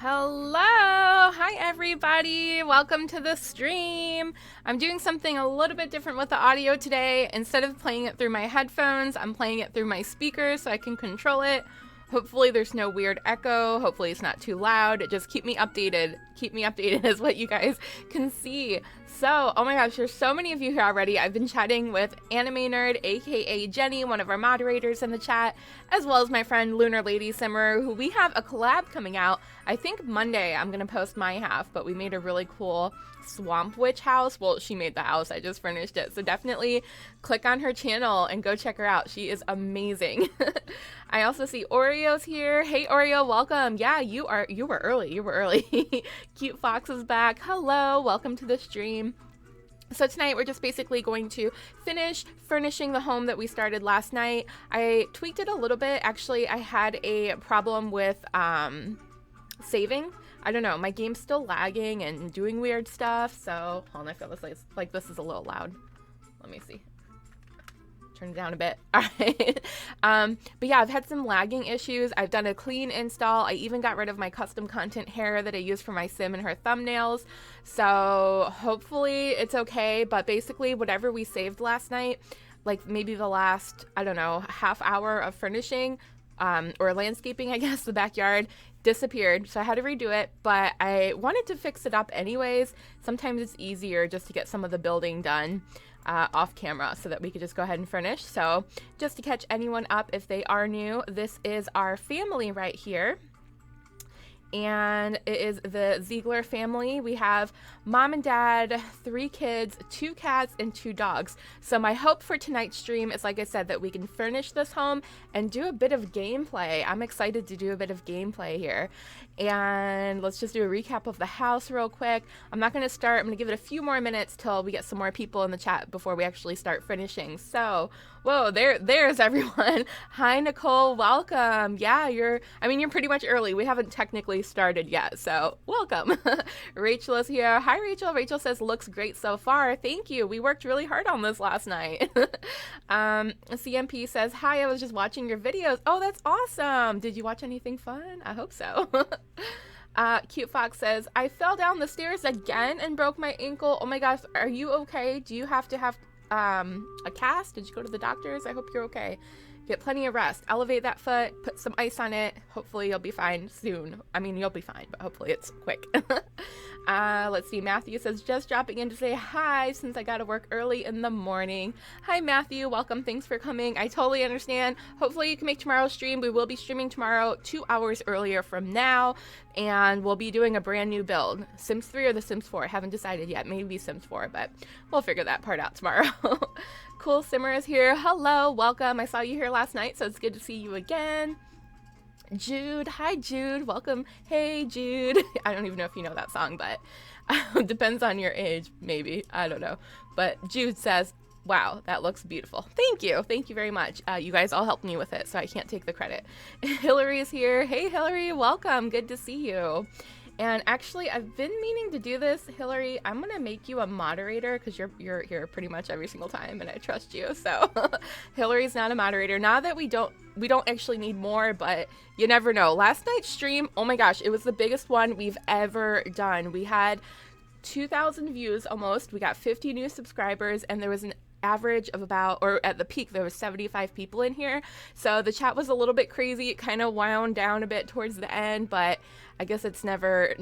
Hello! Hi everybody! Welcome to the stream! I'm doing something a little bit different with the audio today. Instead of playing it through my headphones, I'm playing it through my speakers so I can control it. Hopefully there's no weird echo. Hopefully it's not too loud. Just keep me updated. Keep me updated is what you guys can see. So, oh my gosh, there's so many of you here already. I've been chatting with Anime Nerd, aka Jenny, one of our moderators in the chat, as well as my friend Lunar Lady Simmer, who we have a collab coming out. I think Monday I'm going to post my half, but we made a really cool Swamp Witch house. Well, she made the house. I just furnished it. So definitely click on her channel and go check her out. She is amazing. I also see Oreo's here. Hey Oreo, welcome. Yeah, you were early. You were early. Cute Fox is back. Hello, welcome to the stream. So tonight we're just basically going to finish furnishing the home that we started last night. I tweaked it a little bit. Actually, I had a problem with saving. I don't know, my game's still lagging and doing weird stuff, so hold on, I feel this like this is a little loud. Let me see. Turn it down a bit. All right. But yeah, I've had some lagging issues. I've done a clean install. I even got rid of my custom content hair that I used for my sim and her thumbnails. So hopefully it's okay. But basically whatever we saved last night, like maybe the last, I don't know, half hour of furnishing or landscaping, I guess, the backyard disappeared. So I had to redo it, but I wanted to fix it up anyways. Sometimes it's easier just to get some of the building done off camera so that we could just go ahead and furnish. So just to catch anyone up if they are new, this is our family right here. And it is the Ziegler family. We have mom and dad, 3 kids, 2 cats, and 2 dogs. So my hope for tonight's stream is, like I said, that we can furnish this home and do a bit of gameplay. I'm excited to do a bit of gameplay here. And let's just do a recap of the house real quick. I'm not going to start. I'm going to give it a few more minutes till we get some more people in the chat before we actually start finishing. So, whoa, there's everyone. Hi, Nicole. Welcome. Yeah, you're pretty much early. We haven't technically started yet, so welcome. Rachel is here. Hi, Rachel. Rachel says, looks great so far. Thank you. We worked really hard on this last night. CMP says, hi, I was just watching your videos. Oh, that's awesome. Did you watch anything fun? I hope so. Cute Fox says, I fell down the stairs again and broke my ankle. Oh my gosh, are you okay? Do you have to have a cast? Did you go to the doctors? I hope you're okay. Get plenty of rest. Elevate that foot, put some ice on it. Hopefully you'll be fine soon. I mean, you'll be fine, but hopefully it's quick. Let's see. Matthew says, just dropping in to say hi since I got to work early in the morning. Hi, Matthew. Welcome. Thanks for coming. I totally understand. Hopefully you can make tomorrow's stream. We will be streaming tomorrow 2 hours earlier from now, and we'll be doing a brand new build. Sims 3 or The Sims 4? Haven't decided yet. Maybe Sims 4, but we'll figure that part out tomorrow. Cool Simmer is here. Hello, welcome. I saw you here last night, so it's good to see you again. Jude, hi Jude, welcome. Hey Jude. I don't even know if you know that song, but depends on your age, maybe. I don't know. But Jude says, wow, that looks beautiful. Thank you. Thank you very much. You guys all helped me with it, so I can't take the credit. Hillary is here. Hey Hillary, welcome. Good to see you. And actually, I've been meaning to do this, Hillary. I'm gonna make you a moderator because you're here pretty much every single time, and I trust you. So, Hillary's not a moderator. Not that we don't actually need more, but you never know. Last night's stream, oh my gosh, it was the biggest one we've ever done. We had 2,000 views almost. We got 50 new subscribers, and there was an average of about, or at the peak there was 75 people in here, so the chat was a little bit crazy. It kind of wound down a bit towards the end, but I guess it's never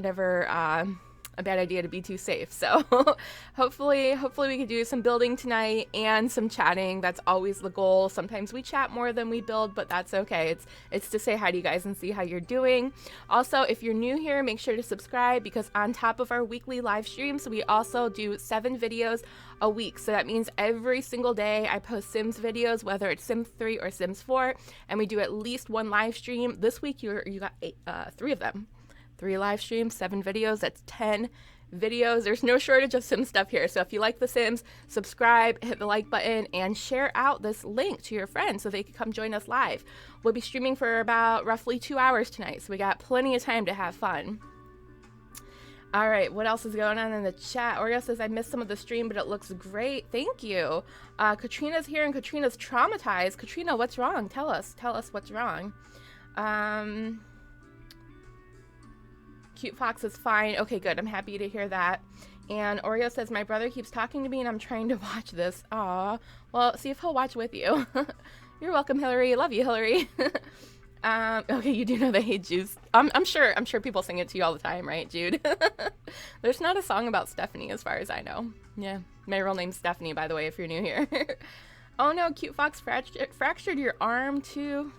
a bad idea to be too safe. So hopefully we can do some building tonight and some chatting. That's always the goal. Sometimes we chat more than we build, but that's okay. It's to say hi to you guys and see how you're doing. Also, if you're new here, make sure to subscribe, because on top of our weekly live streams, we also do 7 videos a week. So that means every single day I post Sims videos, whether it's Sims 3 or Sims 4, and we do at least 1 live stream. This week you got 3 of them. 3 live streams, 7 videos, that's 10 videos. There's no shortage of Sim stuff here. So if you like The Sims, subscribe, hit the like button, and share out this link to your friends so they can come join us live. We'll be streaming for about roughly 2 hours tonight, so we got plenty of time to have fun. All right, what else is going on in the chat? Oreo says, I missed some of the stream, but it looks great. Thank you. Katrina's here, and Katrina's traumatized. Katrina, what's wrong? Tell us what's wrong. Cute Fox is fine. Okay, good. I'm happy to hear that. And Oreo says, my brother keeps talking to me and I'm trying to watch this. Aw. Well, see if he'll watch with you. You're welcome, Hillary. Love you, Hillary. Okay, you do know the Hey Juice. I'm sure people sing it to you all the time, right, Jude? There's not a song about Stephanie as far as I know. Yeah, my real name's Stephanie, by the way, if you're new here. Oh no, Cute Fox fractured your arm too.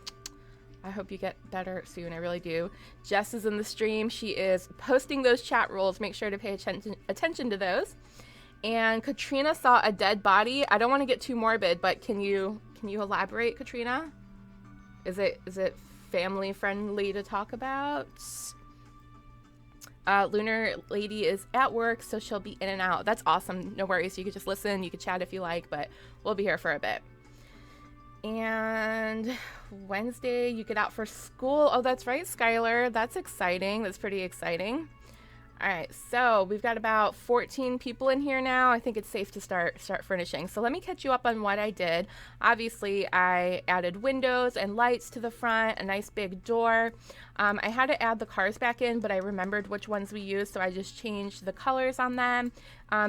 I hope you get better soon. I really do. Jess is in the stream. She is posting those chat rules. Make sure to pay attention to those. And Katrina saw a dead body. I don't want to get too morbid, but can you elaborate, Katrina? Is it family friendly to talk about? Lunar Lady is at work, so she'll be in and out. That's awesome. No worries. You could just listen. You could chat if you like, but we'll be here for a bit. And Wednesday, you get out for school. Oh, that's right, Skylar. That's exciting. That's pretty exciting. All right, so we've got about 14 people in here now. I think it's safe to start furnishing. So let me catch you up on what I did. Obviously, I added windows and lights to the front, a nice big door. I had to add the cars back in, but I remembered which ones we used, so I just changed the colors on them.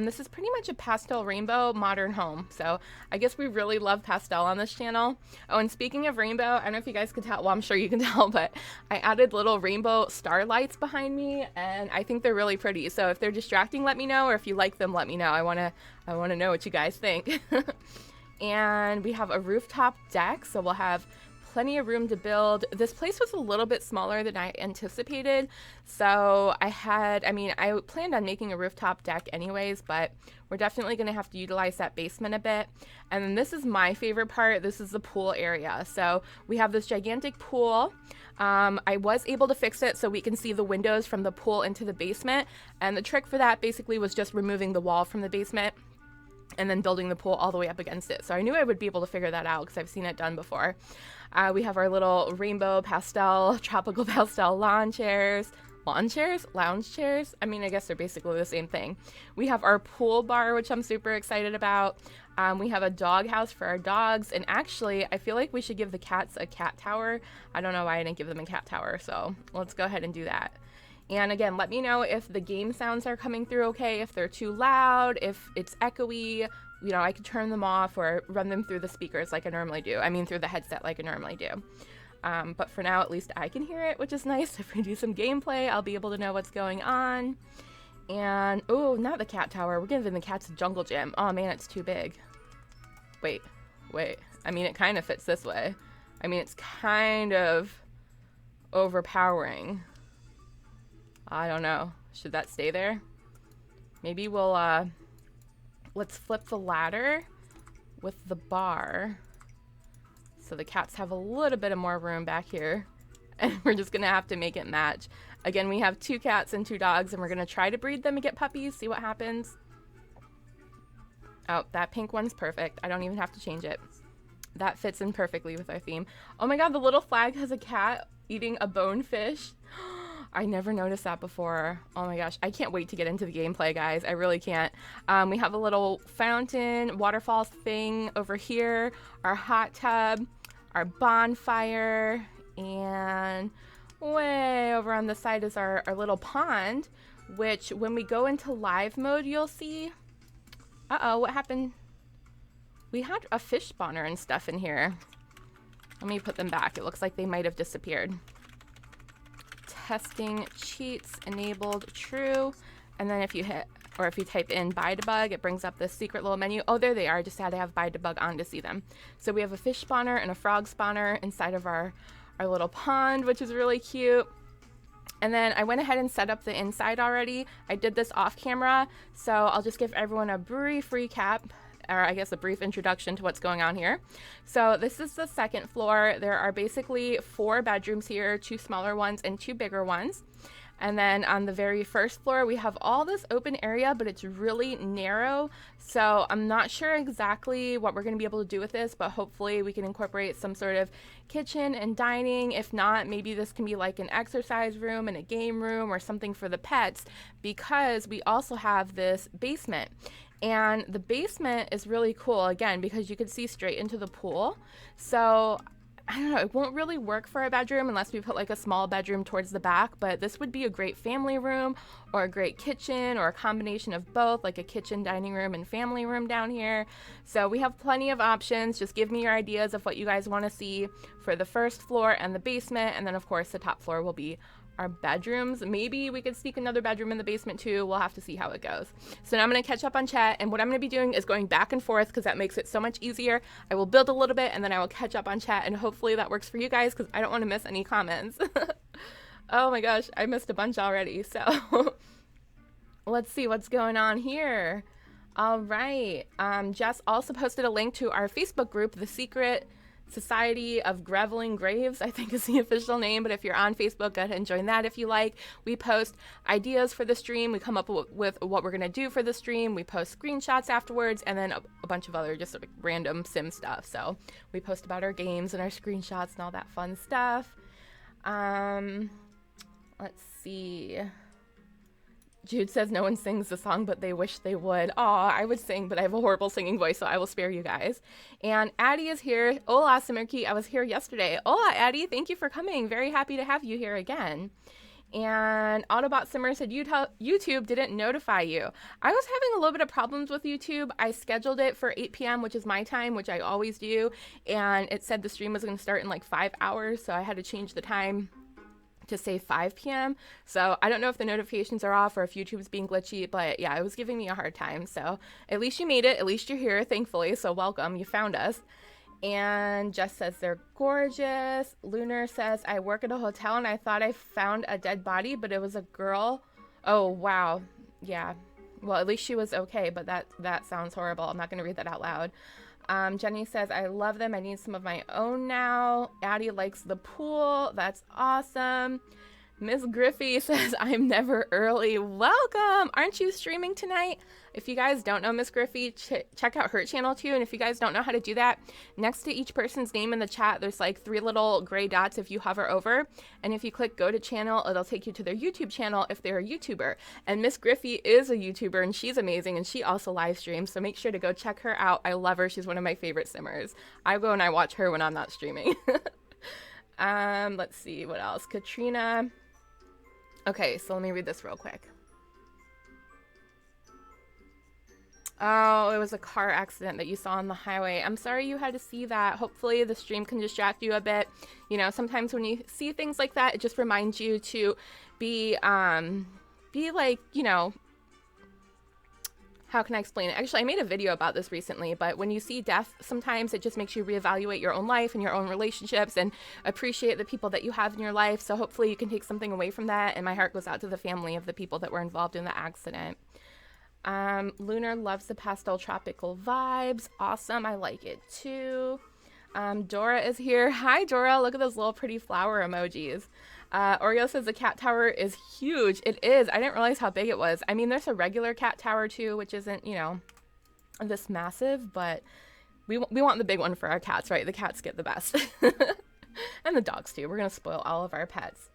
This is pretty much a pastel rainbow modern home, so I guess we really love pastel on this channel. Oh, and speaking of rainbow, I don't know if you guys can tell. Well, I'm sure you can tell, but I added little rainbow starlights behind me, and I think they're really pretty. So if they're distracting, let me know, or if you like them, let me know. I wanna know what you guys think. And we have a rooftop deck, so we'll have plenty of room to build. This place was a little bit smaller than I anticipated, so I planned on making a rooftop deck anyways, but we're definitely going to have to utilize that basement a bit. And then this is my favorite part. This is the pool area. So we have this gigantic pool. I was able to fix it so we can see the windows from the pool into the basement, and the trick for that basically was just removing the wall from the basement and then building the pool all the way up against it. So I knew I would be able to figure that out because I've seen it done before. We have our little rainbow pastel, tropical pastel lounge chairs. I mean, I guess they're basically the same thing. We have our pool bar, which I'm super excited about. We have a dog house for our dogs. And actually, I feel like we should give the cats a cat tower. I don't know why I didn't give them a cat tower. So let's go ahead and do that. And again, let me know if the game sounds are coming through okay, if they're too loud, if it's echoey. You know, I could turn them off or run them through the speakers like I normally do. I mean, through the headset like I normally do. But for now, at least I can hear it, which is nice. If we do some gameplay, I'll be able to know what's going on. And, oh, not the cat tower. We're giving the cats a jungle gym. Oh, man, it's too big. Wait. I mean, it kind of fits this way. I mean, it's kind of overpowering. I don't know. Should that stay there? Maybe we'll, let's flip the ladder with the bar. So the cats have a little bit of more room back here. And we're just going to have to make it match. Again, we have 2 cats and 2 dogs, and we're going to try to breed them and get puppies, see what happens. Oh, that pink one's perfect. I don't even have to change it. That fits in perfectly with our theme. Oh my god, the little flag has a cat eating a bonefish. I never noticed that before. Oh my gosh, I can't wait to get into the gameplay, guys. I really can't. We have a little fountain, waterfall thing over here, our hot tub, our bonfire, and way over on the side is our little pond, which when we go into live mode, you'll see. Uh-oh, what happened? We had a fish spawner and stuff in here. Let me put them back. It looks like they might have disappeared. Testing cheats enabled true, and then if you type in buy debug, it brings up this secret little menu. Oh, there they are. I just had to have buy debug on to see them. So we have a fish spawner and a frog spawner inside of our little pond, which is really cute. And then I went ahead and set up the inside already. I did this off camera, so I'll just give everyone a brief recap, or I guess a brief introduction to what's going on here. So this is the second floor. There are basically 4 bedrooms here, 2 smaller ones and 2 bigger ones. And then on the very first floor, we have all this open area, but it's really narrow. So I'm not sure exactly what we're going to be able to do with this, but hopefully we can incorporate some sort of kitchen and dining. If not, maybe this can be like an exercise room and a game room or something for the pets, because we also have this basement. And the basement is really cool, again, because you can see straight into the pool. So I don't know, it won't really work for a bedroom unless we put like a small bedroom towards the back, but this would be a great family room or a great kitchen or a combination of both, like a kitchen, dining room, and family room down here. So we have plenty of options. Just give me your ideas of what you guys want to see for the first floor and the basement, and then of course the top floor will be our bedrooms. Maybe we could sneak another bedroom in the basement too. We'll have to see how it goes. So now I'm going to catch up on chat, and what I'm going to be doing is going back and forth because that makes it so much easier. I will build a little bit and then I will catch up on chat, and hopefully that works for you guys because I don't want to miss any comments. Oh my gosh, I missed a bunch already. So let's see what's going on here. All right. Jess also posted a link to our Facebook group, The Secret Society of Groveling Graves, I think is the official name, but if you're on Facebook, go ahead and join that if you like. We post ideas for the stream, we come up with what we're going to do for the stream, we post screenshots afterwards, and then a bunch of other just like random sim stuff. So we post about our games and our screenshots and all that fun stuff. Let's see. Jude says no one sings the song, but they wish they would. Aw, I would sing, but I have a horrible singing voice, so I will spare you guys. And Addie is here. Hola, Simerki. I was here yesterday. Hola, Addie. Thank you for coming. Very happy to have you here again. And Autobot Simmer said YouTube didn't notify you. I was having a little bit of problems with YouTube. I scheduled it for 8 p.m., which is my time, which I always do. And it said the stream was going to start in like 5 hours, so I had to change the time to say 5 p.m. So I don't know if the notifications are off or if YouTube's being glitchy, but yeah, it was giving me a hard time. So at least you made it. At least you're here, thankfully. So welcome. You found us. And Jess says they're gorgeous. Lunar says, I work at a hotel and I thought I found a dead body, but it was a girl. Oh, wow. Yeah. Well, at least she was okay, but that sounds horrible. I'm not going to read that out loud. Jenny says, I love them. I need some of my own now. Addie likes the pool. That's awesome. Miss Griffey says, I'm never early. Welcome. Aren't you streaming tonight? If you guys don't know Miss Griffey, check out her channel too. And if you guys don't know how to do that, next to each person's name in the chat, there's like 3 little gray dots if you hover over. And if you click go to channel, it'll take you to their YouTube channel if they're a YouTuber. And Miss Griffey is a YouTuber and she's amazing. And she also live streams. So make sure to go check her out. I love her. She's one of my favorite simmers. I go and I watch her when I'm not streaming. Let's see what else. Katrina. Okay, so let me read this real quick. Oh, it was a car accident that you saw on the highway. I'm sorry you had to see that. Hopefully the stream can distract you a bit. You know, sometimes when you see things like that, it just reminds you to be like, you know, how can I explain it? Actually, I made a video about this recently, but when you see death, sometimes it just makes you reevaluate your own life and your own relationships and appreciate the people that you have in your life. So hopefully you can take something away from that. And my heart goes out to the family of the people that were involved in the accident. Lunar loves the pastel tropical vibes. Awesome. I like it too. Dora is here. Hi, Dora. Look at those little pretty flower emojis. Oreo says the cat tower is huge. It is. I didn't realize how big it was. I mean, there's a regular cat tower too, which isn't, you know, this massive, but we want the big one for our cats, right? The cats get the best. And the dogs too. We're going to spoil all of our pets.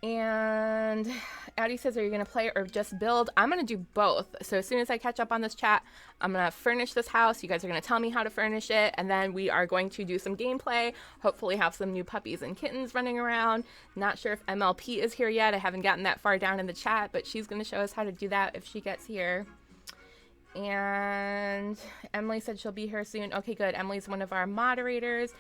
And Addie says, are you going to play or just build? I'm going to do both. So as soon as I catch up on this chat, I'm going to furnish this house. You guys are going to tell me how to furnish it. And then we are going to do some gameplay, hopefully have some new puppies and kittens running around. Not sure if MLP is here yet. I haven't gotten that far down in the chat, but she's going to show us how to do that if she gets here. And Emily said she'll be here soon. Okay, good. Emily's one of our moderators.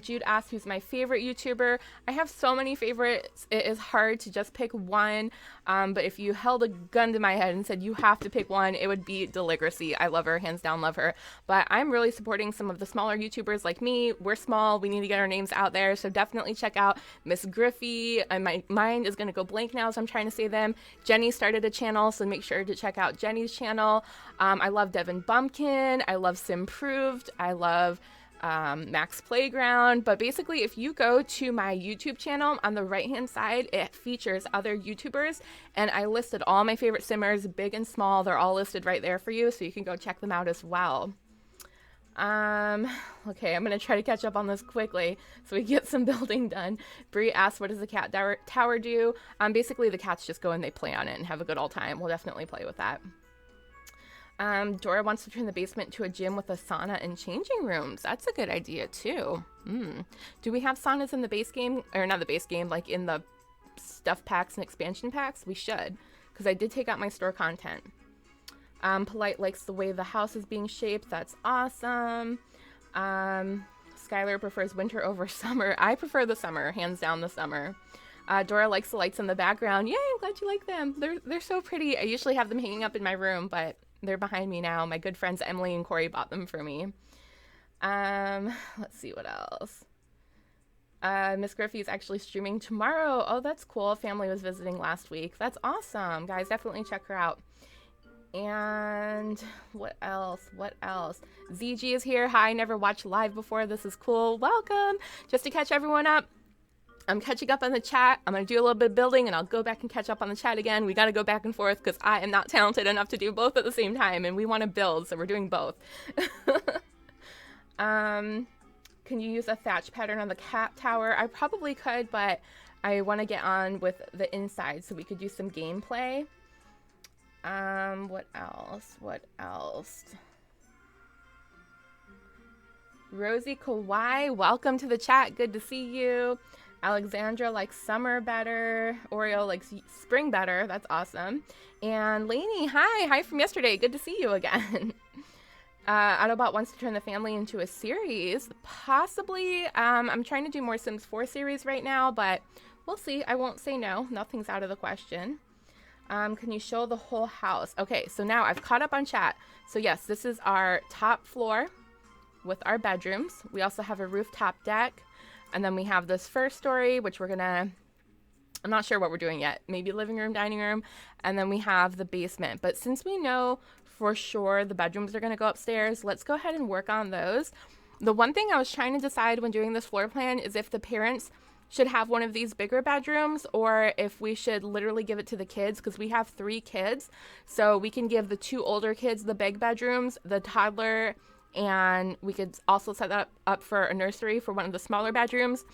Jude asked who's my favorite YouTuber. I have so many favorites. It is hard to just pick one. But if you held a gun to my head and said you have to pick one, it would be Deligracy. I love her, hands down love her. But I'm really supporting some of the smaller YouTubers like me. We're small. We need to get our names out there. So definitely check out Miss Griffey. And my mind is going to go blank now, so I'm trying to say them. Jenny started a channel, so make sure to check out Jenny's channel. I love Devin Bumpkin. I love Simproved. I love Max Playground. But basically, if you go to my YouTube channel, on the right hand side it features other YouTubers, and I listed all my favorite simmers, big and small. They're all listed right there for you, so you can go check them out as well. Okay, I'm gonna try to catch up on this quickly so we get some building done. Bree asked, what does the cat tower do? Basically the cats just go and they play on it and have a good old time. We'll definitely play with that. Dora wants to turn the basement to a gym with a sauna and changing rooms. That's a good idea too. Do we have saunas in the base game? Or not the base game, like in the stuff packs and expansion packs? We should, because I did take out my store content. Polite likes the way the house is being shaped. That's awesome. Skylar prefers winter over summer. I prefer the summer, hands down the summer. Dora likes the lights in the background. Yay, I'm glad you like them. They're so pretty. I usually have them hanging up in my room, but they're behind me now. My good friends Emily and Corey bought them for me. Let's see what else. Miss Griffey is actually streaming tomorrow. Oh, that's cool. Family was visiting last week. That's awesome. Guys, definitely check her out. And what else? ZG is here. Hi, never watched live before. This is cool. Welcome. Just to catch everyone up, I'm catching up on the chat. I'm going to do a little bit of building and I'll go back and catch up on the chat again. We got to go back and forth because I am not talented enough to do both at the same time, and we want to build, so we're doing both. Can you use a thatch pattern on the cat tower? I probably could, but I want to get on with the inside so we could do some gameplay. What else? Rosie Kawhi, welcome to the chat. Good to see you. Alexandra likes summer better. Oreo likes spring better. That's awesome. And Lainey, hi from yesterday. Good to see you again. Autobot wants to turn the family into a series. Possibly. I'm trying to do more Sims 4 series right now, but we'll see. I won't say no. Nothing's out of the question. Can you show the whole house? Okay, so now I've caught up on chat. So yes, this is our top floor with our bedrooms. We also have a rooftop deck. And then we have this first story, which I'm not sure what we're doing yet. Maybe living room, dining room. And then we have the basement. But since we know for sure the bedrooms are going to go upstairs, let's go ahead and work on those. The one thing I was trying to decide when doing this floor plan is if the parents should have one of these bigger bedrooms or if we should literally give it to the kids, because we have 3 kids. So we can give the 2 older kids the big bedrooms, the toddler, and we could also set that up for a nursery for one of the smaller bedrooms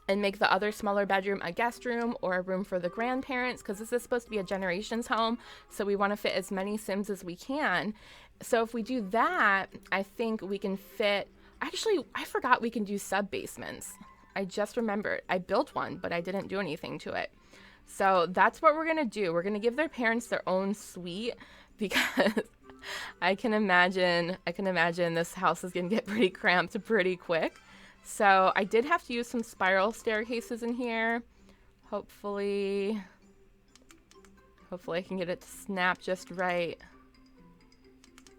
and make the other smaller bedroom a guest room or a room for the grandparents, because this is supposed to be a generations home. So we want to fit as many Sims as we can. So if we do that, I think we can fit, actually, I forgot we can do sub basements. I just remembered. I built one, but I didn't do anything to it. So that's what we're going to do. We're going to give their parents their own suite, because I can imagine this house is going to get pretty cramped pretty quick. So I did have to use some spiral staircases in here. Hopefully I can get it to snap just right.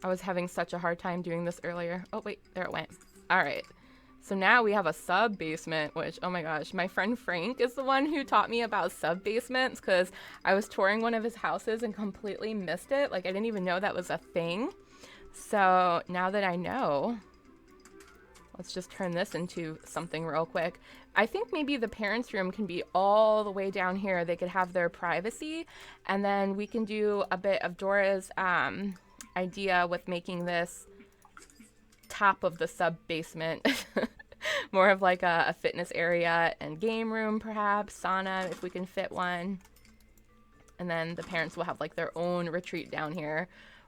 I was having such a hard time doing this earlier. Oh, wait, there it went. All right. So now we have a sub basement, which, oh my gosh, my friend Frank is the one who taught me about sub basements, because I was touring one of his houses and completely missed it. Like, I didn't even know that was a thing. So now that I know, let's just turn this into something real quick. I think maybe the parents' room can be all the way down here. They could have their privacy, and then we can do a bit of Dora's idea with making this top of the sub basement more of like a fitness area and game room, perhaps sauna if we can fit one. And then the parents will have like their own retreat down here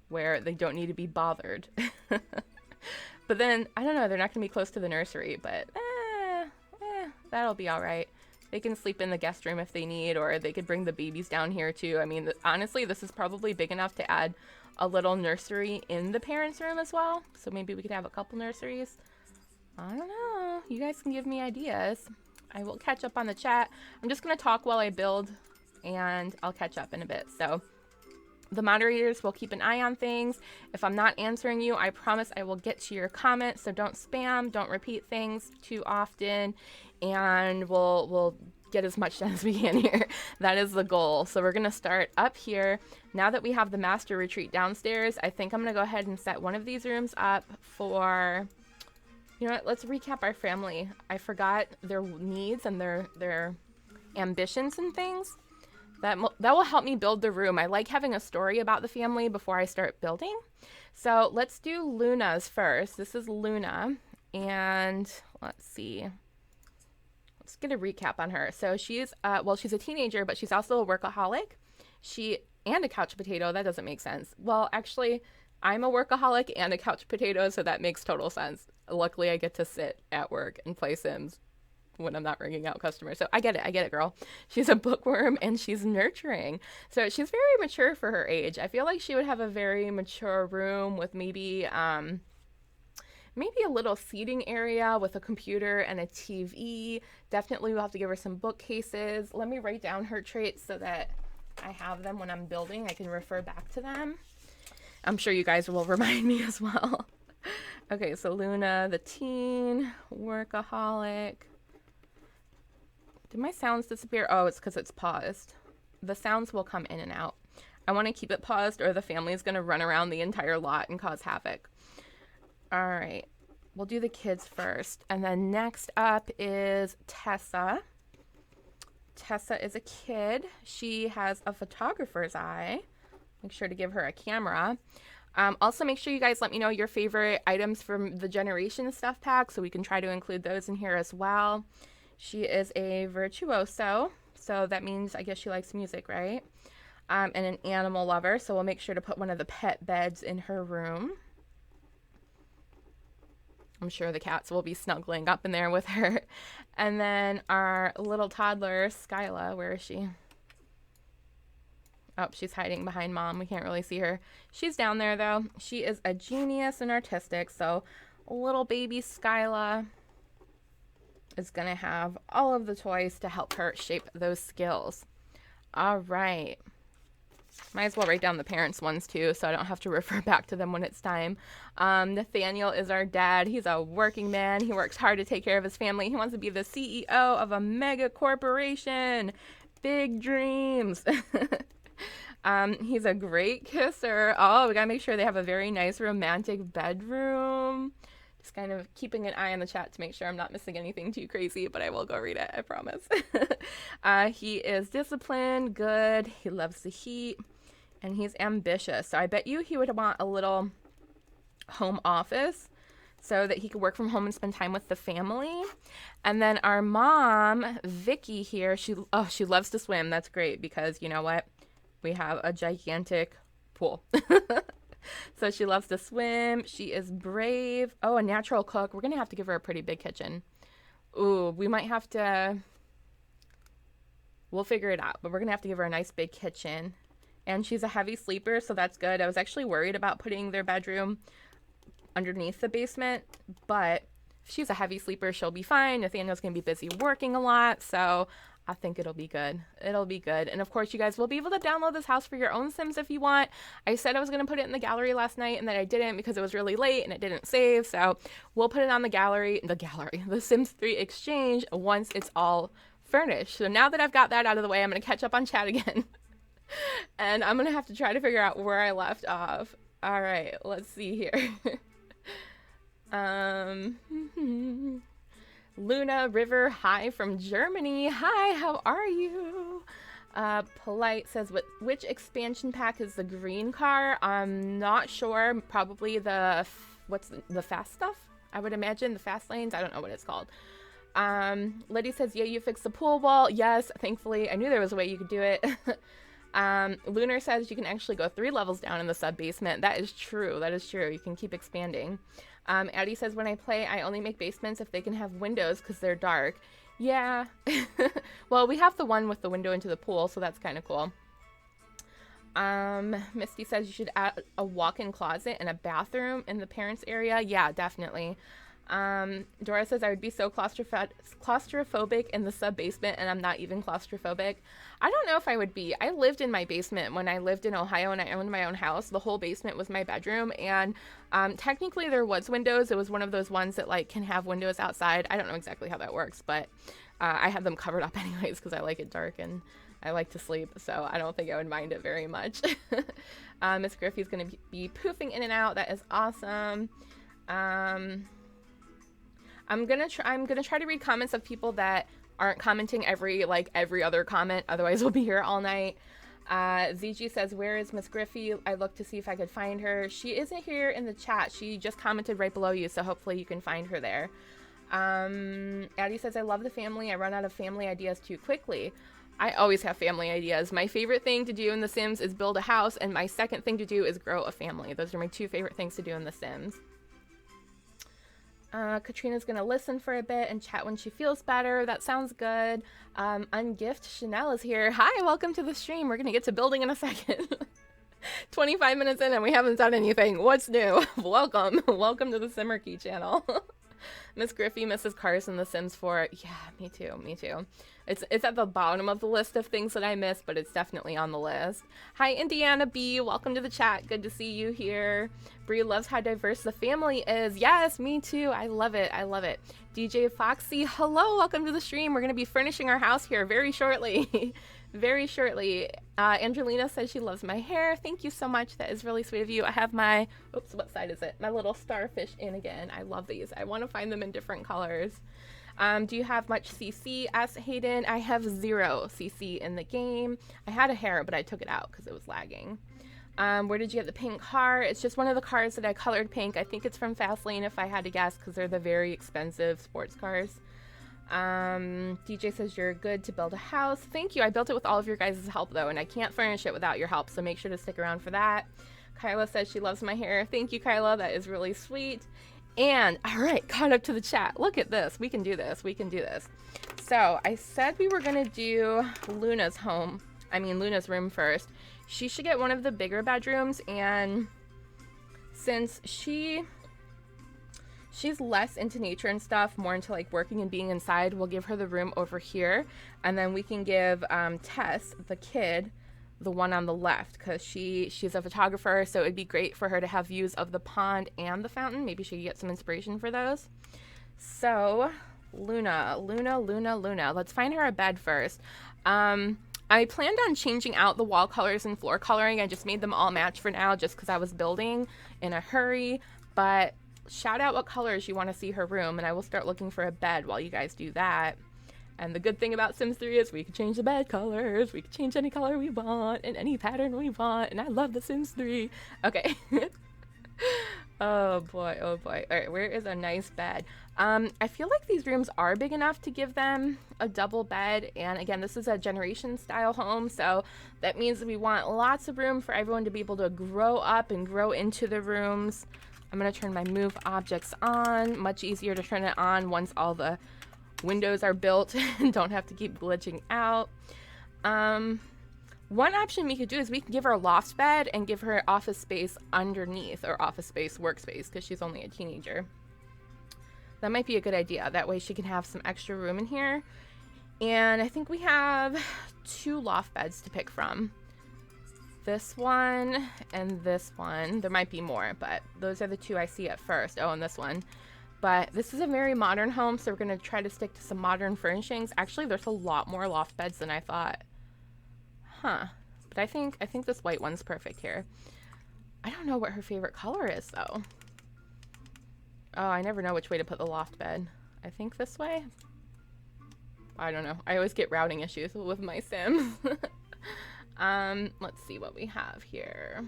where they don't need to be bothered. But then I don't know, they're not gonna be close to the nursery, but that'll be all right. They can sleep in the guest room if they need, or they could bring the babies down here too. I mean, honestly, this is probably big enough to add a little nursery in the parents' room as well. So maybe we could have a couple nurseries. I don't know. You guys can give me ideas. I will catch up on the chat. I'm just going to talk while I build, and I'll catch up in a bit. So the moderators will keep an eye on things. If I'm not answering you, I promise I will get to your comments. So don't spam, don't repeat things too often, and we'll get as much done as we can here. That is the goal. So we're going to start up here. Now that we have the master retreat downstairs, I think I'm going to go ahead and set one of these rooms up for, you know what, let's recap our family. I forgot their needs and their ambitions and things. That will help me build the room. I like having a story about the family before I start building. So let's do Luna's first. This is Luna, and let's see. Let's get a recap on her. So she's, she's a teenager, but she's also a workaholic. And a couch potato. That doesn't make sense. Well, actually, I'm a workaholic and a couch potato, so that makes total sense. Luckily, I get to sit at work and play Sims when I'm not ringing out customers. So I get it, girl. She's a bookworm and she's nurturing. So she's very mature for her age. I feel like she would have a very mature room with maybe maybe a little seating area with a computer and a TV. Definitely we'll have to give her some bookcases. Let me write down her traits so that I have them when I'm building. I can refer back to them. I'm sure you guys will remind me as well. Okay, so Luna, the teen, workaholic. Did my sounds disappear? Oh, it's because it's paused. The sounds will come in and out. I want to keep it paused or the family is going to run around the entire lot and cause havoc. All right, we'll do the kids first. And then next up is Tessa. Tessa is a kid. She has a photographer's eye. Make sure to give her a camera. Also, make sure you guys let me know your favorite items from the Generation Stuff Pack so we can try to include those in here as well. She is a virtuoso, so that means I guess she likes music, right? And an animal lover, so we'll make sure to put one of the pet beds in her room. I'm sure the cats will be snuggling up in there with her. And then our little toddler, Skyla, where is she? Oh, she's hiding behind mom. We can't really see her. She's down there, though. She is a genius and artistic, so little baby Skyla is going to have all of the toys to help her shape those skills. All right. Might as well write down the parents' ones, too, so I don't have to refer back to them when it's time. Nathaniel is our dad. He's a working man. He works hard to take care of his family. He wants to be the CEO of a mega corporation. Big dreams. He's a great kisser. Oh, we gotta make sure they have a very nice romantic bedroom. Just kind of keeping an eye on the chat to make sure I'm not missing anything too crazy, but I will go read it, I promise. He is disciplined, good, he loves the heat, and he's ambitious. So I bet you he would want a little home office so that he could work from home and spend time with the family. And then our mom, Vicky here, she loves to swim. That's great because you know what? We have a gigantic pool. So she loves to swim. She is brave. Oh, a natural cook. We're going to have to give her a pretty big kitchen. Ooh, we might have to... We'll figure it out. But we're going to have to give her a nice big kitchen. And she's a heavy sleeper, so that's good. I was actually worried about putting their bedroom underneath the basement. But if she's a heavy sleeper, she'll be fine. Nathaniel's going to be busy working a lot, so... I think it'll be good. It'll be good. And of course, you guys will be able to download this house for your own Sims if you want. I said I was going to put it in the gallery last night and that I didn't because it was really late and it didn't save. So we'll put it on the Sims 3 Exchange once it's all furnished. So now that I've got that out of the way, I'm going to catch up on chat again. And I'm going to have to try to figure out where I left off. All right, let's see here. Luna River, hi from Germany. Hi, how are you? Polite says, which expansion pack is the green car? I'm not sure. Probably the fast stuff? I would imagine the fast lanes. I don't know what it's called. Liddy says, yeah, you fixed the pool wall. Yes, thankfully. I knew there was a way you could do it. Lunar says you can actually go 3 levels down in the sub-basement. That is true. That is true. You can keep expanding. Addie says, when I play, I only make basements if they can have windows because they're dark. Yeah. Well, we have the one with the window into the pool, so that's kind of cool. Misty says you should add a walk-in closet and a bathroom in the parents' area. Yeah, definitely. Dora says I would be so claustrophobic in the sub-basement, and I'm not even claustrophobic. I don't know if I would be. I lived in my basement when I lived in Ohio and I owned my own house. The whole basement was my bedroom, and technically there was windows. It was one of those ones that like can have windows outside. I don't know exactly how that works, but I had them covered up anyways because I like it dark and I like to sleep, so I don't think I would mind it very much. Miss Griffey's going to be poofing in and out. That is awesome. I'm gonna try to read comments of people that aren't commenting every other comment. Otherwise, we'll be here all night. ZG says, "Where is Miss Griffey?" I looked to see if I could find her. She isn't here in the chat. She just commented right below you, so hopefully you can find her there. Addie says, "I love the family. I run out of family ideas too quickly." I always have family ideas. My favorite thing to do in The Sims is build a house, and my second thing to do is grow a family. Those are my two favorite things to do in The Sims. Katrina's gonna listen for a bit and chat when she feels better. That sounds good. Ungift Chanel is here. Hi, welcome to the stream. We're gonna get to building in a second. 25 minutes in and we haven't done anything. What's new? Welcome. Welcome to the Simmerkey channel. Miss Griffey, Mrs. Carson, The Sims 4. Yeah, me too. Me too. It's at the bottom of the list of things that I missed, but it's definitely on the list. Hi, Indiana B. Welcome to the chat. Good to see you here. Bree loves how diverse the family is. Yes, me too. I love it. I love it. DJ Foxy, hello. Welcome to the stream. We're going to be furnishing our house here very shortly. Very shortly. Angelina says she loves my hair. Thank you so much. That is really sweet of you. I have my, oops, what side is it? My little starfish in again. I love these. I want to find them in different colors. Do you have much CC? Asked Hayden. I have 0 CC in the game. I had a hair, but I took it out because it was lagging. Where did you get the pink car? It's just one of the cars that I colored pink. I think it's from Fastlane if I had to guess, because they're the very expensive sports cars. DJ says you're good to build a house. Thank you. I built it with all of your guys' help though, and I can't furnish it without your help, so make sure to stick around for that. Kyla says she loves my hair. Thank you, Kyla. That is really sweet. And all right, caught up to the chat. Look at this. We can do this. We can do this. So I said we were gonna do Luna's Luna's room first. She should get one of the bigger bedrooms, and since she's less into nature and stuff, more into like working and being inside, we'll give her the room over here, and then we can give Tess, the kid, the one on the left, because she's a photographer, so it'd be great for her to have views of the pond and the fountain. Maybe she could get some inspiration for those. So Luna, let's find her a bed first. I planned on changing out the wall colors and floor coloring. I just made them all match for now just because I was building in a hurry, but shout out what colors you want to see her room, and I will start looking for a bed while you guys do that. And the good thing about Sims 3 is we can change the bed colors. We can change any color we want and any pattern we want. And I love the Sims 3. Okay. Oh boy. All right, where is a nice bed? I feel like these rooms are big enough to give them a double bed. And again, this is a generation style home, so that means that we want lots of room for everyone to be able to grow up and grow into the rooms. I'm gonna turn my move objects on. Much easier to turn it on once all the windows are built and don't have to keep glitching out. One option we could do is we can give her a loft bed and give her office space underneath, or office space, workspace, because she's only a teenager. That might be a good idea. That way she can have some extra room in here. And I think we have 2 loft beds to pick from. This one and this one. There might be more, but those are the 2 I see at first. Oh, and this one. But this is a very modern home, so we're going to try to stick to some modern furnishings. Actually, there's a lot more loft beds than I thought. Huh. But I think this white one's perfect here. I don't know what her favorite color is, though. Oh, I never know which way to put the loft bed. I think this way? I don't know. I always get routing issues with my Sims. Let's see what we have here.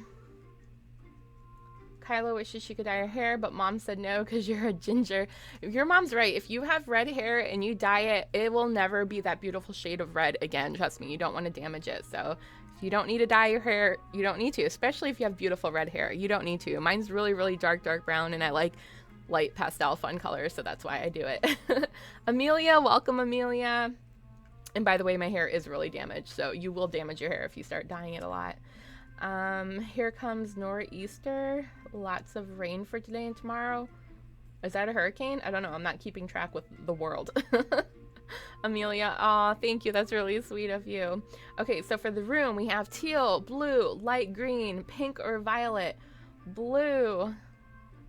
Kyla wishes she could dye her hair, but mom said no because you're a ginger. Your mom's right. If you have red hair and you dye it, it will never be that beautiful shade of red again. Trust me, you don't want to damage it. So if you don't need to dye your hair, you don't need to, especially if you have beautiful red hair. You don't need to. Mine's really, really dark brown, and I like light pastel fun colors, so that's why I do it. Amelia, welcome, Amelia. And by the way, my hair is really damaged, so you will damage your hair if you start dyeing it a lot. Here comes nor'easter. Lots of rain for today and tomorrow. Is that a hurricane? I don't know. I'm not keeping track with the world. Amelia, aw, thank you. That's really sweet of you. Okay, so for the room, we have teal, blue, light green, pink or violet, blue.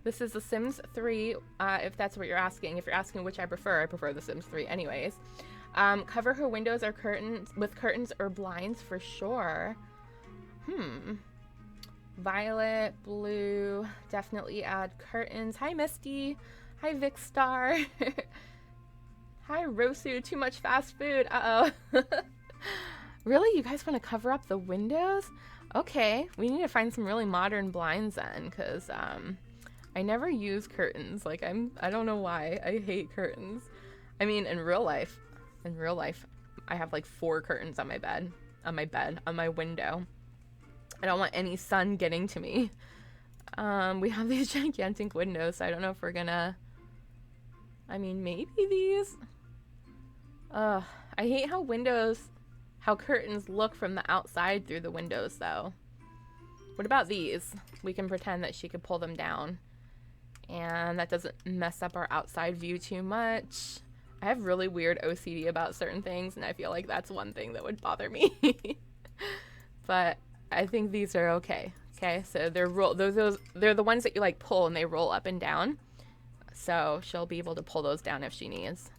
This is The Sims 3, if that's what you're asking. If you're asking which I prefer The Sims 3 anyways. Cover her windows or curtains with curtains or blinds for sure. Violet, blue, definitely add curtains. Hi, Misty. Hi, Vicstar. Hi, Rosu. Too much fast food. Uh-oh. Really? You guys want to cover up the windows? Okay. We need to find some really modern blinds then, because I never use curtains. Like, I don't know why. I hate curtains. I mean, in real life, I have like 4 curtains on my bed, on my window. I don't want any sun getting to me. We have these gigantic windows, so I don't know if we're gonna, I mean, maybe these. I hate how curtains look from the outside through the windows, though. What about these? We can pretend that she could pull them down, and that doesn't mess up our outside view too much. I have really weird OCD about certain things, and I feel like that's one thing that would bother me. But I think these are okay. Okay, so they're the ones that you like pull and they roll up and down. So she'll be able to pull those down if she needs.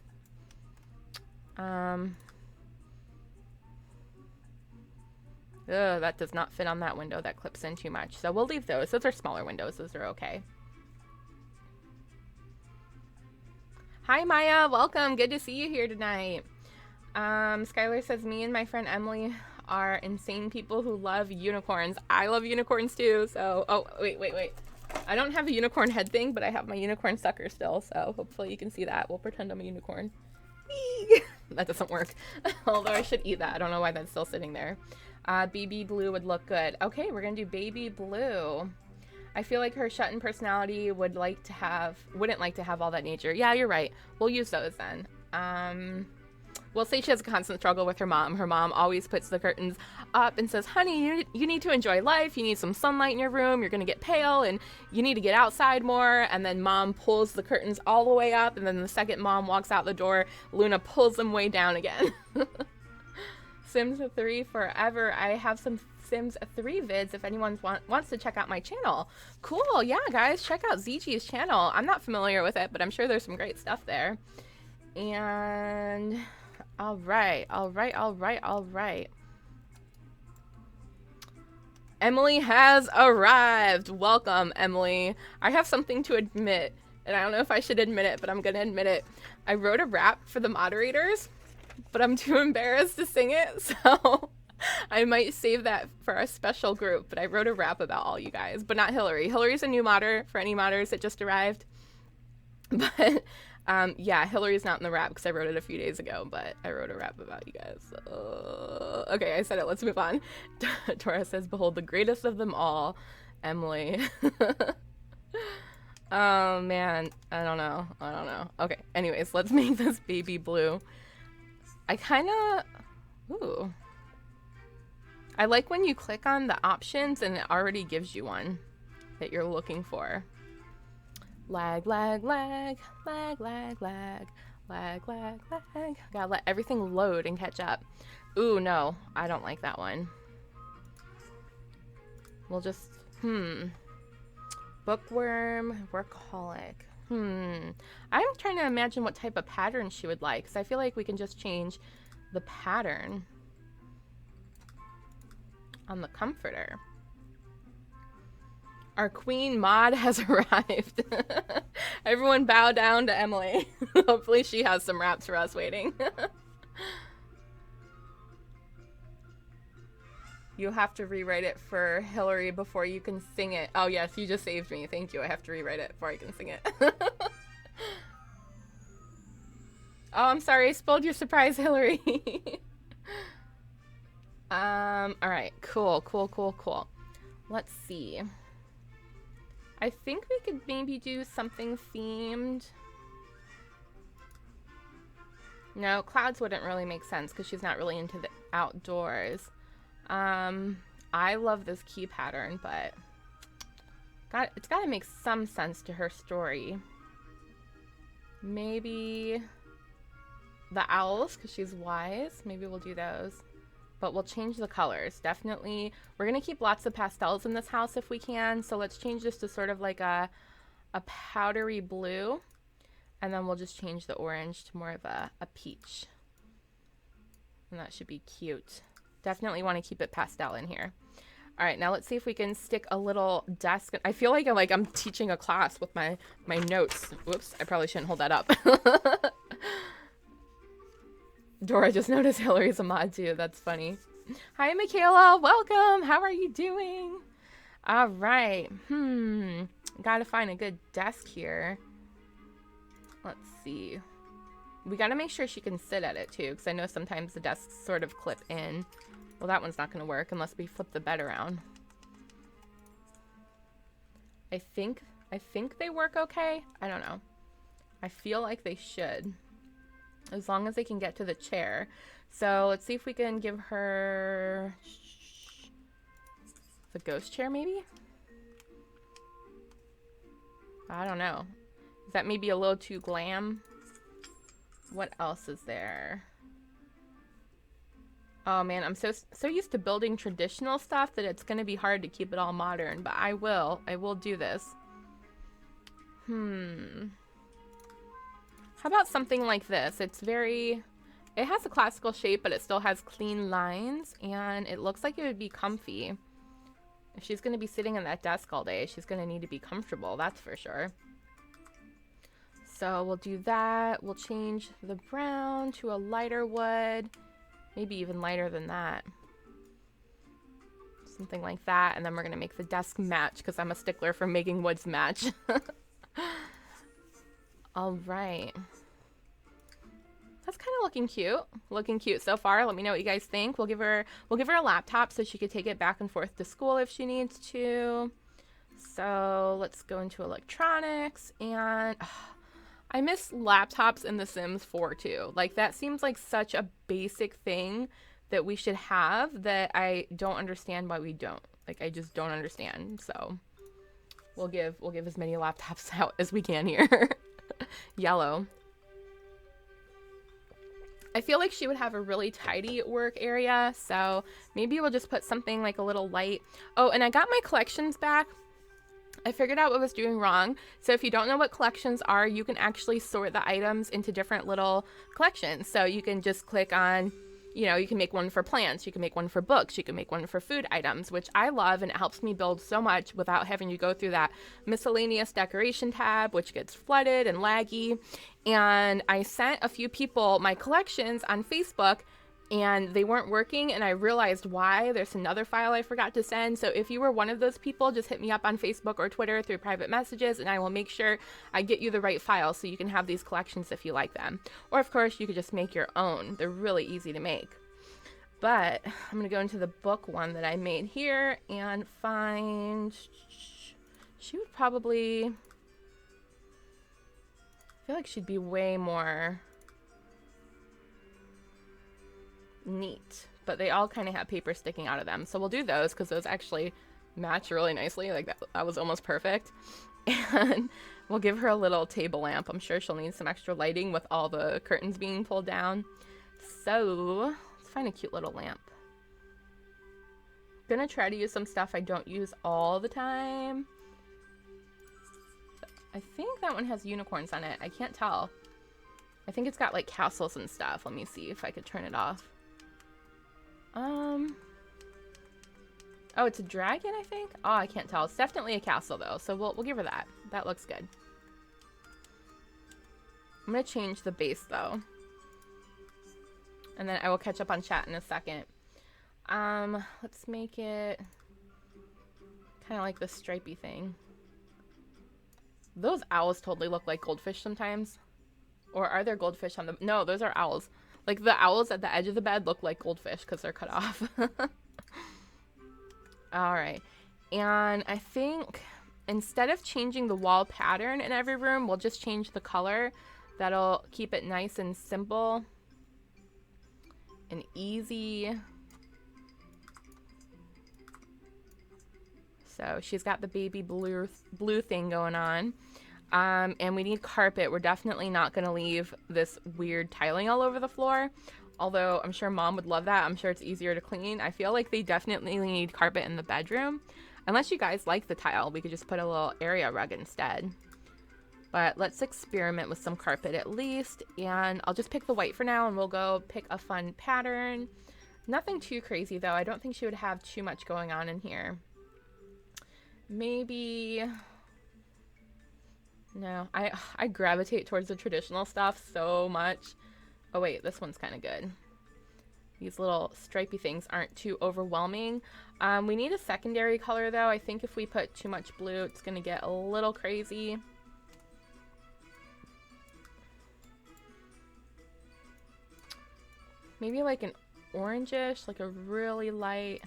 Ugh, that does not fit on that window. That clips in too much. So we'll leave those. Those are smaller windows. Those are okay. Hi, Maya. Welcome. Good to see you here tonight. Skylar says, me and my friend Emily are insane people who love unicorns. I love unicorns too. So, oh, wait. I don't have a unicorn head thing, but I have my unicorn sucker still. So hopefully you can see that. We'll pretend I'm a unicorn. That doesn't work. Although I should eat that. I don't know why that's still sitting there. Baby blue would look good. Okay, we're gonna do baby blue. I feel like her shut-in personality wouldn't like to have all that nature. Yeah, you're right. We'll use those then. We'll say she has a constant struggle with her mom. Her mom always puts the curtains up and says, honey, you need to enjoy life. You need some sunlight in your room. You're going to get pale and you need to get outside more. And then mom pulls the curtains all the way up. And then the second mom walks out the door, Luna pulls them way down again. Sims 3 forever. I have some Sims 3 vids if anyone wants to check out my channel. Cool. Yeah, guys, check out ZG's channel. I'm not familiar with it, but I'm sure there's some great stuff there. And all right. Emily has arrived. Welcome, Emily. I have something to admit, and I don't know if I should admit it, but I'm gonna admit it. I wrote a rap for the moderators, but I'm too embarrassed to sing it, so I might save that for a special group. But I wrote a rap about all you guys, but not Hillary. Hillary's a new modder for any modders that just arrived. But yeah, Hillary's not in the rap because I wrote it a few days ago, but I wrote a rap about you guys. Okay, I said it. Let's move on. Tora says, behold the greatest of them all, Emily. Oh, man. I don't know. Okay, anyways, let's make this baby blue. I kind of... Ooh. I like when you click on the options and it already gives you one that you're looking for. Lag. Gotta let everything load and catch up. Ooh, no. I don't like that one. We'll just... Bookworm, workaholic. I'm trying to imagine what type of pattern she would like, because I feel like we can just change the pattern on the comforter. Our queen mod has arrived. Everyone bow down to Emily. Hopefully she has some raps for us waiting. You have to rewrite it for Hillary before you can sing it. Oh yes, you just saved me. Thank you. I have to rewrite it before I can sing it. Oh, I'm sorry. I spoiled your surprise, Hillary. Alright. Cool. Let's see. I think we could maybe do something themed. No, clouds wouldn't really make sense because she's not really into the outdoors. I love this key pattern, but it's got to make some sense to her story. Maybe the owls, because she's wise. Maybe we'll do those. But we'll change the colors. Definitely. We're going to keep lots of pastels in this house if we can. So let's change this to sort of like a powdery blue. And then we'll just change the orange to more of a peach. And that should be cute. Definitely want to keep it pastel in here. All right, now let's see if we can stick a little desk. I feel like I'm teaching a class with my notes. Whoops, I probably shouldn't hold that up. Dora just noticed Hillary's a mod too. That's funny. Hi, Michaela. Welcome. How are you doing? All right. Gotta find a good desk here. Let's see. We got to make sure she can sit at it too, because I know sometimes the desks sort of clip in. Well, that one's not going to work unless we flip the bed around. I think they work okay. I don't know. I feel like they should, as long as they can get to the chair. So let's see if we can give her the ghost chair, maybe? I don't know. Is that maybe a little too glam? What else is there? Oh man, I'm so used to building traditional stuff that it's gonna be hard to keep it all modern, but I will do this. How about something like this? It has a classical shape, but it still has clean lines, and it looks like it would be comfy. If she's gonna be sitting at that desk all day, she's gonna need to be comfortable, that's for sure. So we'll do that. We'll change the brown to a lighter wood. Maybe even lighter than that. Something like that. And then we're going to make the desk match because I'm a stickler for making woods match. All right. That's kind of looking cute. Looking cute so far. Let me know what you guys think. We'll give her a laptop so she could take it back and forth to school if she needs to. So let's go into electronics, and I miss laptops in The Sims 4 too. Like, that seems like such a basic thing that we should have that I don't understand why we don't. Like, I just don't understand. So we'll give as many laptops out as we can here. Yellow. I feel like she would have a really tidy work area, so maybe we'll just put something like a little light. Oh, and I got my collections back. I figured out what I was doing wrong. So if you don't know what collections are, you can actually sort the items into different little collections. So you can just click on, you know, you can make one for plants, you can make one for books, you can make one for food items, which I love, and it helps me build so much without having to go through that miscellaneous decoration tab, which gets flooded and laggy. And I sent a few people my collections on Facebook, and they weren't working, and I realized why. There's another file I forgot to send. So if you were one of those people, just hit me up on Facebook or Twitter through private messages, and I will make sure I get you the right file so you can have these collections if you like them. Or of course, you could just make your own. They're really easy to make. But I'm gonna go into the book one that I made here and find, she would probably, I feel like she'd be way more neat, but they all kind of have paper sticking out of them, so we'll do those because those actually match really nicely. Like that was almost perfect. And we'll give her a little table lamp. I'm sure she'll need some extra lighting with all the curtains being pulled down. So let's find a cute little lamp. Gonna try to use some stuff I don't use all the time. I think that one has unicorns on it. I can't tell. I think it's got like castles and stuff. Let me see if I could turn it off. Oh, it's a dragon, I think? Oh, I can't tell. It's definitely a castle, though, so we'll give her that. That looks good. I'm going to change the base, though. And then I will catch up on chat in a second. Let's make it kind of like this stripey thing. Those owls totally look like goldfish sometimes. Or are there goldfish on them? No, those are owls. Like, the owls at the edge of the bed look like goldfish because they're cut off. Alright. And I think instead of changing the wall pattern in every room, we'll just change the color. That'll keep it nice and simple and easy. So she's got the baby blue thing going on. And we need carpet. We're definitely not going to leave this weird tiling all over the floor. Although I'm sure Mom would love that. I'm sure it's easier to clean. I feel like they definitely need carpet in the bedroom. Unless you guys like the tile, we could just put a little area rug instead. But let's experiment with some carpet at least. And I'll just pick the white for now, and we'll go pick a fun pattern. Nothing too crazy, though. I don't think she would have too much going on in here. Maybe... No, I gravitate towards the traditional stuff so much. Oh wait, this one's kind of good. These little stripy things aren't too overwhelming. We need a secondary color though. I think if we put too much blue, it's gonna get a little crazy. maybe like an orangish, like a really light,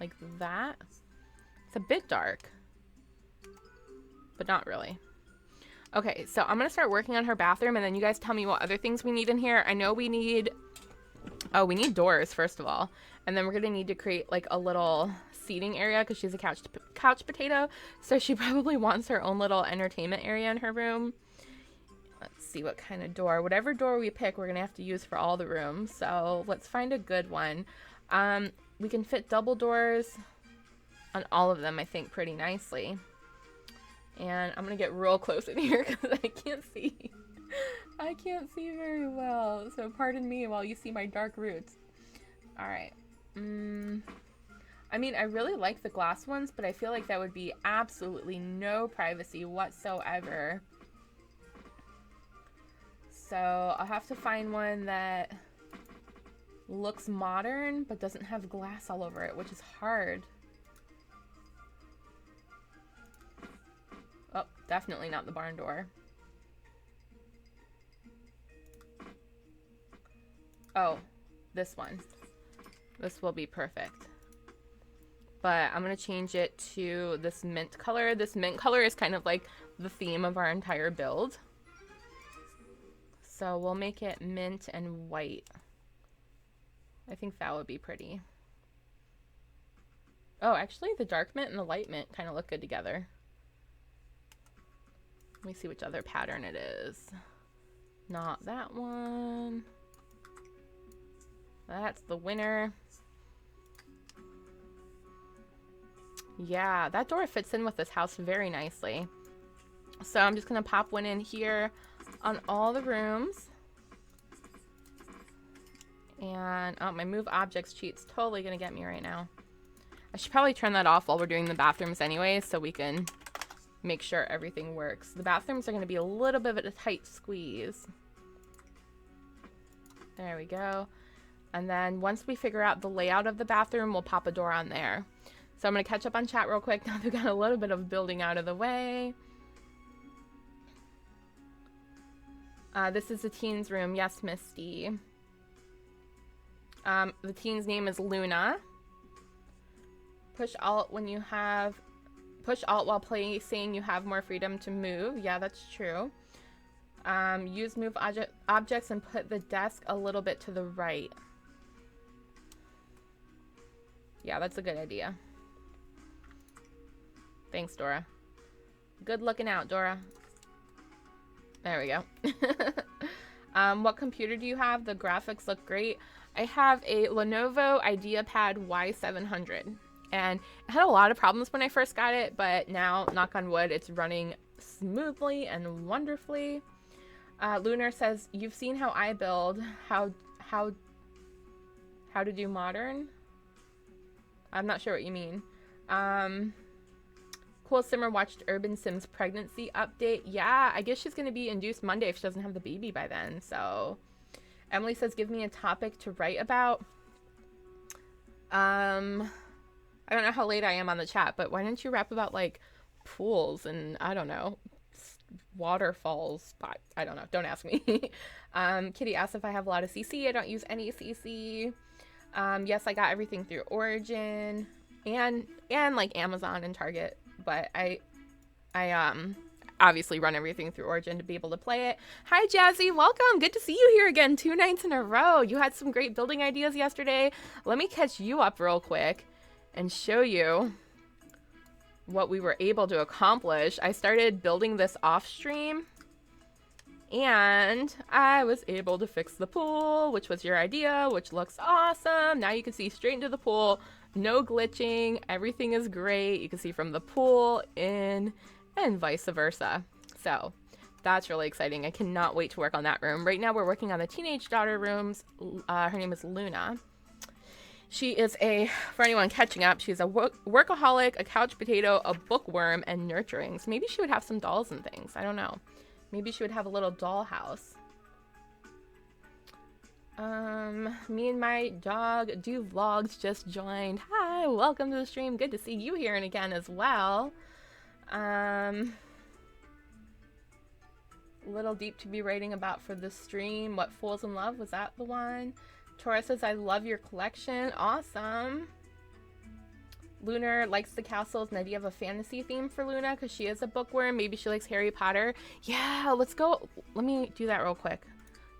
like that. It's a bit dark, but not really. Okay, so I'm gonna start working on her bathroom, and then you guys tell me what other things we need in here. I know we need, oh, we need doors first of all, and then we're gonna need to create like a little seating area because she's a couch potato, so she probably wants her own little entertainment area in her room. Let's see what kind of door. Whatever door we pick, we're gonna have to use for all the rooms. So let's find a good one. We can fit double doors on all of them, I think, pretty nicely. And I'm gonna get real close in here because I can't see. I can't see very well, so pardon me while you see my dark roots. All right. I mean, I really like the glass ones, but I feel like that would be absolutely no privacy whatsoever. So I'll have to find one that looks modern but doesn't have glass all over it, which is hard. Oh, definitely not the barn door. Oh, this one. This will be perfect. But I'm going to change it to this mint color. This mint color is kind of like the theme of our entire build. So we'll make it mint and white. I think that would be pretty. Oh, actually the dark mint and the light mint kind of look good together. Let me see which other pattern it is. Not that one. That's the winner. Yeah, that door fits in with this house very nicely. So I'm just gonna pop one in here on all the rooms. And oh, my move objects cheat's totally gonna get me right now. I should probably turn that off while we're doing the bathrooms anyway, so we can make sure everything works. The bathrooms are gonna be a little bit of a tight squeeze. There we go. And then once we figure out the layout of the bathroom, we'll pop a door on there. So I'm gonna catch up on chat real quick now that we've got a little bit of building out of the way. This is the teen's room. Yes, Misty. The teen's name is Luna. Push Alt when you have... Push Alt while playing, saying you have more freedom to move. Yeah, that's true. Use move objects and put the desk a little bit to the right. Yeah, that's a good idea. Thanks, Dora. Good looking out, Dora. There we go. What computer do you have? The graphics look great. I have a Lenovo IdeaPad Y700. And it had a lot of problems when I first got it, but now, knock on wood, it's running smoothly and wonderfully. Lunar says, you've seen how I build. How to do modern? I'm not sure what you mean. Cool Simmer watched Urban Sim's pregnancy update. Yeah, I guess she's going to be induced Monday if she doesn't have the baby by then. So, Emily says, give me a topic to write about. I don't know how late I am on the chat, but why don't you rap about, like, pools and, I don't know, waterfalls? I don't know. Don't ask me. Kitty asks if I have a lot of CC. I don't use any CC. Yes, I got everything through Origin and like Amazon and Target, but I obviously run everything through Origin to be able to play it. Hi, Jazzy. Welcome. Good to see you here again 2 nights in a row. You had some great building ideas yesterday. Let me catch you up real quick and show you what we were able to accomplish. I started building this off stream and I was able to fix the pool, which was your idea, which looks awesome. Now you can see straight into the pool, no glitching, everything is great. You can see from the pool in and vice versa. So that's really exciting. I cannot wait to work on that room. Right now we're working on the teenage daughter rooms. Her name is Luna. She is for anyone catching up, she's a workaholic, a couch potato, a bookworm, and nurturing. So maybe she would have some dolls and things. I don't know. Maybe she would have a little doll house. Me and my dog do vlogs just joined. Hi, welcome to the stream. Good to see you here and again as well. A little deep to be writing about for the stream. What Fools in Love? Was that the one? Tora says, I love your collection. Awesome. Lunar likes the castles. And do you have a fantasy theme for Luna? Because she is a bookworm. Maybe she likes Harry Potter. Yeah, let's go. Let me do that real quick.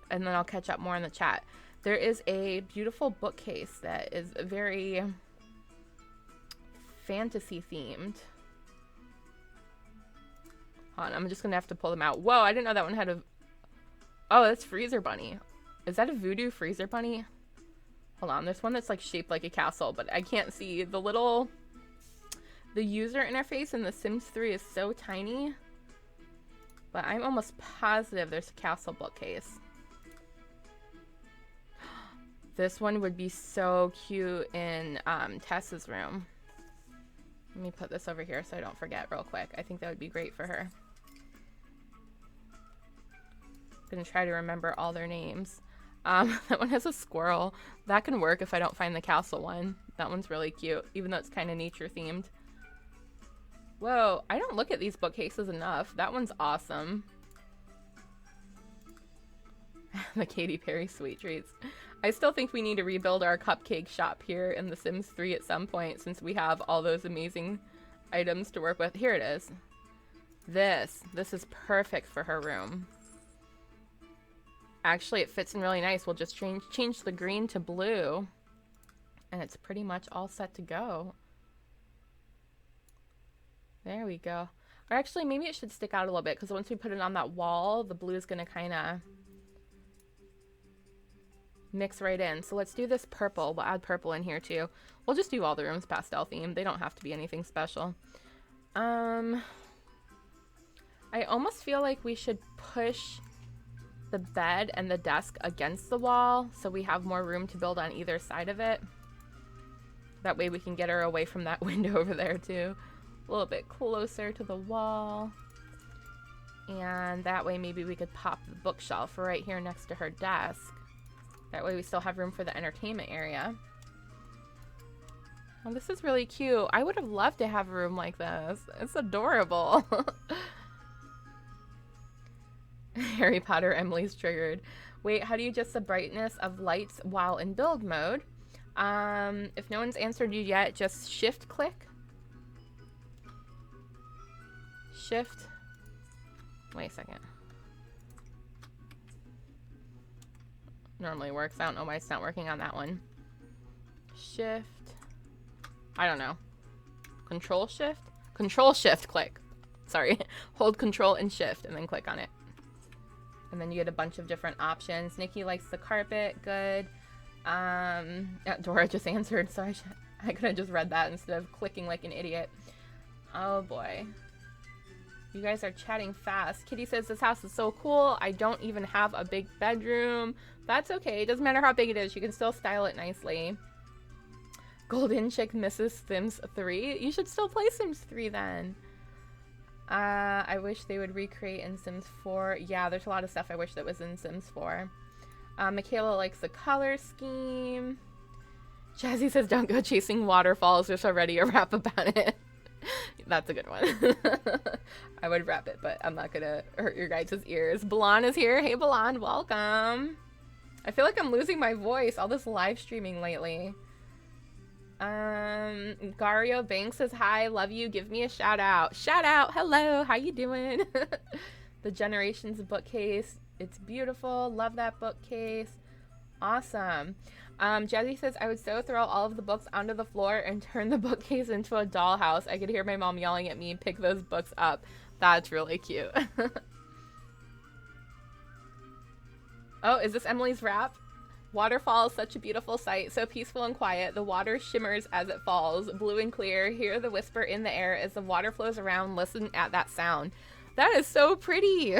And then I'll catch up more in the chat. There is a beautiful bookcase that is very fantasy themed. Hold on, I'm just going to have to pull them out. Whoa, I didn't know that one had a... Oh, that's Freezer Bunny. Is that a voodoo Freezer Bunny? Hold on, there's one that's like shaped like a castle, but I can't see. The user interface in The Sims 3 is so tiny. But I'm almost positive there's a castle bookcase. This one would be so cute in Tessa's room. Let me put this over here so I don't forget real quick. I think that would be great for her. I'm gonna try to remember all their names. That one has a squirrel. That can work if I don't find the castle one. That one's really cute, even though it's kind of nature themed. Whoa, I don't look at these bookcases enough. That one's awesome. The Katy Perry sweet treats. I still think we need to rebuild our cupcake shop here in The Sims 3 at some point, since we have all those amazing items to work with. Here it is. This is perfect for her room. Actually, it fits in really nice. We'll just change the green to blue, and it's pretty much all set to go. There we go. Or actually, maybe it should stick out a little bit, because once we put it on that wall, the blue is going to kind of mix right in. So let's do this purple. We'll add purple in here too. We'll just do all the rooms pastel themed. They don't have to be anything special. I almost feel like we should push the bed and the desk against the wall so we have more room to build on either side of it. That way we can get her away from that window over there too. A little bit closer to the wall. And that way maybe we could pop the bookshelf right here next to her desk. That way we still have room for the entertainment area. Oh, this is really cute. I would have loved to have a room like this. It's adorable. Harry Potter, Emily's triggered. Wait, how do you adjust the brightness of lights while in build mode? If no one's answered you yet, just shift click. Shift. Wait a second. Normally works. I don't know why it's not working on that one. Shift. I don't know. Control shift? Control shift click. Sorry. Hold control and shift and then click on it. And then you get a bunch of different options. Nikki likes the carpet. Good. Dora just answered, so I could have just read that instead of clicking like an idiot. Oh boy. You guys are chatting fast. Kitty says this house is so cool. I don't even have a big bedroom. That's okay. It doesn't matter how big it is. You can still style it nicely. Golden Chick misses Sims 3. You should still play Sims 3 then. I wish they would recreate in Sims 4. Yeah, there's a lot of stuff I wish that was in Sims 4. Michaela likes the color scheme. Jazzy says don't go chasing waterfalls. There's already a rap about it. That's a good one. I would rap it, but I'm not gonna hurt your guys' ears. Balan is here. Hey Balan, welcome. I feel like I'm losing my voice. All this live streaming lately. Gario Banks says hi, love you, give me a shout out. Shout out, hello, how you doing? The Generations bookcase, it's beautiful, love that bookcase. Awesome. Jazzy says I would so throw all of the books onto the floor and turn the bookcase into a dollhouse. I could hear my mom yelling at me, pick those books up. That's really cute. Oh, is this Emily's rap? Waterfall is such a beautiful sight, so peaceful and quiet. The water shimmers as it falls, blue and clear. Hear the whisper in the air as the water flows around. Listen at that sound. That is so pretty.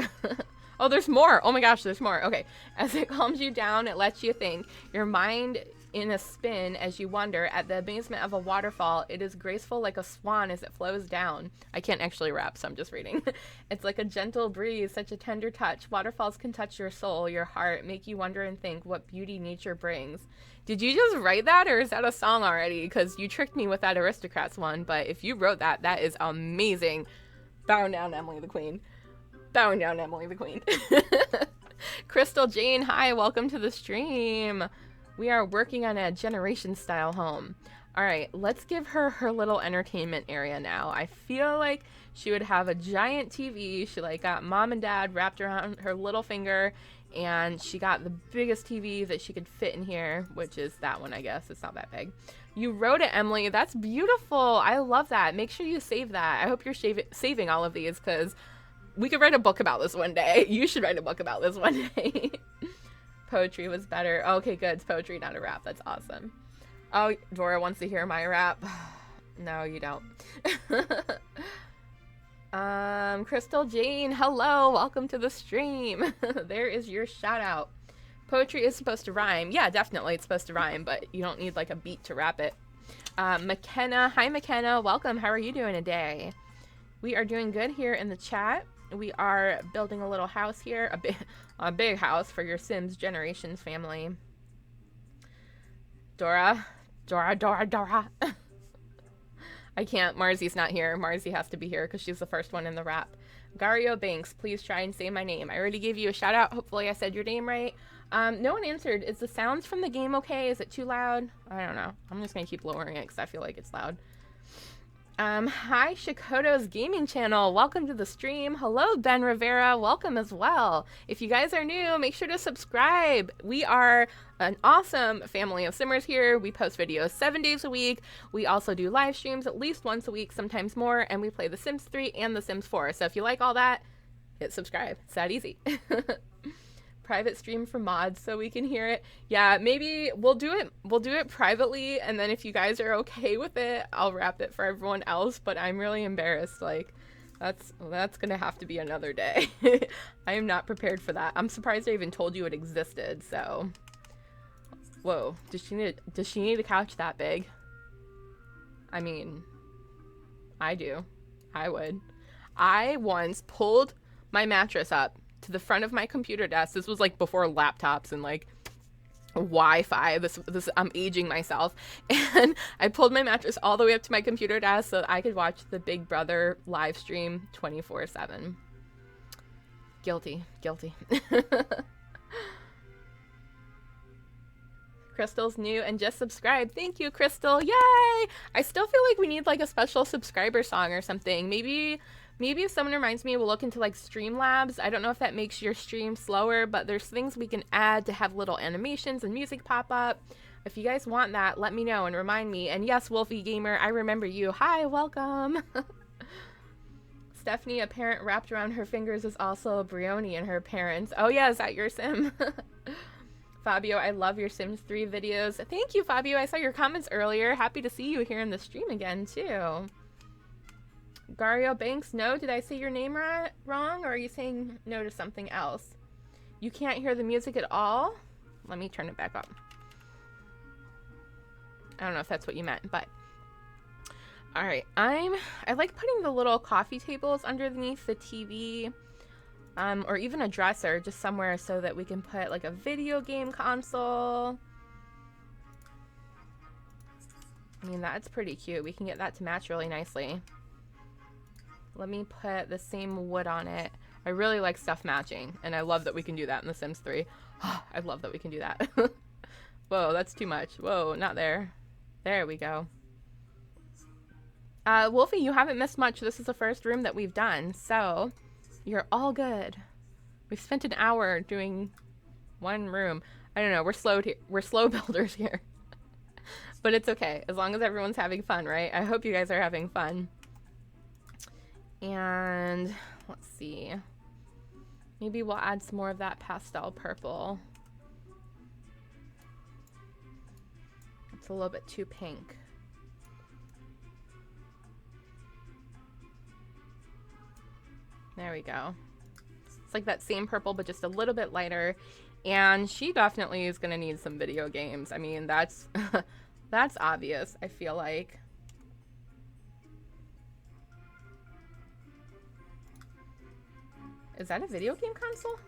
Oh, there's more. Oh my gosh, there's more. Okay. As it calms you down, it lets you think. Your mind in a spin as you wonder at the amazement of a waterfall. It is graceful like a swan as it flows down. I can't actually rap, so I'm just reading. It's like a gentle breeze, such a tender touch. Waterfalls can touch your soul, your heart, make you wonder and think what beauty nature brings. Did you just write that, or is that a song already? Because you tricked me with that Aristocrats one, but if you wrote that, that is amazing. Bow down, Emily the Queen. Bowing down, Emily the Queen. Crystal Jane, hi, welcome to the stream. We are working on a generation style home. All right, let's give her her little entertainment area now. I feel like she would have a giant TV. She like got mom and dad wrapped around her little finger, and she got the biggest TV that she could fit in here, which is that one, I guess. It's not that big. You wrote it, Emily. That's beautiful. I love that. Make sure you save that. I hope you're saving all of these, because we could write a book about this one day. You should write a book about this one day. Poetry was better. Okay, good. It's poetry, not a rap. That's awesome. Oh, Dora wants to hear my rap. No, you don't. Crystal Jane, hello. Welcome to the stream. There is your shout out. Poetry is supposed to rhyme. Yeah, definitely it's supposed to rhyme, but you don't need like a beat to rap it. McKenna, hi McKenna. Welcome. How are you doing today? We are doing good here in the chat. We are building a little house here, a big house for your Sims Generations family. Dora. I can't. Marzi's not here. Marzi has to be here because she's the first one in the rap. Gario Banks, please try and say my name. I already gave you a shout out. Hopefully I said your name right. No one answered. Is the sounds from the game okay? Is it too loud? I don't know. I'm just going to keep lowering it because I feel like it's loud. Hi, Shikoto's Gaming Channel. Welcome to the stream. Hello, Ben Rivera. Welcome as well. If you guys are new, make sure to subscribe. We are an awesome family of Simmers here. We post videos 7 days a week. We also do live streams at least once a week, sometimes more, and we play The Sims 3 and The Sims 4. So if you like all that, hit subscribe. It's that easy. Private stream for mods so we can hear it. Yeah, maybe we'll do it privately, and then if you guys are okay with it, I'll wrap it for everyone else. But I'm really embarrassed. Like, that's gonna have to be another day. I am not prepared for that. I'm surprised I even told you it existed. So, whoa, does she need a couch that big? I mean, I do. I would. I once pulled my mattress up to the front of my computer desk. This was like before laptops and like Wi-Fi. This I'm aging myself. And I pulled my mattress all the way up to my computer desk so that I could watch the Big Brother live stream 24/7. Guilty. Crystal's new and just subscribed. Thank you, Crystal. Yay! I still feel like we need like a special subscriber song or something. Maybe if someone reminds me, we'll look into like Streamlabs. I don't know if that makes your stream slower, but there's things we can add to have little animations and music pop up. If you guys want that, let me know and remind me. And yes, Wolfie Gamer, I remember you. Hi, welcome. Stephanie, a parent wrapped around her fingers is also Brioni and her parents. Oh yeah, is that your sim? Fabio, I love your Sims 3 videos. Thank you, Fabio. I saw your comments earlier. Happy to see you here in the stream again, too. Gario Banks, no? Did I say your name wrong? Or are you saying no to something else? You can't hear the music at all? Let me turn it back up. I don't know if that's what you meant, but... Alright, I like putting the little coffee tables underneath the TV. Or even a dresser just somewhere so that we can put like a video game console. I mean, that's pretty cute. We can get that to match really nicely. Let me put the same wood on it. I really like stuff matching, and I love that we can do that in The Sims 3. I love that we can do that. Whoa, that's too much. Whoa, not there. There we go. Wolfie, you haven't missed much. This is the first room that we've done, so you're all good. We've spent an hour doing one room. I don't know, we're slow builders here. But it's okay, as long as everyone's having fun, right? I hope you guys are having fun. And let's see. Maybe we'll add some more of that pastel purple. It's a little bit too pink. There we go. It's like that same purple, but just a little bit lighter. And she definitely is gonna need some video games. I mean, that's that's obvious, I feel like. Is that a video game console?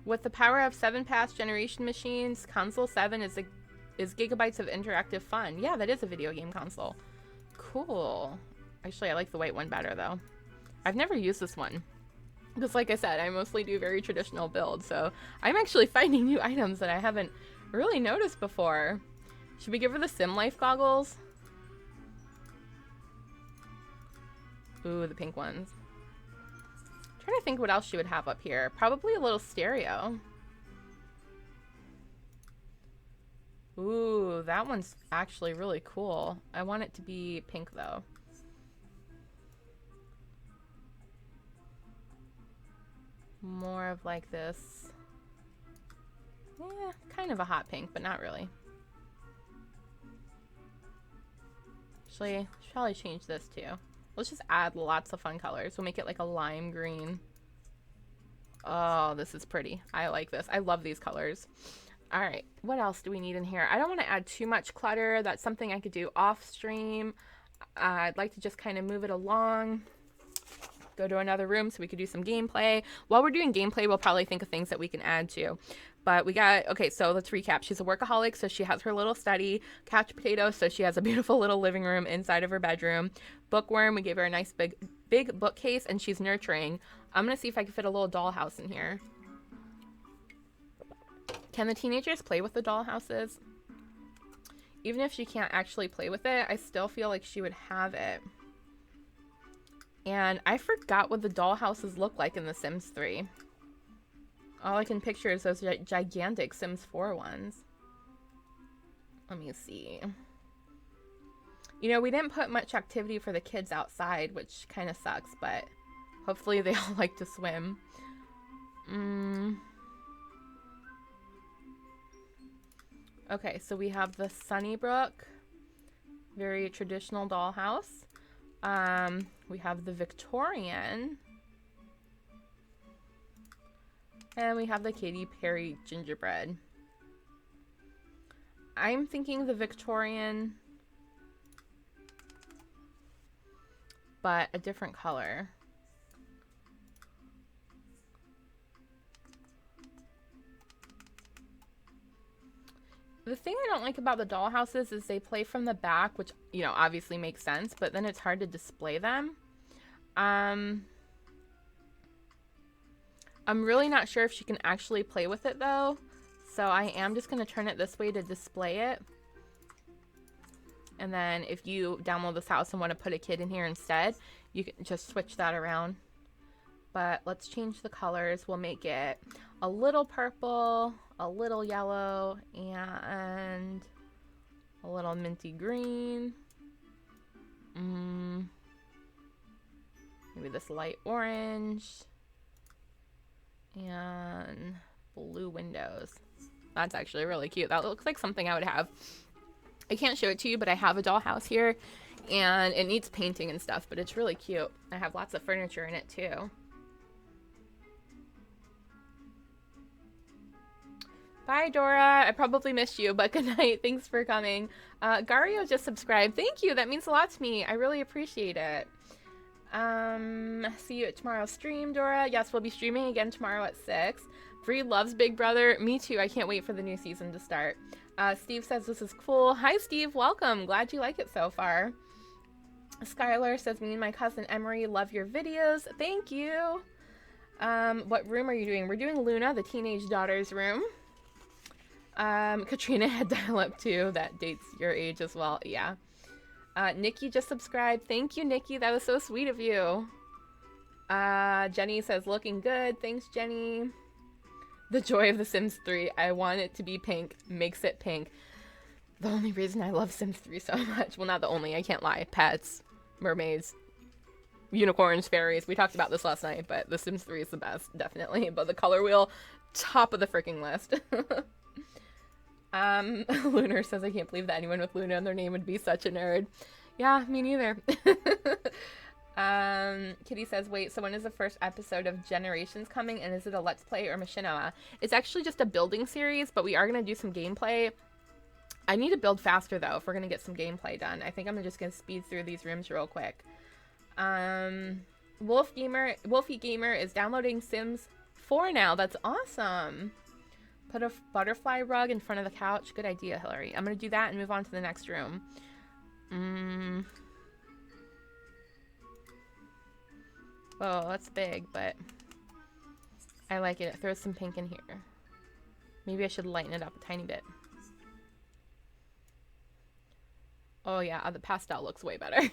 With the power of 7 past generation machines, console 7 is gigabytes of interactive fun. Yeah, that is a video game console. Cool. Actually, I like the white one better, though. I've never used this one. Because like I said, I mostly do very traditional builds, so I'm actually finding new items that I haven't really noticed before. Should we give her the Sim Life goggles? Ooh, the pink ones. I'm trying to think what else she would have up here. Probably a little stereo. Ooh, that one's actually really cool. I want it to be pink though. More of like this. Yeah, kind of a hot pink, but not really. Actually, should probably change this too. Let's just add lots of fun colors. We'll make it like a lime green. Oh, this is pretty. I like this. I love these colors. All right, what else do we need in here? I don't want to add too much clutter. That's something I could do off stream. I'd like to just kind of move it along. Go to another room so we could do some gameplay. While we're doing gameplay, we'll probably think of things that we can add to. But we got, okay, so let's recap. She's a workaholic, so she has her little study. Couch potato, so she has a beautiful little living room inside of her bedroom. Bookworm, we gave her a nice big bookcase, and she's nurturing. I'm going to see if I can fit a little dollhouse in here. Can the teenagers play with the dollhouses? Even if she can't actually play with it, I still feel like she would have it. And I forgot what the dollhouses look like in The Sims 3. All I can picture is those gigantic Sims 4 ones. Let me see. You know, we didn't put much activity for the kids outside, which kind of sucks, but hopefully they all like to swim. Okay, so we have the Sunnybrook. Very traditional dollhouse. We have the Victorian. And we have the Katy Perry gingerbread. I'm thinking the Victorian, but a different color. The thing I don't like about the dollhouses is they play from the back, which, you know, obviously makes sense, but then it's hard to display them. I'm really not sure if she can actually play with it though. So I am just going to turn it this way to display it. And then if you download this house and want to put a kid in here instead, you can just switch that around. But let's change the colors. We'll make it a little purple, a little yellow, and a little minty green. Maybe this light orange. And blue windows. That's actually really cute. That looks like something I would have. I can't show it to you, but I have a dollhouse here. And it needs painting and stuff, but it's really cute. I have lots of furniture in it too. Bye, Dora. I probably missed you, but good night. Thanks for coming. Gario just subscribed. Thank you. That means a lot to me. I really appreciate it. See you at tomorrow's stream, Dora. Yes, we'll be streaming again tomorrow at 6. Bree loves Big Brother. Me too. I can't wait for the new season to start. Steve says this is cool. Hi, Steve. Welcome. Glad you like it so far. Skylar says, me and my cousin Emery love your videos. Thank you. What room are you doing? We're doing Luna, the teenage daughter's room. Katrina had dial-up too. That dates your age as well. Yeah. Nikki just subscribed. Thank you, Nikki. That was so sweet of you. Jenny says, looking good. Thanks, Jenny. The joy of The Sims 3. I want it to be pink. Makes it pink. The only reason I love Sims 3 so much. Well, not the only. I can't lie. Pets. Mermaids. Unicorns. Fairies. We talked about this last night, but The Sims 3 is the best. Definitely. But the color wheel, top of the freaking list. Lunar says, I can't believe that anyone with Luna in their name would be such a nerd. Yeah, me neither. Kitty says, wait, so when is the first episode of Generations coming, and is it a Let's Play or Machinima? It's actually just a building series, but we are going to do some gameplay. I need to build faster, though, if we're going to get some gameplay done. I think I'm just going to speed through these rooms real quick. Wolfie Gamer is downloading Sims 4 now. That's awesome. Put a butterfly rug in front of the couch. Good idea, Hillary. I'm going to do that and move on to the next room. Whoa, that's big, but I like it. It throws some pink in here. Maybe I should lighten it up a tiny bit. Oh yeah, the pastel looks way better.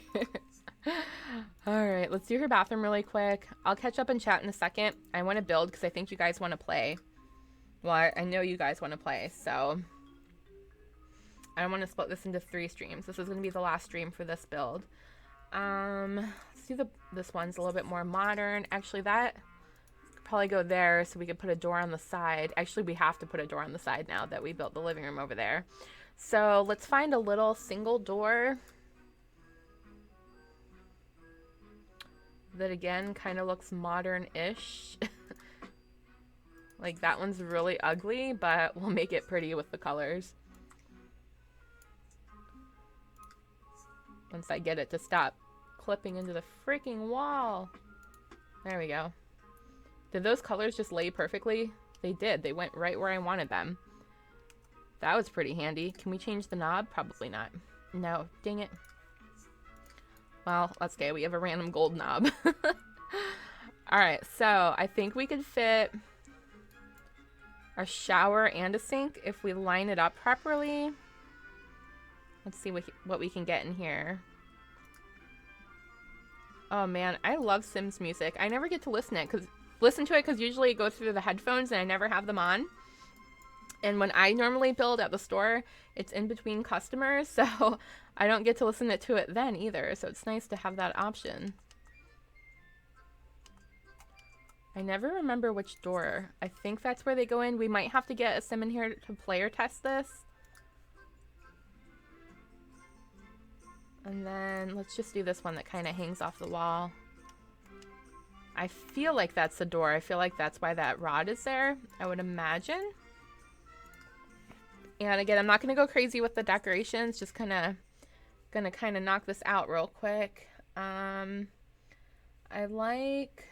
Alright, let's do her bathroom really quick. I'll catch up and chat in a second. I want to build because I think you guys want to play. Well, I know you guys want to play, so I want to split this into 3 streams. This is going to be the last stream for this build. Let's do this one's a little bit more modern. Actually, that could probably go there so we could put a door on the side. Actually, we have to put a door on the side now that we built the living room over there. So let's find a little single door that again kind of looks modern-ish. Like that one's really ugly, but we'll make it pretty with the colors. Once I get it to stop clipping into the freaking wall. There we go. Did those colors just lay perfectly? They did. They went right where I wanted them. That was pretty handy. Can we change the knob? Probably not. No. Dang it. Well, that's okay. We have a random gold knob. Alright, so I think we could fit a shower and a sink if we line it up properly. Let's see what we can get in here. Oh man, I love Sims music. I never get to listen to it because usually it goes through the headphones and I never have them on. And when I normally build at the store, it's in between customers, so I don't get to listen to it then either. So it's nice to have that option. I never remember which door. I think that's where they go in. We might have to get a sim in here to player test this. And then let's just do this one that kind of hangs off the wall. I feel like that's the door. I feel like that's why that rod is there, I would imagine. And again, I'm not going to go crazy with the decorations. Just gonna knock this out real quick. I like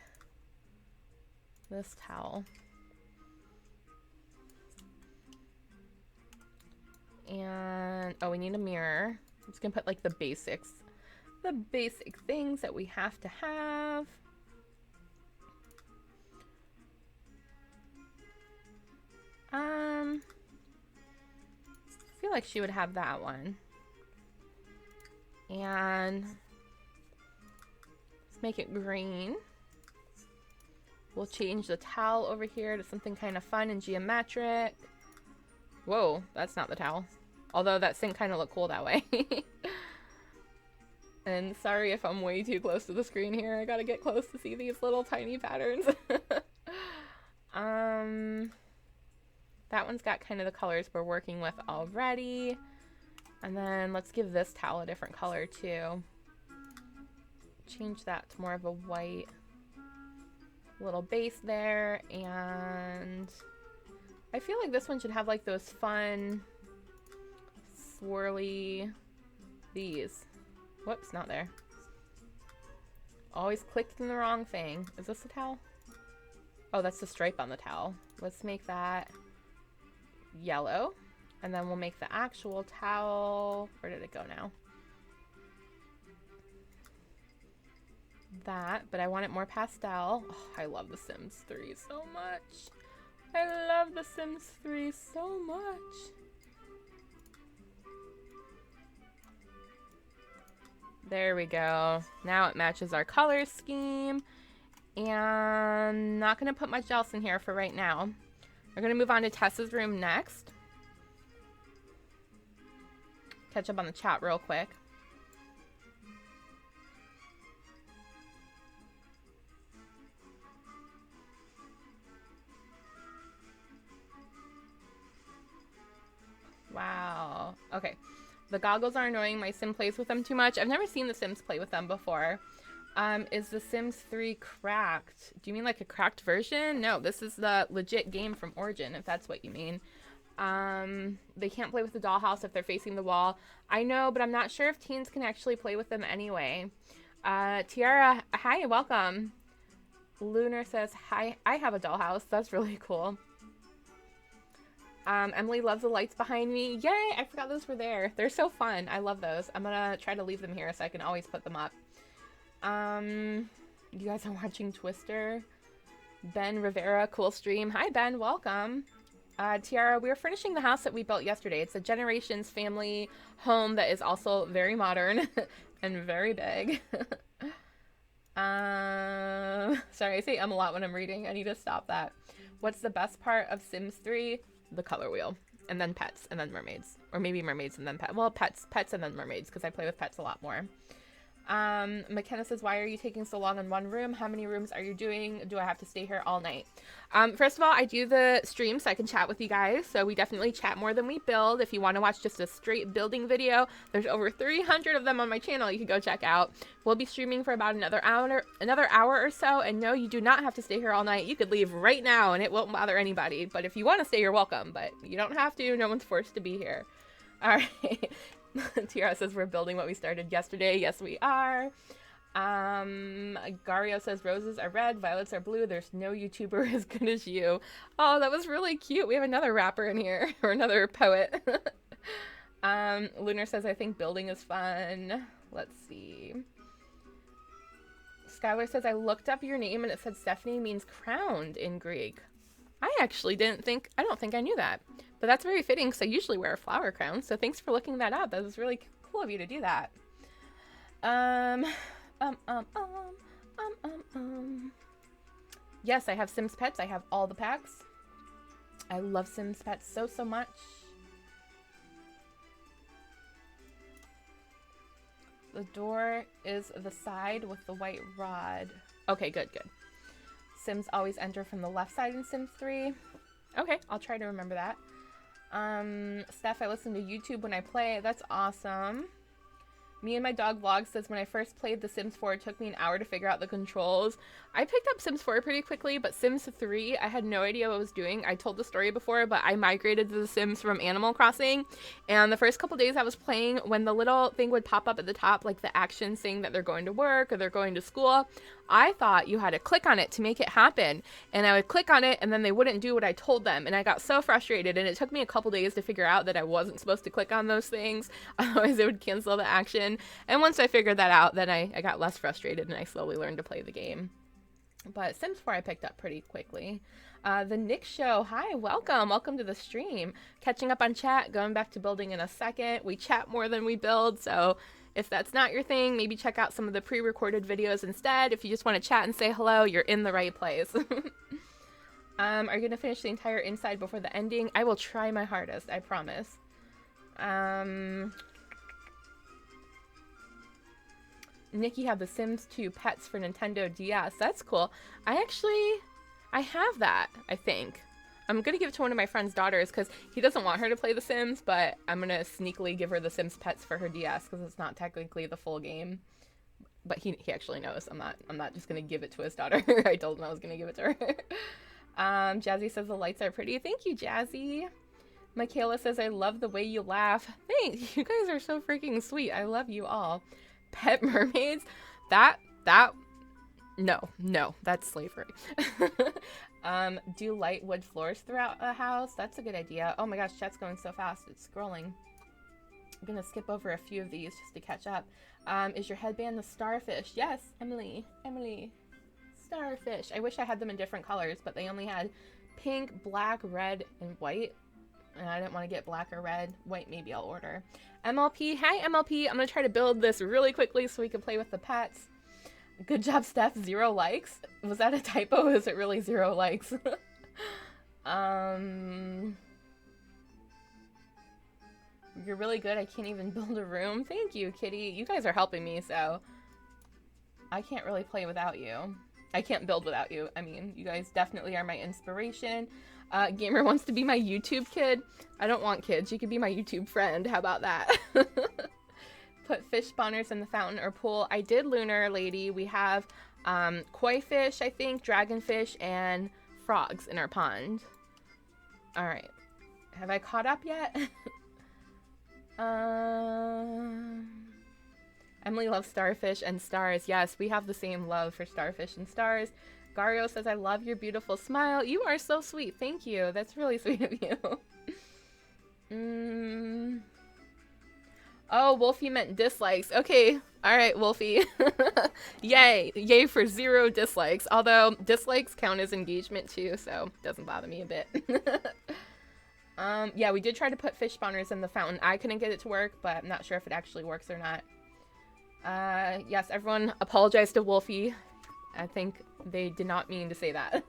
this towel. And, oh, we need a mirror. I'm just going to put like the basic things that we have to have. I feel like she would have that one. And let's make it green. We'll change the towel over here to something kind of fun and geometric. Whoa, that's not the towel. Although that sink kind of looked cool that way. And sorry if I'm way too close to the screen here. I gotta get close to see these little tiny patterns. That one's got kind of the colors we're working with already. And then let's give this towel a different color too. Change that to more of a white little base there. And I feel like this one should have like those fun swirly these. Whoops, not there. Always clicked in the wrong thing. Is this the towel? Oh, that's the stripe on the towel. Let's make that yellow. And then we'll make the actual towel. Where did it go now? That, but I want it more pastel. Oh, I love The Sims 3 so much. I love The Sims 3 so much. There we go. Now it matches our color scheme. And not going to put much else in here for right now. We're going to move on to Tessa's room next. Catch up on the chat real quick. Wow. Okay. The goggles are annoying. My sim plays with them too much. I've never seen the Sims play with them before. Is The Sims 3 cracked? Do you mean like a cracked version? No, this is the legit game from Origin, if that's what you mean. They can't play with the dollhouse if they're facing the wall. I know, but I'm not sure if teens can actually play with them anyway. Tiara, hi, welcome. Lunar says, hi, I have a dollhouse. That's really cool. Emily loves the lights behind me. Yay, I forgot those were there. They're so fun. I love those. I'm gonna try to leave them here so I can always put them up. You guys are watching Twister? Ben Rivera, cool stream. Hi, Ben. Welcome. Tiara, we're furnishing the house that we built yesterday. It's a generations family home that is also very modern and very big. Sorry, I say a lot when I'm reading. I need to stop that. What's the best part of Sims 3? The color wheel. And then pets, and then mermaids. Or maybe mermaids and then pets. Well, pets and then mermaids, because I play with pets a lot more. McKenna says, why are you taking so long in one room? How many rooms are you doing? Do I have to stay here all night? First of all, I do the stream so I can chat with you guys. So we definitely chat more than we build. If you want to watch just a straight building video, there's over 300 of them on my channel you can go check out. We'll be streaming for about another hour or so. And no, you do not have to stay here all night. You could leave right now and it won't bother anybody. But if you want to stay, you're welcome. But you don't have to. No one's forced to be here. All right. Tiara says we're building what we started yesterday. Yes, we are. Gario says roses are red, violets are blue. There's no YouTuber as good as you. Oh, that was really cute. We have another rapper in here, or another poet. Lunar says I think building is fun. Let's see. Skylar says I looked up your name and it said Stephanie means crowned in Greek. I actually I don't think I knew that. But that's very fitting because I usually wear a flower crown. So thanks for looking that up. That was really cool of you to do that. Yes, I have Sims Pets. I have all the packs. I love Sims Pets so much. The door is the side with the white rod. Okay, good. Sims always enter from the left side in Sims 3. Okay, I'll try to remember that. Steph, I listen to YouTube when I play. That's awesome. Me and my dog vlog says when I first played The Sims 4, it took me an hour to figure out the controls. I picked up Sims 4 pretty quickly, but Sims 3, I had no idea what I was doing. I told the story before, but I migrated to The Sims from Animal Crossing. And the first couple days I was playing, when the little thing would pop up at the top, like the action saying that they're going to work or they're going to school, I thought you had to click on it to make it happen. And I would click on it and then they wouldn't do what I told them. And I got so frustrated, and it took me a couple days to figure out that I wasn't supposed to click on those things. Otherwise it would cancel the action. And once I figured that out, then I got less frustrated and I slowly learned to play the game. But Sims 4 I picked up pretty quickly. The Nick Show, hi, welcome to the stream. Catching up on chat, going back to building in a second. We chat more than we build, so if that's not your thing, maybe check out some of the pre-recorded videos instead. If you just want to chat and say hello, you're in the right place. Are you going to finish the entire inside before the ending? I will try my hardest, I promise. Nikki had the Sims 2 Pets for Nintendo DS. That's cool. I have that, I think. I'm going to give it to one of my friend's daughters because he doesn't want her to play The Sims, but I'm going to sneakily give her the Sims Pets for her DS because it's not technically the full game. But he actually knows. I'm not just going to give it to his daughter. I told him I was going to give it to her. Jazzy says the lights are pretty. Thank you, Jazzy. Michaela says, I love the way you laugh. Thanks. You guys are so freaking sweet. I love you all. Pet mermaids? No, that's slavery. Do light wood floors throughout a house? That's a good idea. Oh my gosh, chat's going so fast. It's scrolling. I'm gonna skip over a few of these just to catch up. Is your headband the starfish? Yes, Emily. Starfish. I wish I had them in different colors, but they only had pink, black, red, and white. And I didn't want to get black or red. White, maybe I'll order. MLP. Hi, MLP. I'm going to try to build this really quickly so we can play with the pets. Good job, Steph. 0 likes. Was that a typo? Is it really 0 likes? You're really good. I can't even build a room. Thank you, Kitty. You guys are helping me, so I can't really play without you. I can't build without you. I mean, you guys definitely are my inspiration. Gamer wants to be my YouTube kid. I don't want kids. You could be my YouTube friend. How about that? Put fish spawners in the fountain or pool. I did, Lunar Lady. We have koi fish, I think, dragonfish, and frogs in our pond. All right. Have I caught up yet? Emily loves starfish and stars. Yes, we have the same love for starfish and stars. Gario says, I love your beautiful smile. You are so sweet. Thank you. That's really sweet of you. Oh, Wolfie meant dislikes. Okay, All right, Wolfie. Yay. Yay for 0 dislikes. Although dislikes count as engagement too, so it doesn't bother me a bit. Yeah, we did try to put fish spawners in the fountain. I couldn't get it to work, but I'm not sure if it actually works or not. Yes, everyone apologize to Wolfie. I think they did not mean to say that.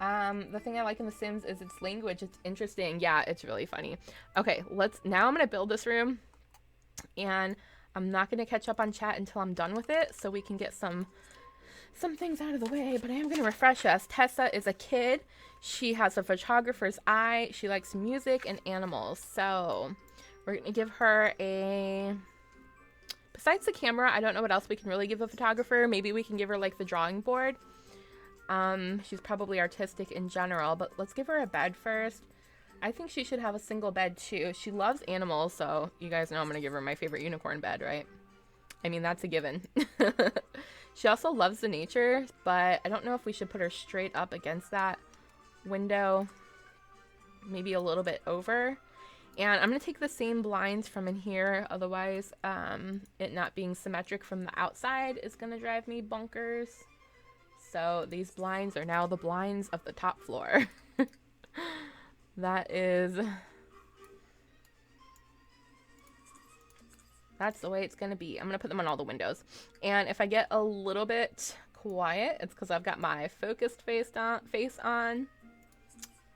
The thing I like in The Sims is its language. It's interesting. Yeah, it's really funny. Okay, now I'm gonna build this room, and I'm not gonna catch up on chat until I'm done with it, so we can get some things out of the way, but I am gonna refresh us. Tessa is a kid. She has a photographer's eye. She likes music and animals, so we're gonna give her a... Besides the camera, I don't know what else we can really give a photographer. Maybe we can give her like the drawing board. She's probably artistic in general, but let's give her a bed first. I think she should have a single bed too. She loves animals, so you guys know I'm gonna give her my favorite unicorn bed, right? I mean, that's a given. She also loves the nature, but I don't know if we should put her straight up against that window. Maybe a little bit over. And I'm going to take the same blinds from in here. Otherwise, it not being symmetric from the outside is going to drive me bonkers. So these blinds are now the blinds of the top floor. That's the way it's going to be. I'm going to put them on all the windows. And if I get a little bit quiet, it's because I've got my focused face on.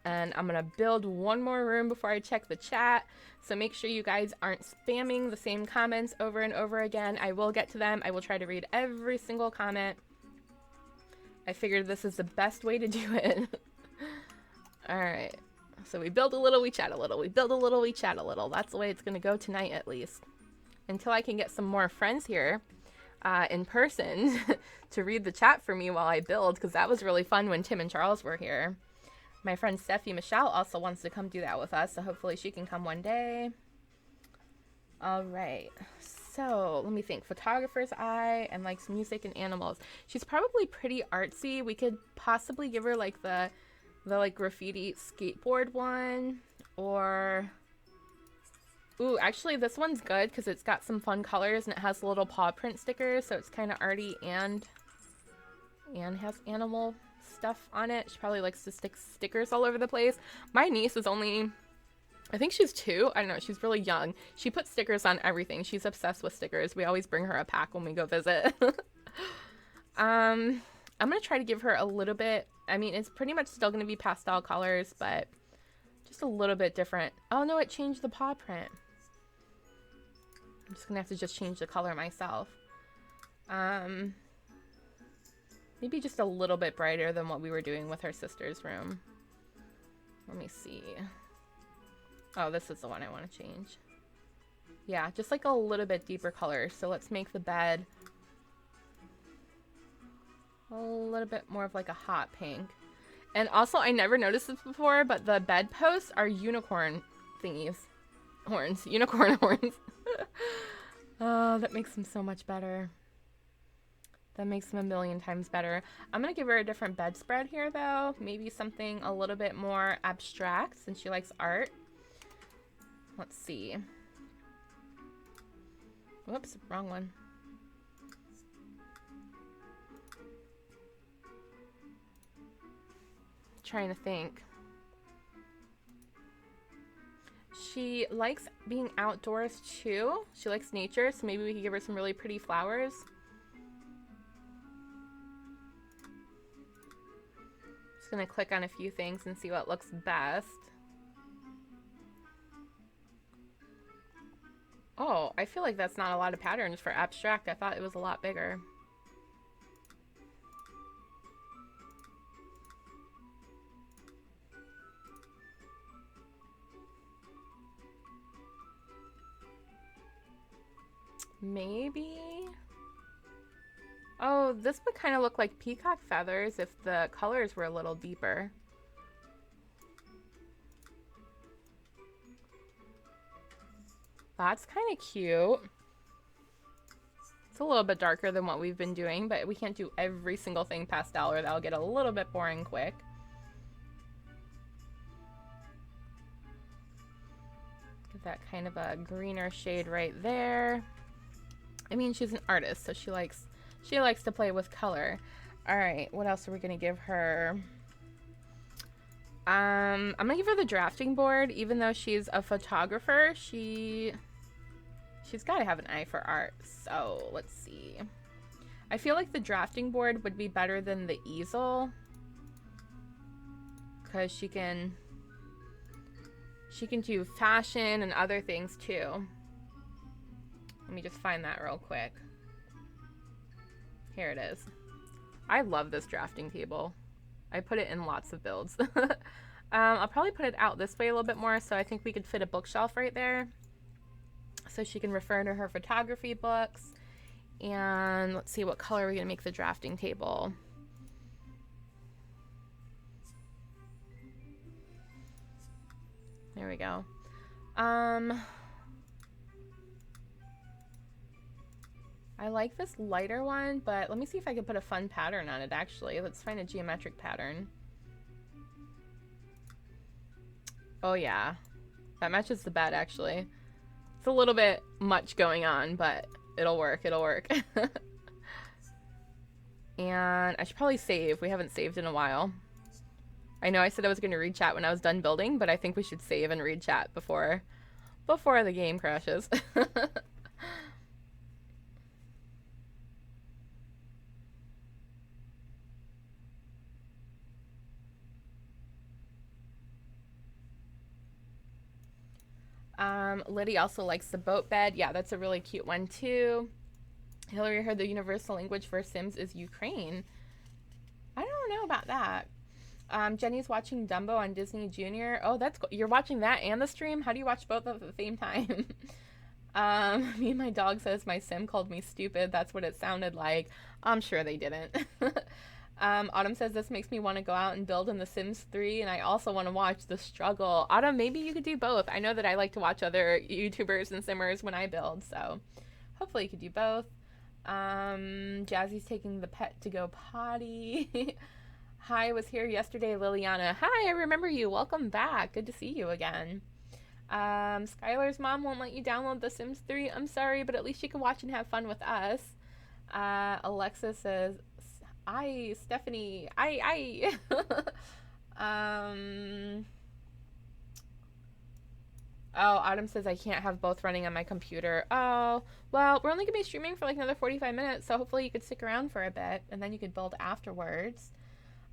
And I'm going to build one more room before I check the chat. So make sure you guys aren't spamming the same comments over and over again. I will get to them. I will try to read every single comment. I figured this is the best way to do it. All right. So we build a little, we chat a little. We build a little, we chat a little. That's the way it's going to go tonight at least. Until I can get some more friends here in person to read the chat for me while I build, because that was really fun when Tim and Charles were here. My friend Steffi Michelle also wants to come do that with us, so hopefully she can come one day. All right, so let me think. Photographer's eye and likes music and animals. She's probably pretty artsy. We could possibly give her like the like graffiti skateboard one, or... Ooh, actually this one's good because it's got some fun colors and it has little paw print stickers, so it's kind of arty and has animal stuff on it. She probably likes to stick stickers all over the place. My niece is only, I think she's 2. I don't know, she's really young. She puts stickers on everything. She's obsessed with stickers. We always bring her a pack when we go visit. I'm gonna try to give her a little bit, I mean, it's pretty much still gonna be pastel colors, but just a little bit different. Oh no, it changed the paw print. I'm just gonna have to just change the color myself. Maybe just a little bit brighter than what we were doing with her sister's room. Let me see. Oh, this is the one I want to change. Yeah, just like a little bit deeper color. So let's make the bed a little bit more of like a hot pink. And also, I never noticed this before, but the bed posts are unicorn thingies. Horns. Unicorn horns. Oh, that makes them so much better. That makes them a million times better. I'm going to give her a different bedspread here, though. Maybe something a little bit more abstract, since she likes art. Let's see. Whoops, wrong one. Trying to think. She likes being outdoors too. She likes nature, so maybe we could give her some really pretty flowers. Just gonna click on a few things and see what looks best. Oh, I feel like that's not a lot of patterns for abstract. I thought it was a lot bigger. Maybe? Oh, this would kind of look like peacock feathers if the colors were a little deeper. That's kind of cute. It's a little bit darker than what we've been doing, but we can't do every single thing pastel or that'll get a little bit boring quick. Get that kind of a greener shade right there. I mean, she's an artist, so she likes to play with color. All right, what else are we gonna give her? I'm gonna give her the drafting board, even though she's a photographer. She's got to have an eye for art. So let's see. I feel like the drafting board would be better than the easel, because she can do fashion and other things too. Let me just find that real quick. Here it is. I love this drafting table. I put it in lots of builds. I'll probably put it out this way a little bit more, so I think we could fit a bookshelf right there, so she can refer to her photography books. And let's see, what color are we gonna make the drafting table? There we go. I like this lighter one, but let me see if I can put a fun pattern on it, actually. Let's find a geometric pattern. Oh, yeah. That matches the bed, actually. It's a little bit much going on, but it'll work. It'll work. And I should probably save. We haven't saved in a while. I know I said I was going to read chat when I was done building, but I think we should save and read chat before the game crashes. Liddy also likes the boat bed. Yeah, that's a really cute one too. Hillary heard the universal language for Sims is Ukraine. I don't know about that. Jenny's watching Dumbo on Disney Junior. Oh, that's cool. You're watching that and the stream? How do you watch both at the same time? Me and my dog says my sim called me stupid. That's what it sounded like. I'm sure they didn't. Autumn says this makes me want to go out and build in The Sims 3, and I also want to watch the struggle. Autumn, maybe you could do both. I know that I like to watch other YouTubers and Simmers when I build, so hopefully you could do both. Jazzy's taking the pet to go potty. Hi, I was here yesterday, Liliana. Hi, I remember you. Welcome back. Good to see you again. Skylar's mom won't let you download The Sims 3. I'm sorry, but at least you can watch and have fun with us. Alexa says, "I, Stephanie, I." Oh, Autumn says I can't have both running on my computer. Oh, well, we're only gonna be streaming for like another 45 minutes, so hopefully you could stick around for a bit, and then you could build afterwards.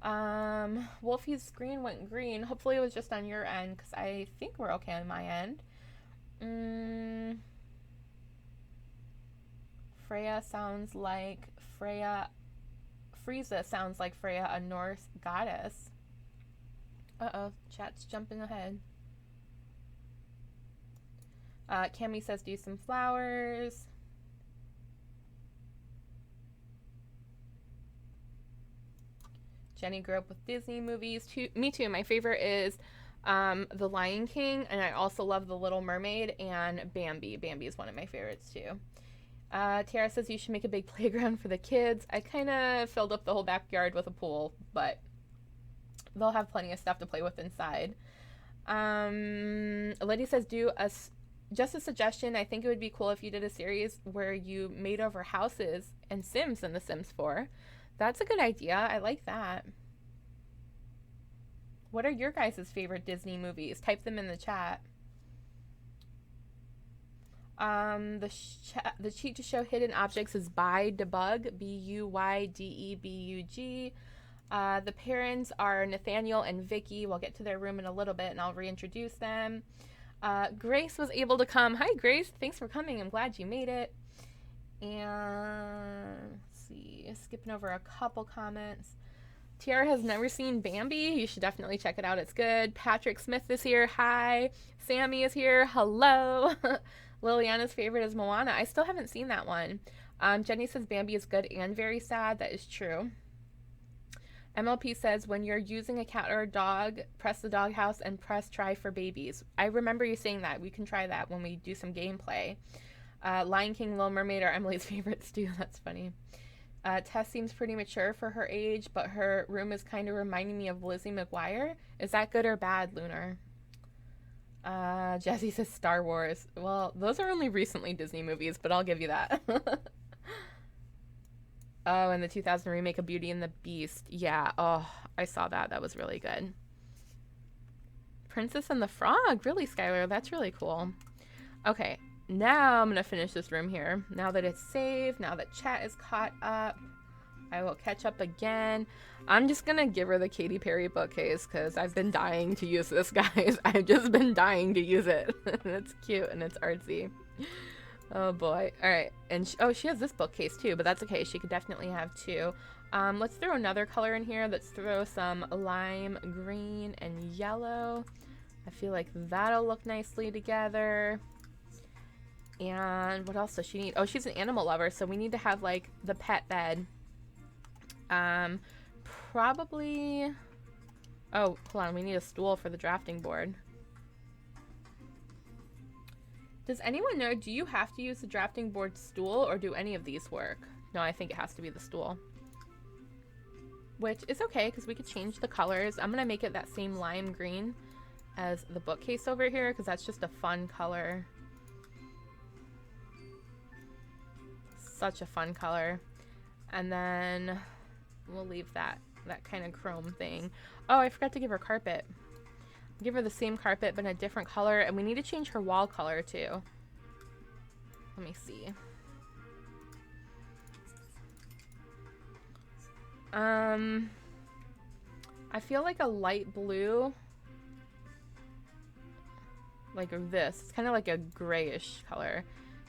Wolfie's screen went green. Hopefully it was just on your end, because I think we're okay on my end. Freya sounds like Freya. Frieza sounds like Freya, a Norse goddess. Uh-oh, chat's jumping ahead. Cami says do some flowers. Jenny grew up with Disney movies. Me too. My favorite is The Lion King, and I also love The Little Mermaid and Bambi. Bambi is one of my favorites too. Tiara says you should make a big playground for the kids. I kind of filled up the whole backyard with a pool, but they'll have plenty of stuff to play with inside. Lady says just a suggestion. I think it would be cool if you did a series where you made over houses and Sims in The Sims 4. That's a good idea. I like that. What are your guys' favorite Disney movies? Type them in the chat. The cheat to show hidden objects is by Debug, Buydebug. The parents are Nathaniel and Vicky. We'll get to their room in a little bit, and I'll reintroduce them. Grace was able to come. Hi, Grace. Thanks for coming. I'm glad you made it. And let's see, skipping over a couple comments. Tiara has never seen Bambi. You should definitely check it out. It's good. Patrick Smith is here. Hi. Sammy is here. Hello. Liliana's favorite is Moana. I still haven't seen that one. Jenny says Bambi is good and very sad. That is true. MLP says when you're using a cat or a dog, press the doghouse and press try for babies. I remember you saying that. We can try that when we do some gameplay. Lion King, Little Mermaid are Emily's favorites too. That's funny. Tess seems pretty mature for her age, but her room is kind of reminding me of Lizzie McGuire. Is that good or bad, Lunar? Jesse says Star Wars. Well, those are only recently Disney movies, but I'll give you that. Oh, and the 2000 remake of Beauty and the Beast. Yeah, oh, I saw that. That was really good. Princess and the Frog. Really, Skylar? That's really cool. Okay, now I'm going to finish this room here. Now that it's saved, now that chat is caught up, I will catch up again. I'm just going to give her the Katy Perry bookcase because I've been dying to use this, guys. I've just been dying to use it. It's cute and it's artsy. Oh boy. All right. And she has this bookcase too, but that's okay. She could definitely have two. Let's throw another color in here. Let's throw some lime green and yellow. I feel like that'll look nicely together. And what else does she need? Oh, she's an animal lover, so we need to have like the pet bed. Probably. Oh, hold on. We need a stool for the drafting board. Does anyone know, do you have to use the drafting board stool or do any of these work? No, I think it has to be the stool. Which is okay because we could change the colors. I'm going to make it that same lime green as the bookcase over here because that's just a fun color. Such a fun color. And then we'll leave that kind of chrome thing. Oh, I forgot to give her carpet. Give her the same carpet but in a different color, and we need to change her wall color too. Let me see. I feel like a light blue, like this. It's kind of like a grayish color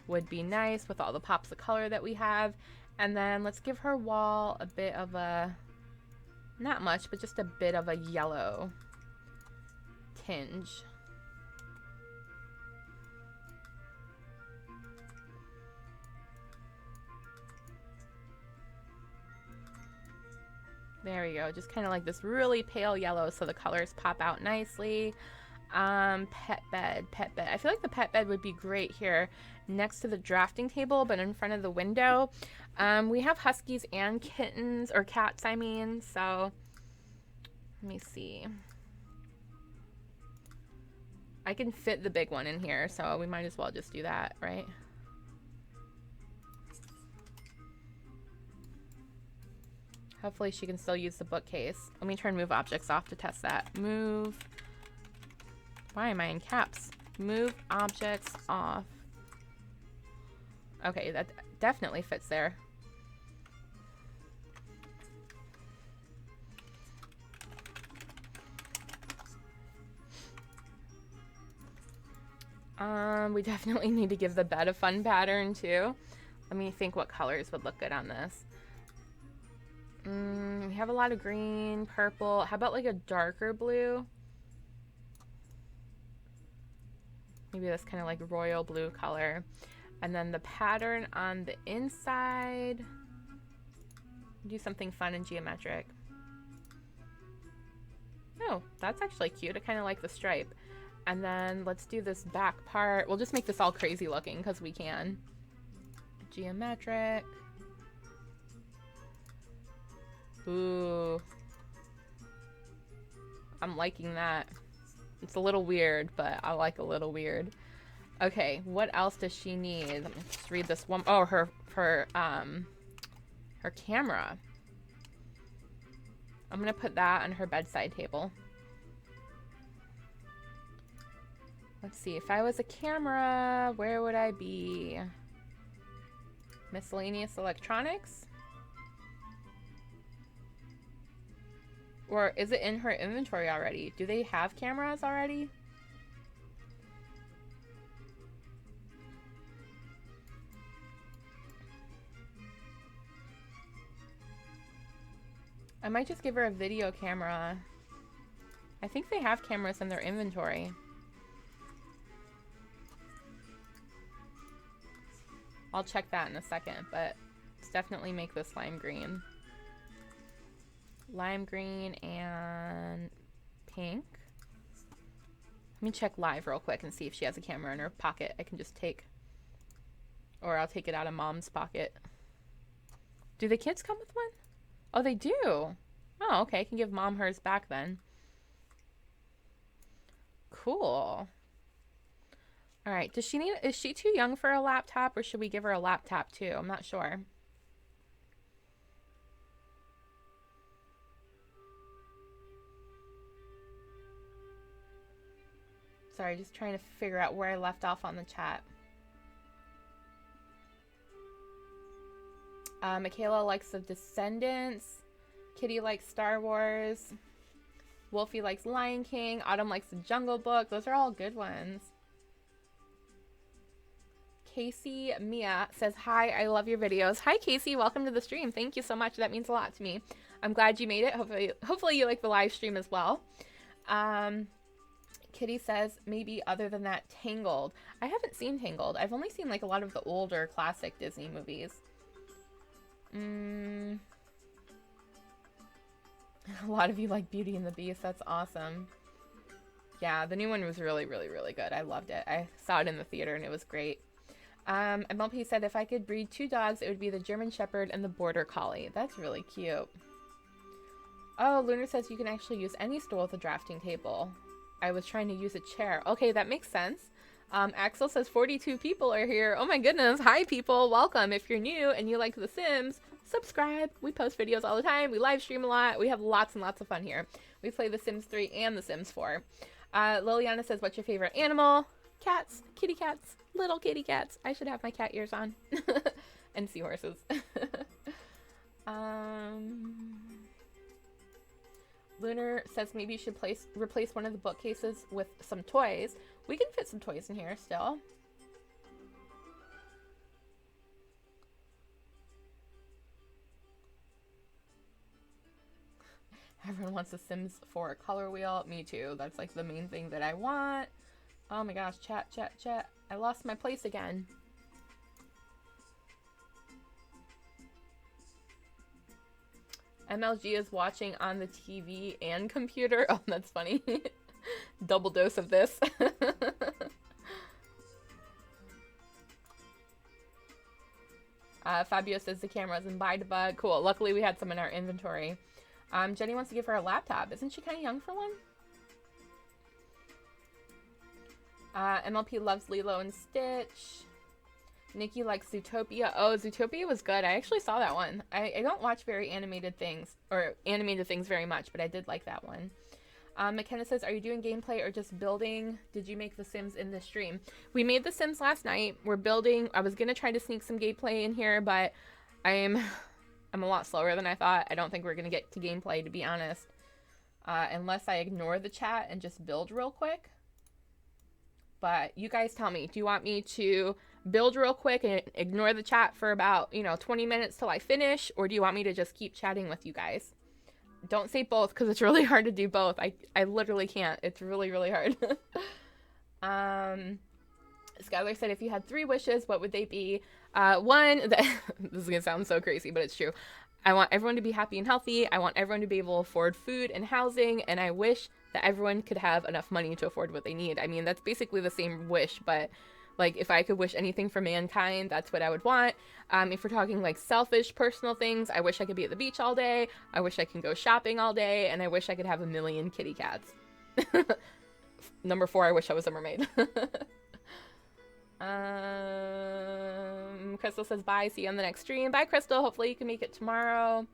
would be nice with all the pops of color that we have. And then let's give her wall a bit of a, not much, but just a bit of a yellow tinge. There we go. Just kind of like this really pale yellow so the colors pop out nicely. Pet bed. I feel like the pet bed would be great here next to the drafting table, but in front of the window. We have huskies and kittens, or cats, I mean, so let me see. I can fit the big one in here, so we might as well just do that, right? Hopefully she can still use the bookcase. Let me turn move objects off to test that. Move. Why am I in caps? Move objects off. Okay, that definitely fits there. We definitely need to give the bed a fun pattern too. Let me think what colors would look good on this. We have a lot of green, purple. How about like a darker blue? Maybe that's kind of like royal blue color. And then the pattern on the inside. Do something fun and geometric. Oh, that's actually cute. I kind of like the stripe. And then let's do this back part. We'll just make this all crazy looking because we can. Geometric. Ooh. I'm liking that. It's a little weird, but I like a little weird. Okay, what else does she need? Let me just read this one. Oh, her camera. I'm gonna put that on her bedside table. Let's see, if I was a camera, where would I be? Miscellaneous electronics? Or is it in her inventory already? Do they have cameras already? I might just give her a video camera. I think they have cameras in their inventory. I'll check that in a second, but let's definitely make this lime green. Lime green and pink. Let me check live real quick and see if she has a camera in her pocket. I can just take, or I'll take it out of mom's pocket. Do the kids come with one? Oh, they do. Oh, okay. I can give mom hers back then. Cool. All right. Is she too young for a laptop, or should we give her a laptop too? I'm not sure. Sorry, just trying to figure out where I left off on the chat. Michaela likes The Descendants. Kitty likes Star Wars. Wolfie likes Lion King. Autumn likes The Jungle Book. Those are all good ones. Casey Mia says, hi, I love your videos. Hi, Casey. Welcome to the stream. Thank you so much. That means a lot to me. I'm glad you made it. Hopefully you like the live stream as well. Kitty says, maybe other than that, Tangled. I haven't seen Tangled. I've only seen like a lot of the older classic Disney movies. A lot of you like Beauty and the Beast. That's awesome. Yeah, the new one was really, really, really good. I loved it. I saw it in the theater and it was great. MLP said, if I could breed 2 dogs, it would be the German Shepherd and the Border Collie. That's really cute. Oh, Lunar says you can actually use any stool with a drafting table. I was trying to use a chair. Okay, that makes sense. Axel says 42 people are here. Oh my goodness. Hi, people. Welcome. If you're new and you like The Sims, subscribe. We post videos all the time. We live stream a lot. We have lots and lots of fun here. We play The Sims 3 and The Sims 4. Liliana says, what's your favorite animal? Cats. Kitty cats. Little kitty cats. I should have my cat ears on. And seahorses. Lunar says maybe you should replace one of the bookcases with some toys. We can fit some toys in here still. Everyone wants a Sims 4 color wheel. Me too. That's like the main thing that I want. Oh my gosh, chat. I lost my place again. MLG is watching on the TV and computer. Oh, that's funny. Double dose of this. Fabio says the camera's in Bug. Cool. Luckily, we had some in our inventory. Jenny wants to give her a laptop. Isn't she kind of young for one? MLP loves Lilo and Stitch. Nikki likes Zootopia. Oh, Zootopia was good. I actually saw that one. I don't watch very animated things very much, but I did like that one. McKenna says, are you doing gameplay or just building? Did you make The Sims in this stream? We made The Sims last night. We're building. I was going to try to sneak some gameplay in here, but I'm a lot slower than I thought. I don't think we're going to get to gameplay, to be honest. Unless I ignore the chat and just build real quick. But you guys tell me, do you want me to build real quick and ignore the chat for about, 20 minutes till I finish? Or do you want me to just keep chatting with you guys? Don't say both, because it's really hard to do both. I literally can't. It's really, really hard. Skylar said, if you had 3 wishes, what would they be? One, this is going to sound so crazy, but it's true. I want everyone to be happy and healthy. I want everyone to be able to afford food and housing. And I wish that everyone could have enough money to afford what they need. I mean, that's basically the same wish, but like if I could wish anything for mankind, that's what I would want. If we're talking like selfish personal things, I wish I could be at the beach all day. I wish I can go shopping all day. And I wish I could have 1 million kitty cats. Number 4, I wish I was a mermaid. Crystal says bye, see you on the next stream. Bye, Crystal. Hopefully you can make it tomorrow.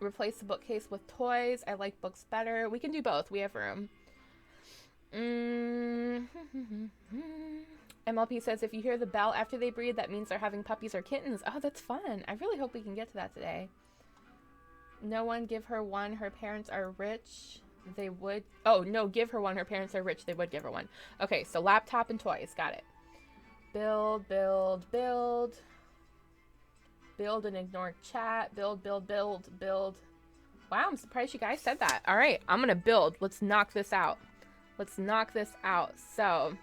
Replace the bookcase with toys. I like books better. We can do both. We have room. MLP says if you hear the bell after they breed, that means they're having puppies or kittens. Oh, that's fun. I really hope we can get to that today. No one give her one. Her parents are rich. They would. Oh, no, give her one. Her parents are rich. They would give her one. Okay, so laptop and toys. Got it. Build, build, build. Build and ignore chat. Build, build, build, build. Wow, I'm surprised you guys said that. All right, I'm going to build. Let's knock this out. Let's knock this out. So,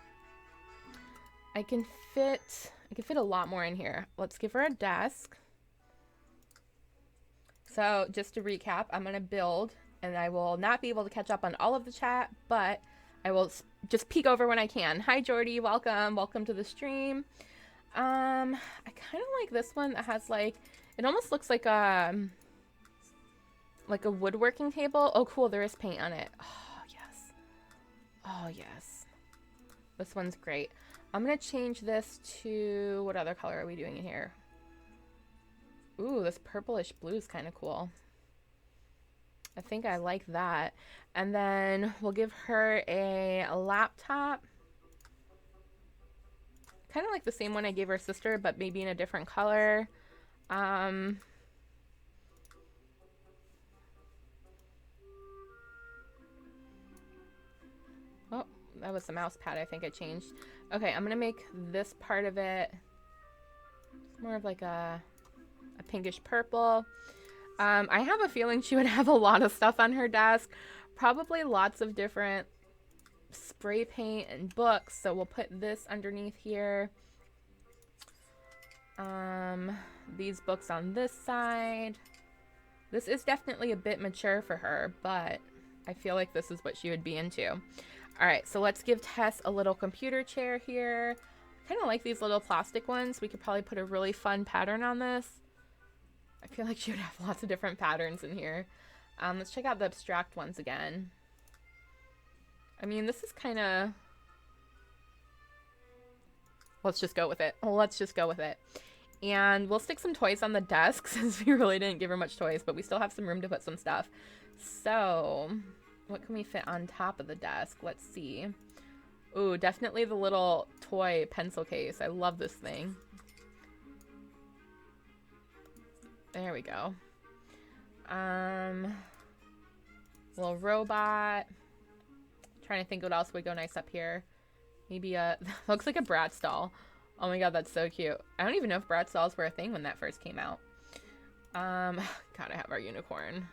I can fit a lot more in here. Let's give her a desk. So, just to recap, I'm going to build. And I will not be able to catch up on all of the chat, but I will just peek over when I can. Hi, Jordy. Welcome. Welcome to the stream. I kind of like this one that has like, it almost looks like a woodworking table. Oh, cool. There is paint on it. Oh, yes. Oh, yes. This one's great. I'm going to change this to, what other color are we doing in here? Ooh, this purplish blue is kind of cool. I think I like that. And then we'll give her a laptop. Kind of like the same one I gave her sister, but maybe in a different color. Oh, that was the mouse pad I think I changed. Okay, I'm gonna make this part of it more of like a pinkish purple. I have a feeling she would have a lot of stuff on her desk. Probably lots of different spray paint and books. So we'll put this underneath here. These books on this side. This is definitely a bit mature for her, but I feel like this is what she would be into. All right, so let's give Tess a little computer chair here. Kind of like these little plastic ones. We could probably put a really fun pattern on this. I feel like she would have lots of different patterns in here. Let's check out the abstract ones again. I mean, this is kind of... Let's just go with it. Let's just go with it. And we'll stick some toys on the desk since we really didn't give her much toys, but we still have some room to put some stuff. So, what can we fit on top of the desk? Let's see. Ooh, definitely the little toy pencil case. I love this thing. There we go. Little robot. Trying to think what else would go nice up here. Maybe a... looks like a Bratz doll. Oh my god, that's so cute. I don't even know if Bratz dolls were a thing when that first came out. Gotta have our unicorn.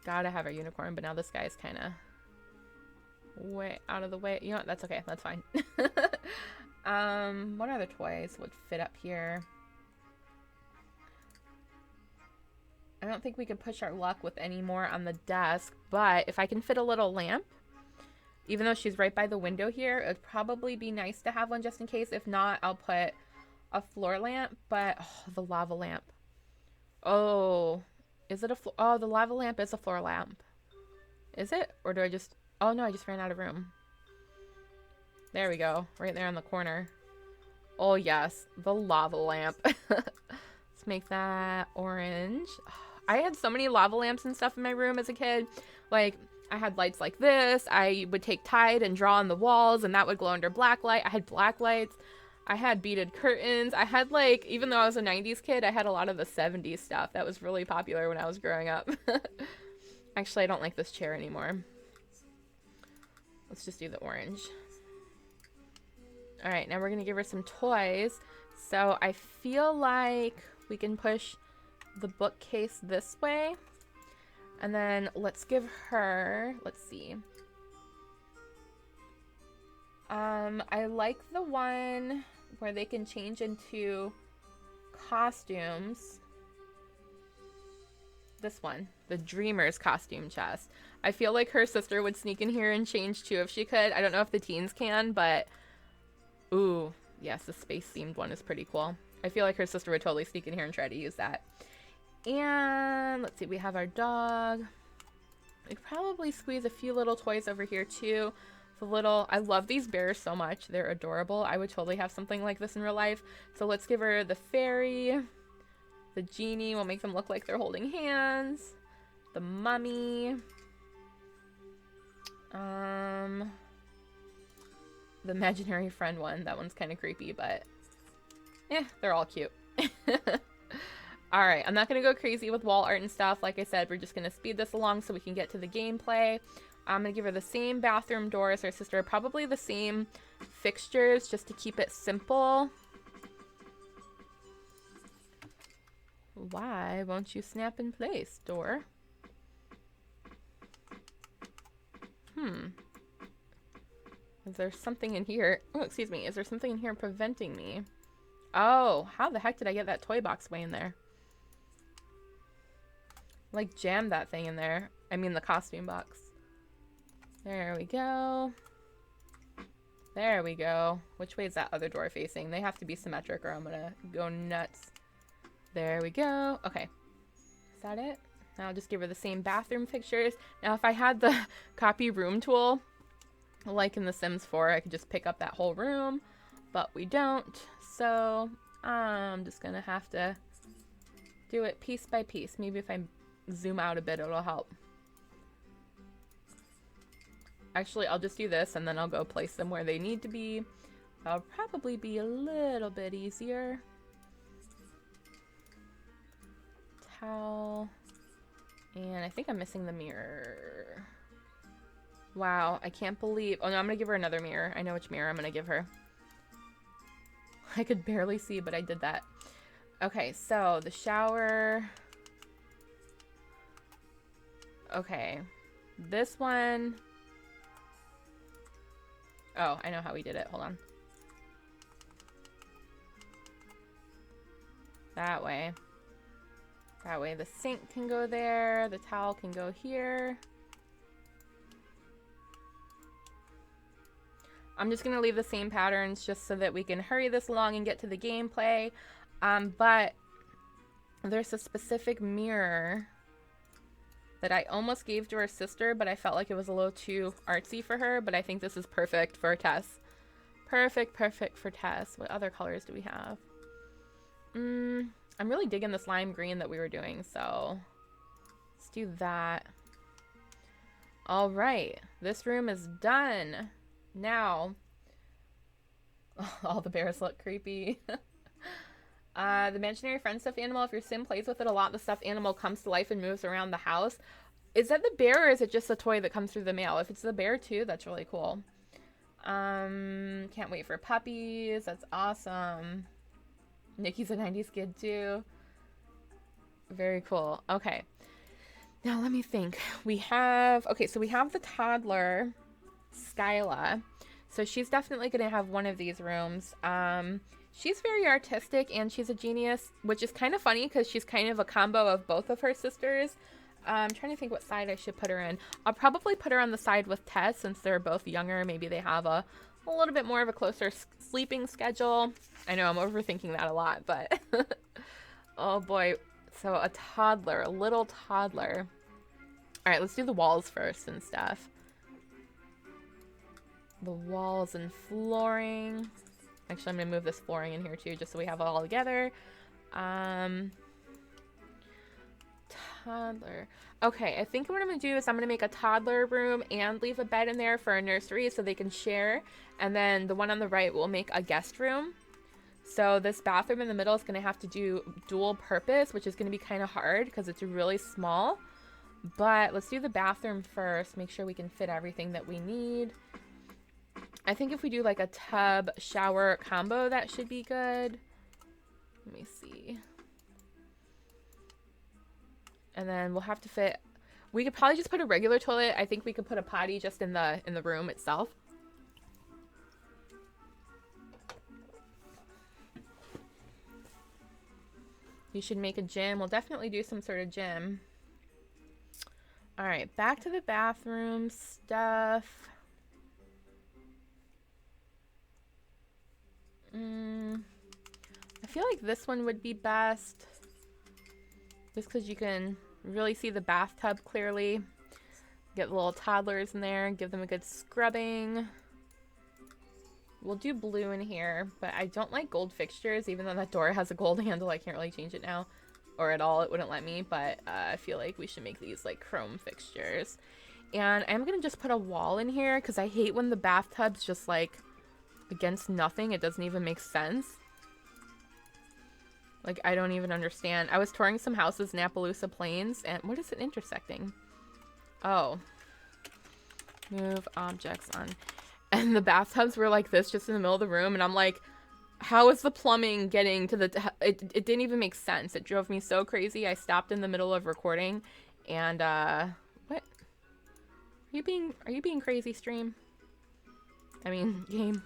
Gotta have our unicorn, but now this guy's kind of way out of the way. You know what? That's okay. That's fine. What other toys would fit up here? I don't think we could push our luck with any more on the desk, but if I can fit a little lamp, even though she's right by the window here, it'd probably be nice to have one just in case. If not, I'll put a floor lamp, but oh, the lava lamp. Oh, is it a floor? Oh, the lava lamp is a floor lamp. Is it? Or do I just... Oh no, I just ran out of room. There we go. Right there in the corner. Oh yes, the lava lamp. Let's make that orange. I had so many lava lamps and stuff in my room as a kid. Like, I had lights like this. I would take Tide and draw on the walls, and that would glow under black light. I had black lights. I had beaded curtains. I had, like, even though I was a 90s kid, I had a lot of the 70s stuff. That was really popular when I was growing up. Actually, I don't like this chair anymore. Let's just do the orange. All right, now we're going to give her some toys. So I feel like we can push the bookcase this way. And then let's give her, let's see. I like the one where they can change into costumes. This one, the Dreamer's costume chest. I feel like her sister would sneak in here and change too if she could. I don't know if the teens can, but ooh, yes, the space themed one is pretty cool. I feel like her sister would totally sneak in here and try to use that. And let's see, we have our dog. We could probably squeeze a few little toys over here too. The little, I love these bears so much. They're adorable. I would totally have something like this in real life. So let's give her the fairy, the genie. We'll make them look like they're holding hands. The mummy. The imaginary friend one. That one's kind of creepy, but yeah, they're all cute. All right, I'm not going to go crazy with wall art and stuff. Like I said, we're just going to speed this along so we can get to the gameplay. I'm going to give her the same bathroom door as her sister. Probably the same fixtures just to keep it simple. Why won't you snap in place, door? Is there something in here? Oh, excuse me. Is there something in here preventing me? Oh, how the heck did I get that toy box way in there? Like, jam that thing in there. I mean, the costume box. There we go. There we go. Which way is that other door facing? They have to be symmetric or I'm gonna go nuts. There we go. Okay. Is that it? Now I'll just give her the same bathroom fixtures. Now, if I had the copy room tool, Like in The Sims 4, I could just pick up that whole room, but we don't. So I'm just gonna have to do it piece by piece. Maybe if I zoom out a bit, it'll help. Actually, I'll just do this and then I'll go place them where they need to be. That'll probably be a little bit easier. Towel. And I think I'm missing the mirror. Wow, I can't believe... Oh no, I'm gonna give her another mirror. I know which mirror I'm gonna give her. I could barely see, but I did that. Okay, so the shower. Okay. This one... Oh, I know how we did it. Hold on. That way. That way the sink can go there. The towel can go here. I'm just going to leave the same patterns just so that we can hurry this along and get to the gameplay. But there's a specific mirror that I almost gave to her sister, but I felt like it was a little too artsy for her. But I think this is perfect for Tess. Perfect, perfect for Tess. What other colors do we have? I'm really digging this lime green that we were doing, so let's do that. All right, this room is done. Now, all the bears look creepy. The imaginary friend stuffed animal, if your sim plays with it a lot, the stuffed animal comes to life and moves around the house. Is that the bear, or is it just a toy that comes through the mail? If it's the bear too, that's really cool. Can't wait for puppies. That's awesome. Nikki's a 90s kid too. Very cool. Okay. Now let me think. We have the toddler, Skyla. So she's definitely going to have one of these rooms. She's very artistic and she's a genius, which is kind of funny because she's kind of a combo of both of her sisters. I'm trying to think what side I should put her in. I'll probably put her on the side with Tess since they're both younger. Maybe they have a little bit more of a closer sleeping schedule. I know I'm overthinking that a lot, but oh boy. So a toddler, a little toddler. All right, let's do the walls first and stuff. The walls and flooring. Actually, I'm gonna move this flooring in here too, just so we have it all together. Toddler. Okay, I think what I'm gonna do is I'm gonna make a toddler room and leave a bed in there for a nursery so they can share. And then the one on the right will make a guest room. So this bathroom in the middle is gonna have to do dual purpose, which is gonna be kind of hard because it's really small. But let's do the bathroom first, make sure we can fit everything that we need. I think if we do like a tub shower combo, that should be good. Let me see. And then we'll have to fit, we could probably just put a regular toilet. I think we could put a potty just in the room itself. You should make a gym. We'll definitely do some sort of gym. All right, back to the bathroom stuff. I feel like this one would be best. Just because you can really see the bathtub clearly. Get the little toddlers in there, give them a good scrubbing. We'll do blue in here, but I don't like gold fixtures, even though that door has a gold handle. I can't really change it now, or at all. It wouldn't let me, but I feel like we should make these like chrome fixtures. And I'm gonna just put a wall in here because I hate when the bathtub's just like against nothing. It doesn't even make sense. Like, I don't even understand. I was touring some houses in Appaloosa Plains, and what is it intersecting? Oh. Move objects on. And the bathtubs were like this, just in the middle of the room, and I'm like, how is the plumbing getting to the... It didn't even make sense. It drove me so crazy. I stopped in the middle of recording, and, what? Are you being crazy, stream? I mean, game.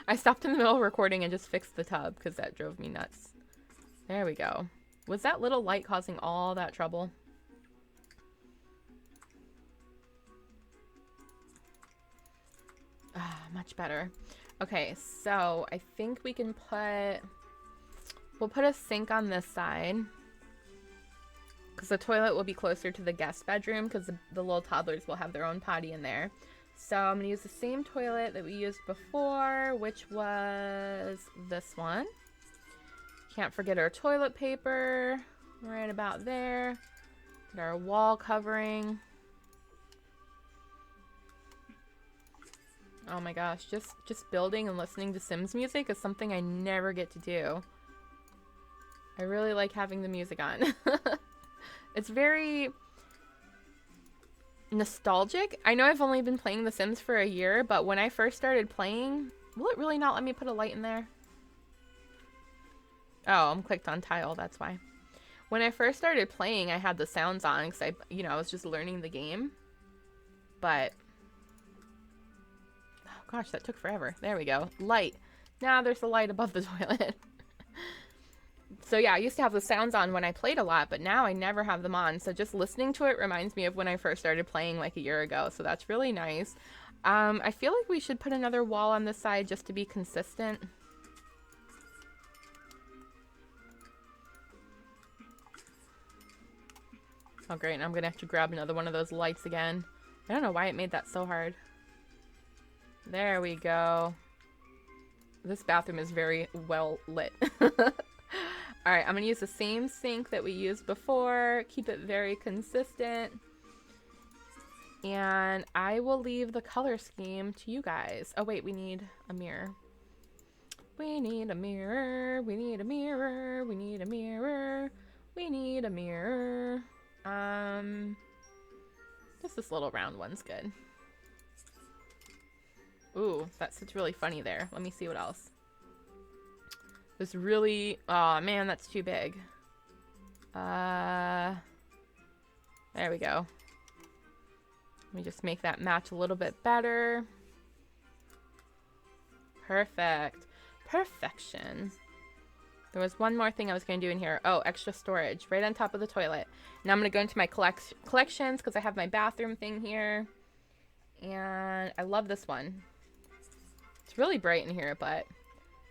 I stopped in the middle of recording and just fixed the tub because that drove me nuts. There we go. Was that little light causing all that trouble? Ah, much better. Okay, so I think we can we'll put a sink on this side because the toilet will be closer to the guest bedroom because the little toddlers will have their own potty in there. So I'm going to use the same toilet that we used before, which was this one. Can't forget our toilet paper right about there. Get our wall covering. Oh my gosh, just building and listening to Sims music is something I never get to do. I really like having the music on. It's very nostalgic. I know I've only been playing The Sims for a year, but when I first started playing... Will it really not let me put a light in there? Oh, I'm clicked on tile, that's why. When I first started playing, I had the sounds on because I was just learning the game. But... oh gosh, that took forever. There we go. Light. Now there's the light above the toilet. So yeah, I used to have the sounds on when I played a lot, but now I never have them on. So just listening to it reminds me of when I first started playing like a year ago. So that's really nice. I feel like we should put another wall on this side just to be consistent. Oh great, and I'm gonna have to grab another one of those lights again. I don't know why it made that so hard. There we go. This bathroom is very well lit. Alright, I'm going to use the same sink that we used before. Keep it very consistent. And I will leave the color scheme to you guys. Oh wait, we need a mirror. We need a mirror. We need a mirror. We need a mirror. We need a mirror. Just this little round one's good. Ooh, that sits really funny there. Let me see what else. This really... oh man, that's too big. There we go. Let me just make that match a little bit better. Perfect. Perfection. There was one more thing I was going to do in here. Oh, extra storage. Right on top of the toilet. Now I'm going to go into my collections because I have my bathroom thing here. And I love this one. It's really bright in here, but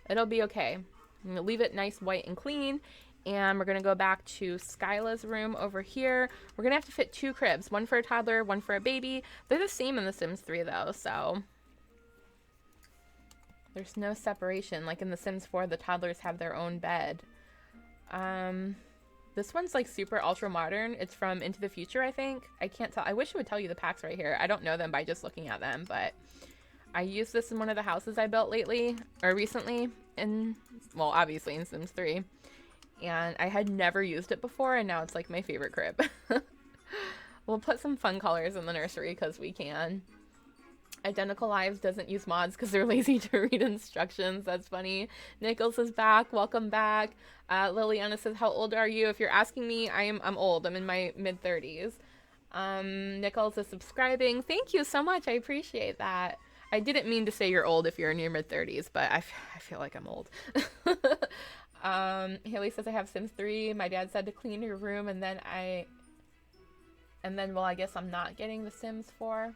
it'll be okay. I'm going to leave it nice, white, and clean. And we're going to go back to Skyla's room over here. We're going to have to fit 2 cribs. One for a toddler, one for a baby. They're the same in The Sims 3, though, so... there's no separation. Like in The Sims 4, the toddlers have their own bed. This one's like super ultra modern. It's from Into the Future, I think. I can't tell. I wish it would tell you the packs right here. I don't know them by just looking at them, but... I used this in one of the houses I built lately, or recently, well, obviously in Sims 3, and I had never used it before, and now it's like my favorite crib. We'll put some fun colors in the nursery because we can. Identical Lives doesn't use mods because they're lazy to read instructions. That's funny. Nichols is back. Welcome back. Liliana says, how old are you? If you're asking me, I'm old. I'm in my mid-30s. Nichols is subscribing. Thank you so much. I appreciate that. I didn't mean to say you're old if you're in your mid-30s, but I feel like I'm old. Haley says, I have Sims 3. My dad said to clean your room, and then well, I guess I'm not getting The Sims 4.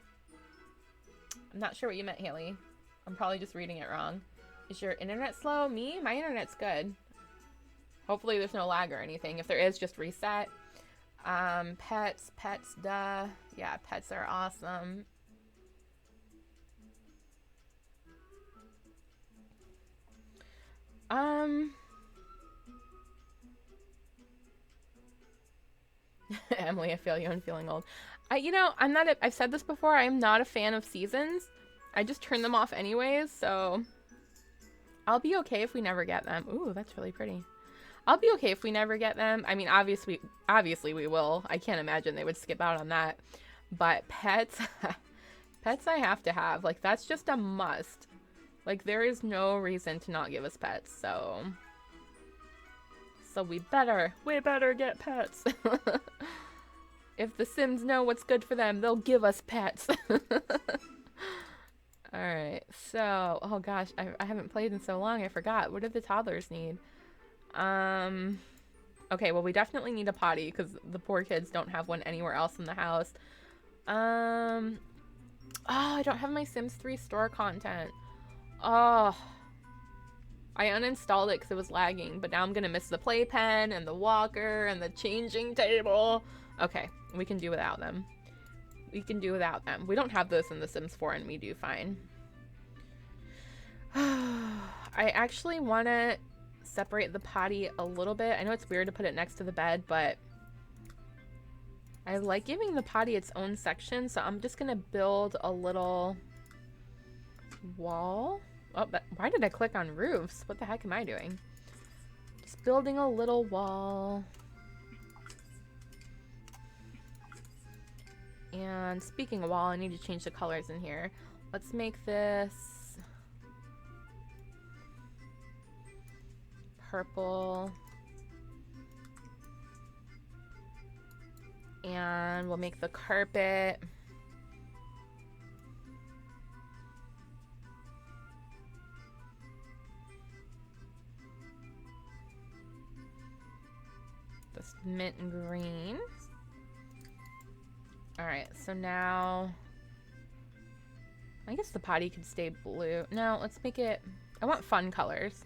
I'm not sure what you meant, Haley. I'm probably just reading it wrong. Is your internet slow? Me? My internet's good. Hopefully there's no lag or anything. If there is, just reset. Pets, duh. Yeah, pets are awesome. Emily, I feel you. I'm feeling old. I've said this before, I am not a fan of seasons. I just turn them off anyways, so I'll be okay if we never get them. Ooh, that's really pretty. I'll be okay if we never get them. I mean, obviously we will. I can't imagine they would skip out on that. But pets, pets I have to have. Like, that's just a must. Like, there is no reason to not give us pets, so we better get pets. If the Sims know what's good for them, they'll give us pets. Alright, so, oh gosh, I haven't played in so long, I forgot. What do the toddlers need? Okay, well, we definitely need a potty, because the poor kids don't have one anywhere else in the house. Oh, I don't have my Sims 3 store content. Oh, I uninstalled it because it was lagging, but now I'm gonna miss the playpen and the walker and the changing table. Okay, we can do without them. We can do without them. We don't have those in The Sims 4 and we do fine. I actually want to separate the potty a little bit. I know it's weird to put it next to the bed, but I like giving the potty its own section, so I'm just gonna build a little wall. Oh, why did I click on roofs? What the heck am I doing? Just building a little wall. And speaking of wall, I need to change the colors in here. Let's make this purple. And we'll make the carpet this mint green. Alright, so now I guess the potty could stay blue. No, let's make it, I want fun colors.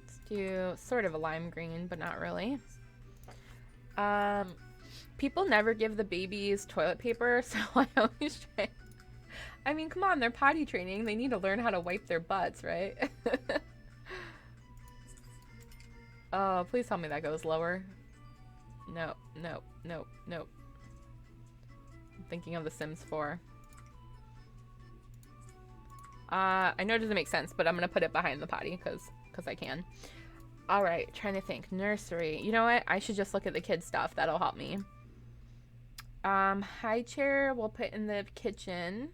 Let's do sort of a lime green, but not really. People never give the babies toilet paper, so I always try. I mean, come on, they're potty training. They need to learn how to wipe their butts, right? Oh, please tell me that goes lower. No, no, no, no. I'm thinking of The Sims 4. I know it doesn't make sense, but I'm gonna put it behind the potty because I can. All right, trying to think. Nursery. You know what? I should just look at the kids' stuff. That'll help me. High chair we'll put in the kitchen.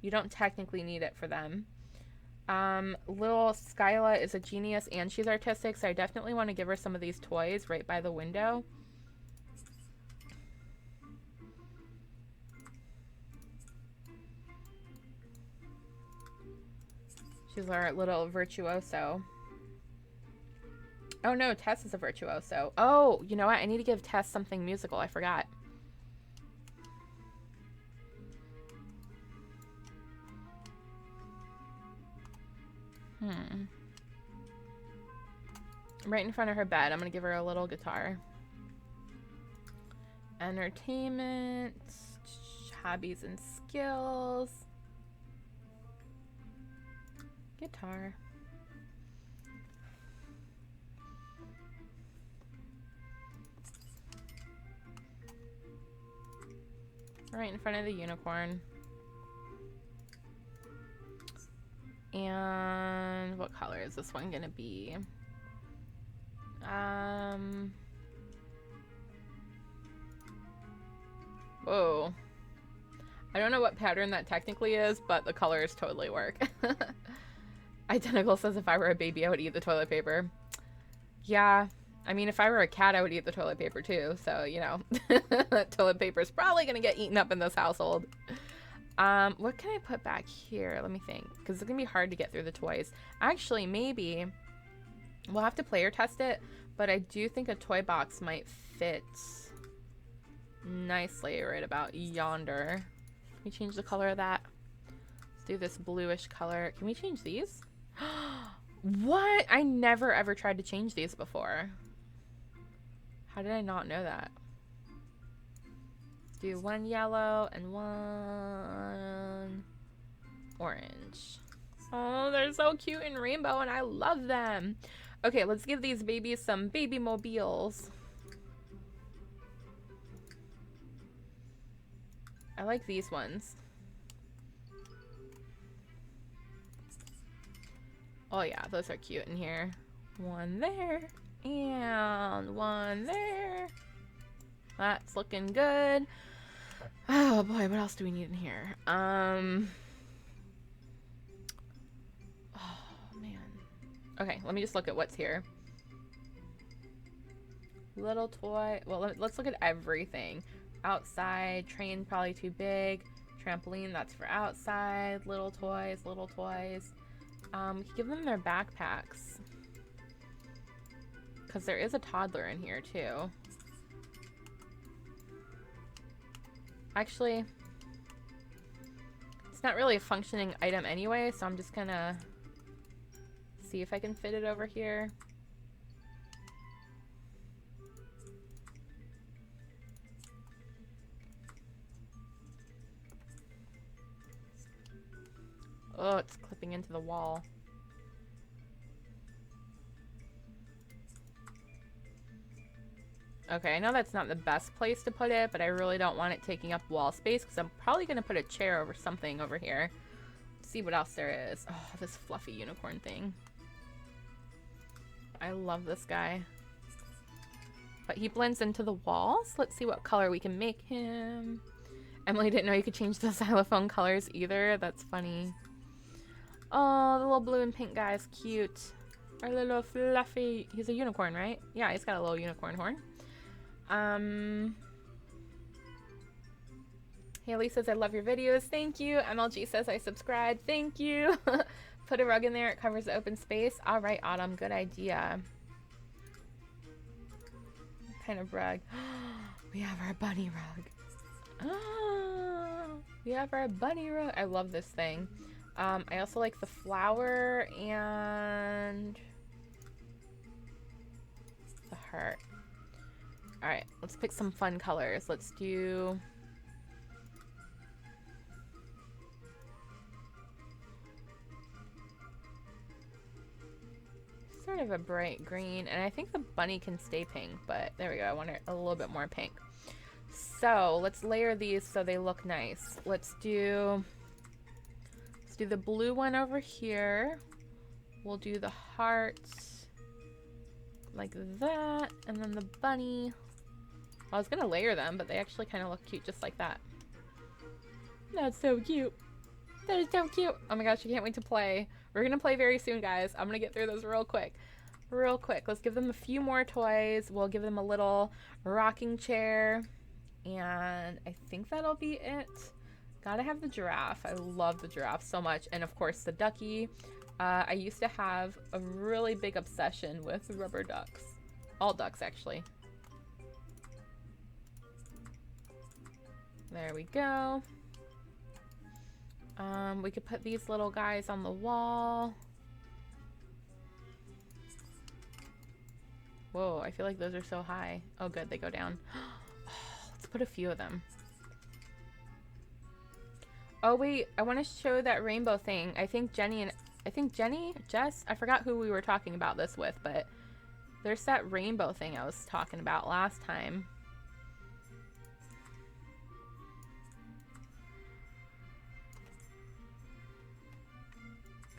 You don't technically need it for them. Little Skyla is a genius and she's artistic, so I definitely want to give her some of these toys right by the window. She's our little virtuoso. Oh no, Tess is a virtuoso. Oh, you know what? I need to give Tess something musical. I forgot. Right in front of her bed, I'm gonna give her a little guitar. Entertainment, hobbies and skills. Guitar. Right in front of the unicorn. And what color is this one gonna be? Whoa. I don't know what pattern that technically is, but the colors totally work. Identical says if I were a baby, I would eat the toilet paper. Yeah. I mean, if I were a cat, I would eat the toilet paper too. So, you know, toilet paper is probably going to get eaten up in this household. What can I put back here? Let me think. Because it's going to be hard to get through the toys. Actually, maybe we'll have to player test it. But I do think a toy box might fit nicely right about yonder. Can we change the color of that? Let's do this bluish color. Can we change these? What? I never ever tried to change these before. How did I not know that? Let's do one yellow and one orange. Oh, they're so cute and rainbow and I love them. Okay, let's give these babies some baby mobiles. I like these ones. Oh yeah, those are cute in here. One there and one there. That's looking good. Oh boy, what else do we need in here? Oh man. Okay, let me just look at what's here. Little toy. Well, let's look at everything. Outside, train probably too big. Trampoline, that's for outside. Little toys, little toys. We can give them their backpacks. Because there is a toddler in here too. Actually, it's not really a functioning item anyway, so I'm just gonna see if I can fit it over here. Oh, it's clipping into the wall. Okay, I know that's not the best place to put it, but I really don't want it taking up wall space because I'm probably going to put a chair over something over here. See what else there is. Oh, this fluffy unicorn thing. I love this guy. But he blends into the walls. Let's see what color we can make him. Emily didn't know you could change the xylophone colors either. That's funny. Oh, the little blue and pink guy is cute. Our little fluffy... He's a unicorn, right? Yeah, he's got a little unicorn horn. Haley says, I love your videos. Thank you. MLG says, I subscribed. Thank you. Put a rug in there. It covers the open space. All right, Autumn. Good idea. What kind of rug? We have our bunny rug. We have our bunny rug. I love this thing. I also like the flower and the heart. All right, let's pick some fun colors. Let's do... sort of a bright green, and I think the bunny can stay pink, but there we go. I want it a little bit more pink. So let's layer these so they look nice. Let's do the blue one over here. We'll do the hearts like that, and then the bunny. I was gonna layer them, but they actually kind of look cute just like that. That's so cute. That is so cute. Oh my gosh, I can't wait to play. We're gonna play very soon, guys. I'm gonna get through this real quick. Real quick. Let's give them a few more toys. We'll give them a little rocking chair. And I think that'll be it. Gotta have the giraffe. I love the giraffe so much. And of course the ducky. I used to have a really big obsession with rubber ducks. All ducks, actually. There we go. We could put these little guys on the wall. Whoa, I feel like those are so high. Oh good, they go down. Let's put a few of them. Oh wait, I want to show that rainbow thing. I think Jess, I forgot who we were talking about this with, but there's that rainbow thing I was talking about last time.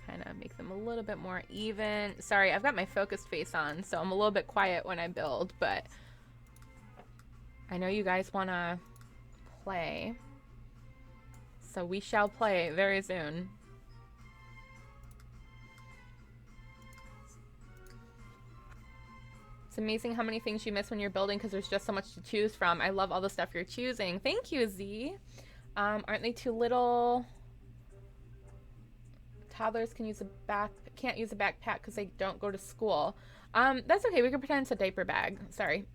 Kind of make them a little bit more even. Sorry, I've got my focused face on, so I'm a little bit quiet when I build, but I know you guys want to play. So we shall play very soon. It's amazing how many things you miss when you're building because there's just so much to choose from. I love all the stuff you're choosing. Thank you, Z. Aren't they too little? Toddlers can can't use a backpack because they don't go to school. That's okay. We can pretend it's a diaper bag. Sorry.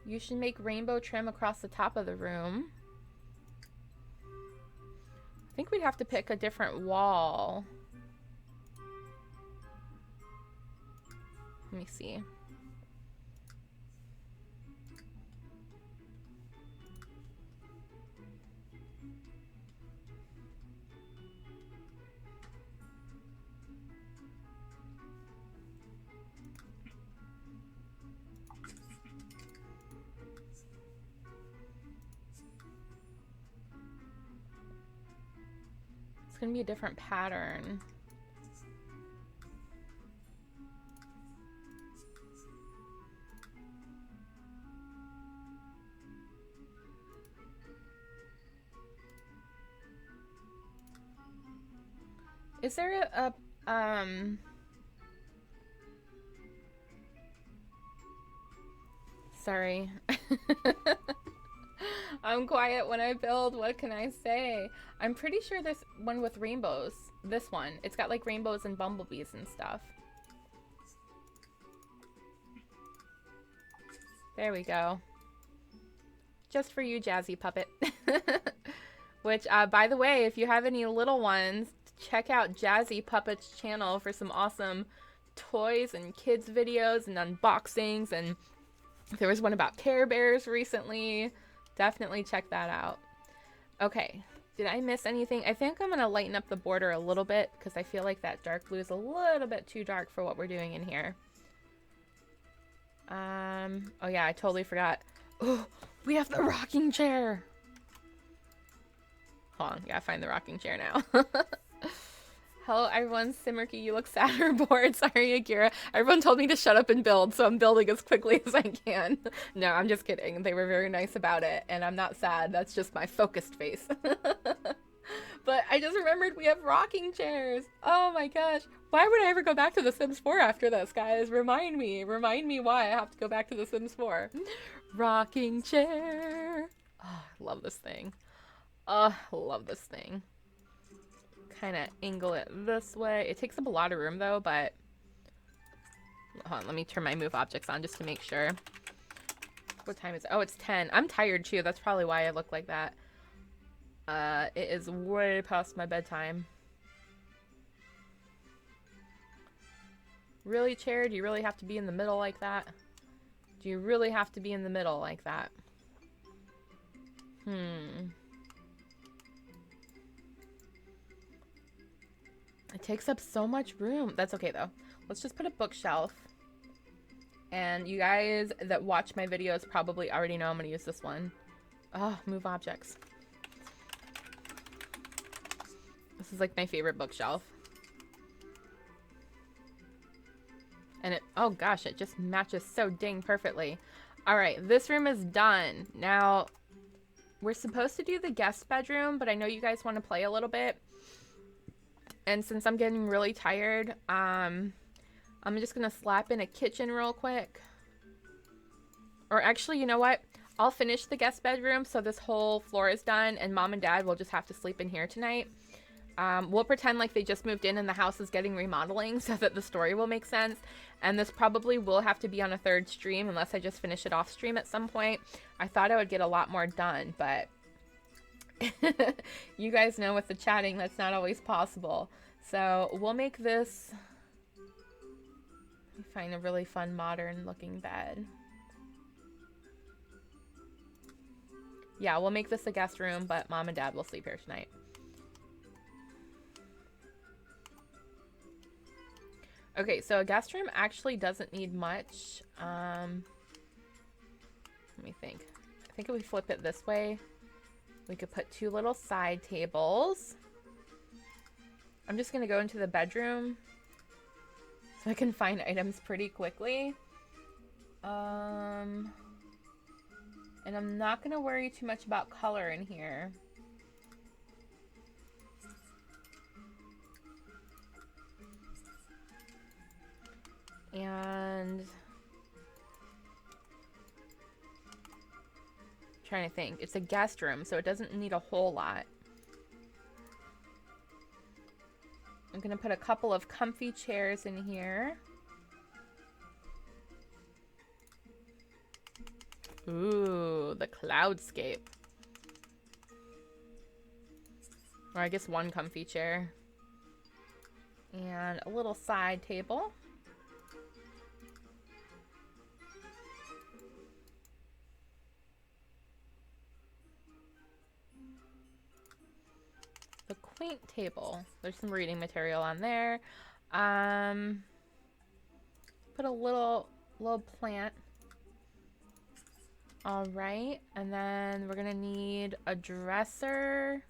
You should make rainbow trim across the top of the room. I think we'd have to pick a different wall. Let me see. It's gonna be a different pattern. Is there a sorry. I'm quiet when I build. What can I say? I'm pretty sure there's one with rainbows. This one. It's got like rainbows and bumblebees and stuff. There we go. Just for you, Jazzy Puppet. Which, by the way, if you have any little ones, check out Jazzy Puppet's channel for some awesome toys and kids videos and unboxings, and there was one about Care Bears recently. Definitely check that out. Okay, did I miss anything? I think I'm gonna lighten up the border a little bit because I feel like that dark blue is a little bit too dark for what we're doing in here. Oh yeah, I totally forgot. Oh, we have the rocking chair. Hold on, gotta find the rocking chair now. Hello everyone, Simmerky, you look sad or bored. Sorry, Akira. Everyone told me to shut up and build, so I'm building as quickly as I can. No, I'm just kidding. They were very nice about it, and I'm not sad. That's just my focused face. But I just remembered we have rocking chairs. Oh my gosh. Why would I ever go back to The Sims 4 after this, guys? Remind me. Remind me why I have to go back to The Sims 4. Rocking chair. Oh, I love this thing. Oh, I love this thing. Kind of angle it this way. It takes up a lot of room though, but hold on, let me turn my move objects on just to make sure. What time is it? Oh, it's 10. I'm tired too. That's probably why I look like that. It is way past my bedtime. Really, chair? Do you really have to be in the middle like that? Do you really have to be in the middle like that? It takes up so much room. That's okay though. Let's just put a bookshelf. And you guys that watch my videos probably already know I'm gonna use this one. Oh, move objects. This is like my favorite bookshelf. And it, oh gosh, it just matches so dang perfectly. All right, this room is done. Now, we're supposed to do the guest bedroom, but I know you guys want to play a little bit. And since I'm getting really tired, I'm just gonna slap in a kitchen real quick. Or actually, you know what? I'll finish the guest bedroom so this whole floor is done, and mom and dad will just have to sleep in here tonight. We'll pretend like they just moved in and the house is getting remodeling so that the story will make sense. And this probably will have to be on a third stream unless I just finish it off stream at some point. I thought I would get a lot more done, but you guys know with the chatting that's not always possible. So we'll make this, let me find a really fun modern looking bed. Yeah, we'll make this a guest room, but mom and dad will sleep here tonight. Okay, so a guest room actually doesn't need much. Let me think. I think if we flip it this way, we could put 2 little side tables. I'm just gonna go into the bedroom so I can find items pretty quickly. And I'm not gonna worry too much about color in here. And I'm trying to think. It's a guest room, so it doesn't need a whole lot. I'm gonna put a couple of comfy chairs in here. Ooh, the cloudscape. Or I guess 1 comfy chair. And a little side table. The quaint table. There's some reading material on there. Put a little plant. All right, and then we're gonna need a dresser.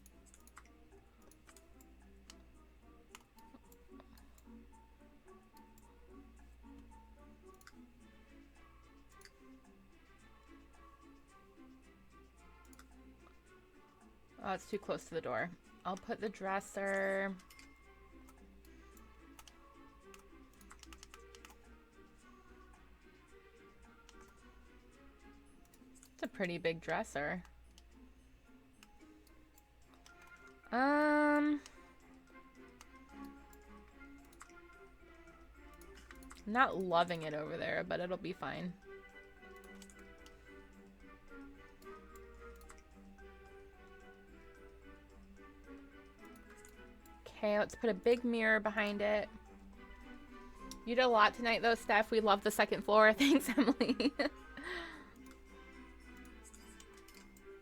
Oh, it's too close to the door. I'll put the dresser. It's a pretty big dresser. Not loving it over there, but it'll be fine. Okay, let's put a big mirror behind it. You did a lot tonight though, Steph. We love the second floor. Thanks, Emily.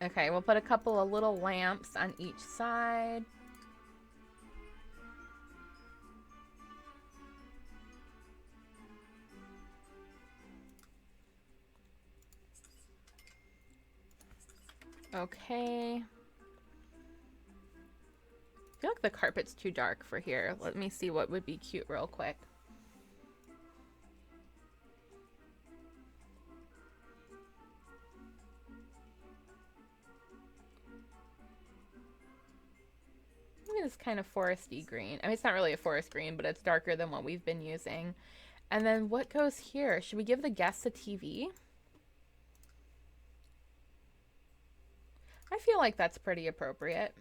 Okay, we'll put a couple of little lamps on each side. Okay. I feel like the carpet's too dark for here. Let me see what would be cute real quick. Maybe this kind of foresty green. I mean, it's not really a forest green, but it's darker than what we've been using. And then what goes here? Should we give the guests a TV? I feel like that's pretty appropriate.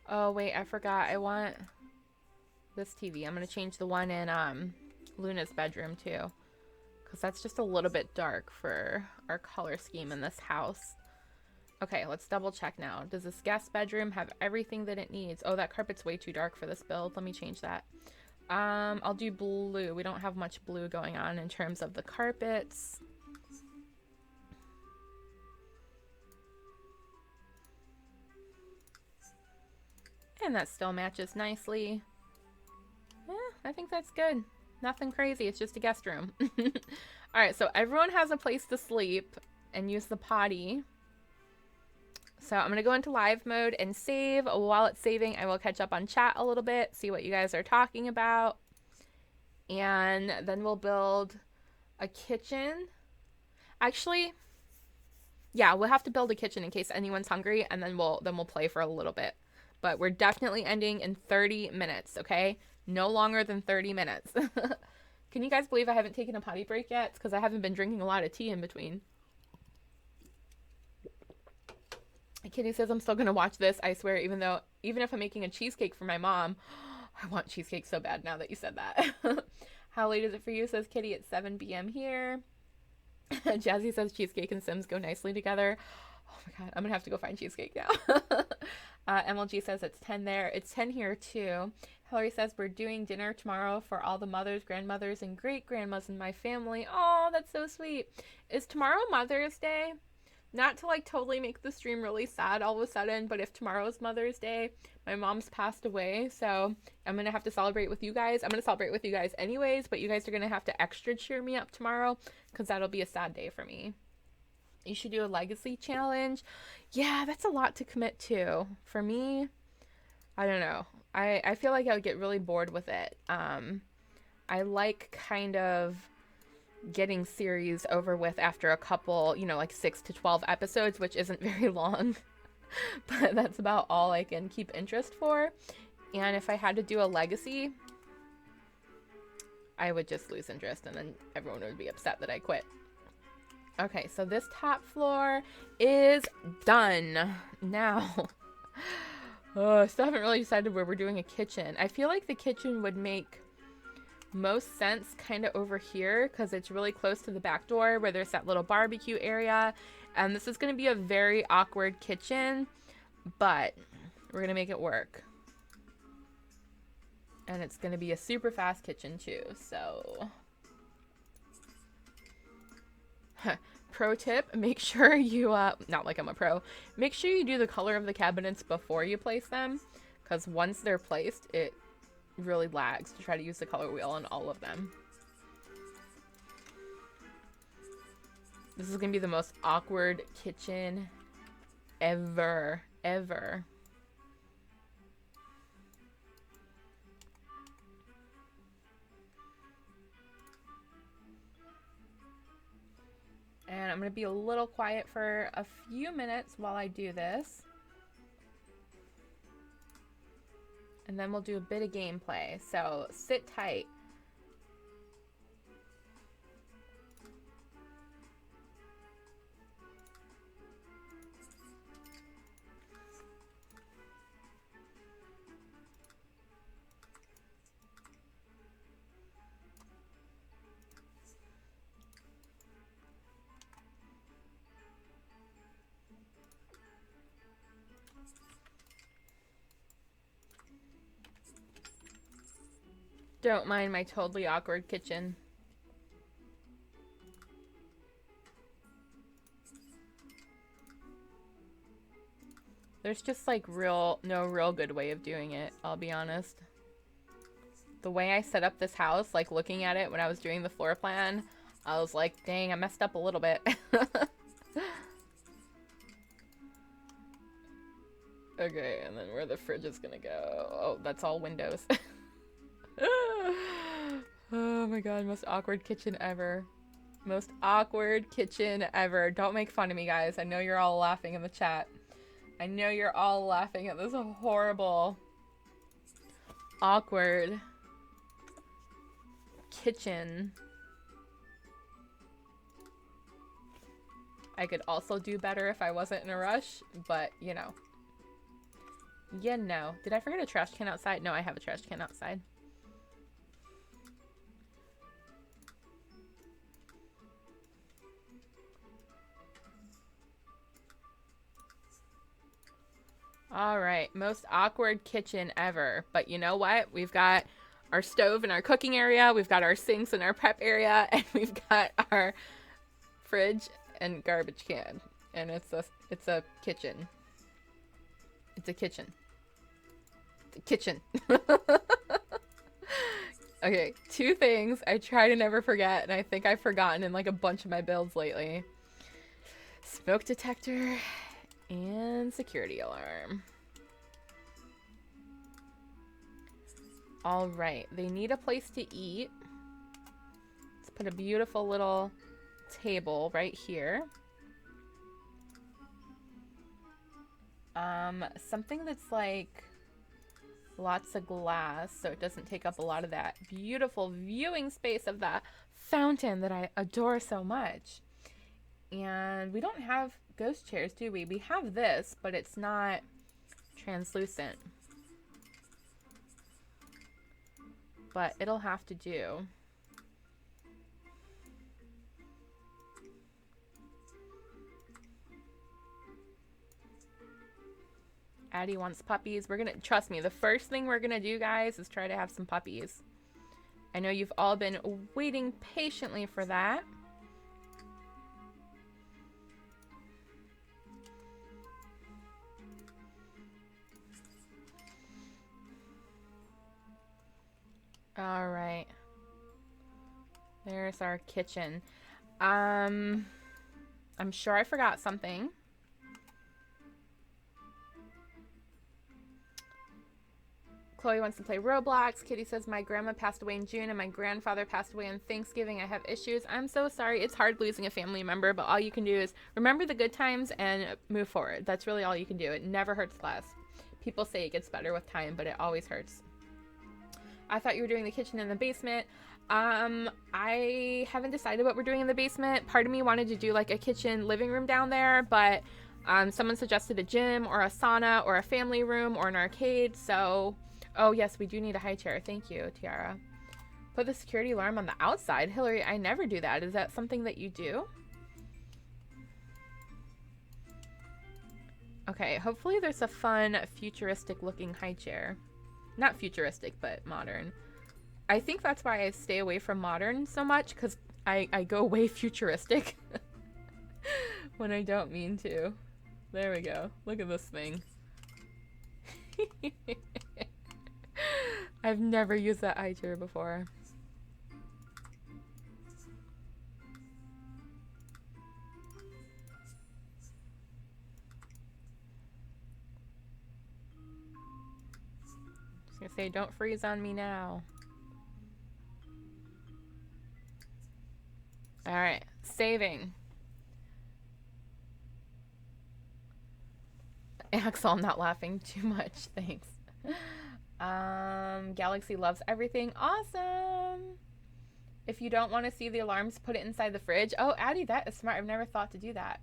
Oh, wait, I forgot. I want this TV. I'm going to change the one in Luna's bedroom, too. Because that's just a little bit dark for our color scheme in this house. Okay, let's double check now. Does this guest bedroom have everything that it needs? Oh, that carpet's way too dark for this build. Let me change that. I'll do blue. We don't have much blue going on in terms of the carpets. And that still matches nicely. Yeah, I think that's good. Nothing crazy. It's just a guest room. Alright, so everyone has a place to sleep and use the potty. So I'm going to go into live mode and save. While it's saving, I will catch up on chat a little bit, see what you guys are talking about. And then we'll build a kitchen. Actually, yeah, we'll have to build a kitchen in case anyone's hungry, and then we'll play for a little bit. But we're definitely ending in 30 minutes, okay? No longer than 30 minutes. Can you guys believe I haven't taken a potty break yet? It's because I haven't been drinking a lot of tea in between. Kitty says I'm still going to watch this, I swear, even if I'm making a cheesecake for my mom. I want cheesecake so bad now that you said that. How late is it for you? Says Kitty. It's 7 p.m. here. Jazzy says cheesecake and Sims go nicely together. Oh my god, I'm going to have to go find cheesecake now. MLG says it's 10 there. It's 10 here too. Hillary says we're doing dinner tomorrow for all the mothers, grandmothers, and great-grandmas in my family. Oh, that's so sweet. Is tomorrow Mother's Day? Not to like totally make the stream really sad all of a sudden, but if tomorrow's Mother's Day, my mom's passed away, so I'm going to have to celebrate with you guys. I'm going to celebrate with you guys anyways, but you guys are going to have to extra cheer me up tomorrow because that'll be a sad day for me. You should do a legacy challenge. Yeah, that's a lot to commit to. For me, I don't know. I feel like I would get really bored with it. I like kind of getting series over with after a couple, you know, like 6 to 12 episodes, which isn't very long. But that's about all I can keep interest for. And if I had to do a legacy, I would just lose interest and then everyone would be upset that I quit. Okay, so this top floor is done. Now, I still haven't really decided where we're doing a kitchen. I feel like the kitchen would make most sense kind of over here because it's really close to the back door where there's that little barbecue area. And this is going to be a very awkward kitchen, but we're going to make it work. And it's going to be a super fast kitchen too, so... Pro tip, make sure you, not like I'm a pro, make sure you do the color of the cabinets before you place them, because once they're placed, it really lags to try to use the color wheel on all of them. This is going to be the most awkward kitchen ever. And I'm going to be a little quiet for a few minutes while I do this. And then we'll do a bit of gameplay. So sit tight. Don't mind my totally awkward kitchen. There's just like no real good way of doing it, I'll be honest. The way I set up this house, like looking at it when I was doing the floor plan, I was like, dang, I messed up a little bit. Okay, and then where the fridge is gonna go. Oh, that's all windows. Oh my god, most awkward kitchen ever. Most awkward kitchen ever. Don't make fun of me, guys. I know you're all laughing in the chat. I know you're all laughing at this horrible, awkward kitchen. I could also do better if I wasn't in a rush, but you know. Yeah, no. Did I forget a trash can outside? No, I have a trash can outside. All right, most awkward kitchen ever. But you know what? We've got our stove in our cooking area, we've got our sinks in our prep area, and we've got our fridge and garbage can. And it's a kitchen. It's a kitchen. It's a kitchen. Okay, 2 things I try to never forget, and I think I've forgotten in like a bunch of my builds lately. Smoke detector and security alarm. All right, they need a place to eat. Let's put a beautiful little table right here. Something that's like lots of glass so it doesn't take up a lot of that beautiful viewing space of that fountain that I adore so much. And we don't have ghost chairs, do we? We have this, but it's not translucent. But it'll have to do. Addie wants puppies. We're gonna, trust me, the first thing we're gonna do, guys, is try to have some puppies. I know you've all been waiting patiently for that. All right. There's our kitchen. I'm sure I forgot something. Chloe wants to play Roblox. Kitty says, my grandma passed away in June and my grandfather passed away on Thanksgiving. I have issues. I'm so sorry. It's hard losing a family member, but all you can do is remember the good times and move forward. That's really all you can do. It never hurts less. People say it gets better with time, but it always hurts. I thought you were doing the kitchen in the basement. I haven't decided what we're doing in the basement. Part of me wanted to do like a kitchen living room down there, but someone suggested a gym or a sauna or a family room or an arcade. So, oh yes, we do need a high chair. Thank you, Tiara. Put the security alarm on the outside. Hillary, I never do that. Is that something that you do? Okay, hopefully there's a fun futuristic looking high chair. Not futuristic, but modern. I think that's why I stay away from modern so much, because I go way futuristic when I don't mean to. There we go. Look at this thing. I've never used that high chair before. Just gonna say, don't freeze on me now. Alright, saving. Axel, I'm not laughing too much, thanks. Galaxy loves everything. Awesome! If you don't want to see the alarms, put it inside the fridge. Oh, Addie, that is smart. I've never thought to do that.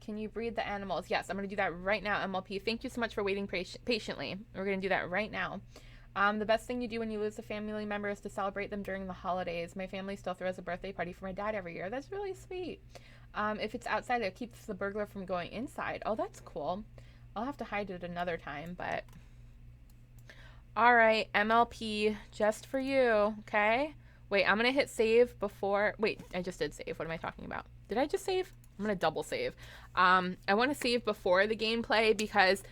Can you breed the animals? Yes, I'm going to do that right now, MLP. Thank you so much for waiting patiently. We're going to do that right now. The best thing you do when you lose a family member is to celebrate them during the holidays. My family still throws a birthday party for my dad every year. That's really sweet. If it's outside, it keeps the burglar from going inside. Oh, that's cool. I'll have to hide it another time, but... Alright, MLP, just for you, okay? Wait, I'm gonna hit save before... Wait, I just did save. What am I talking about? Did I just save? I'm gonna double save. I want to save before the gameplay because...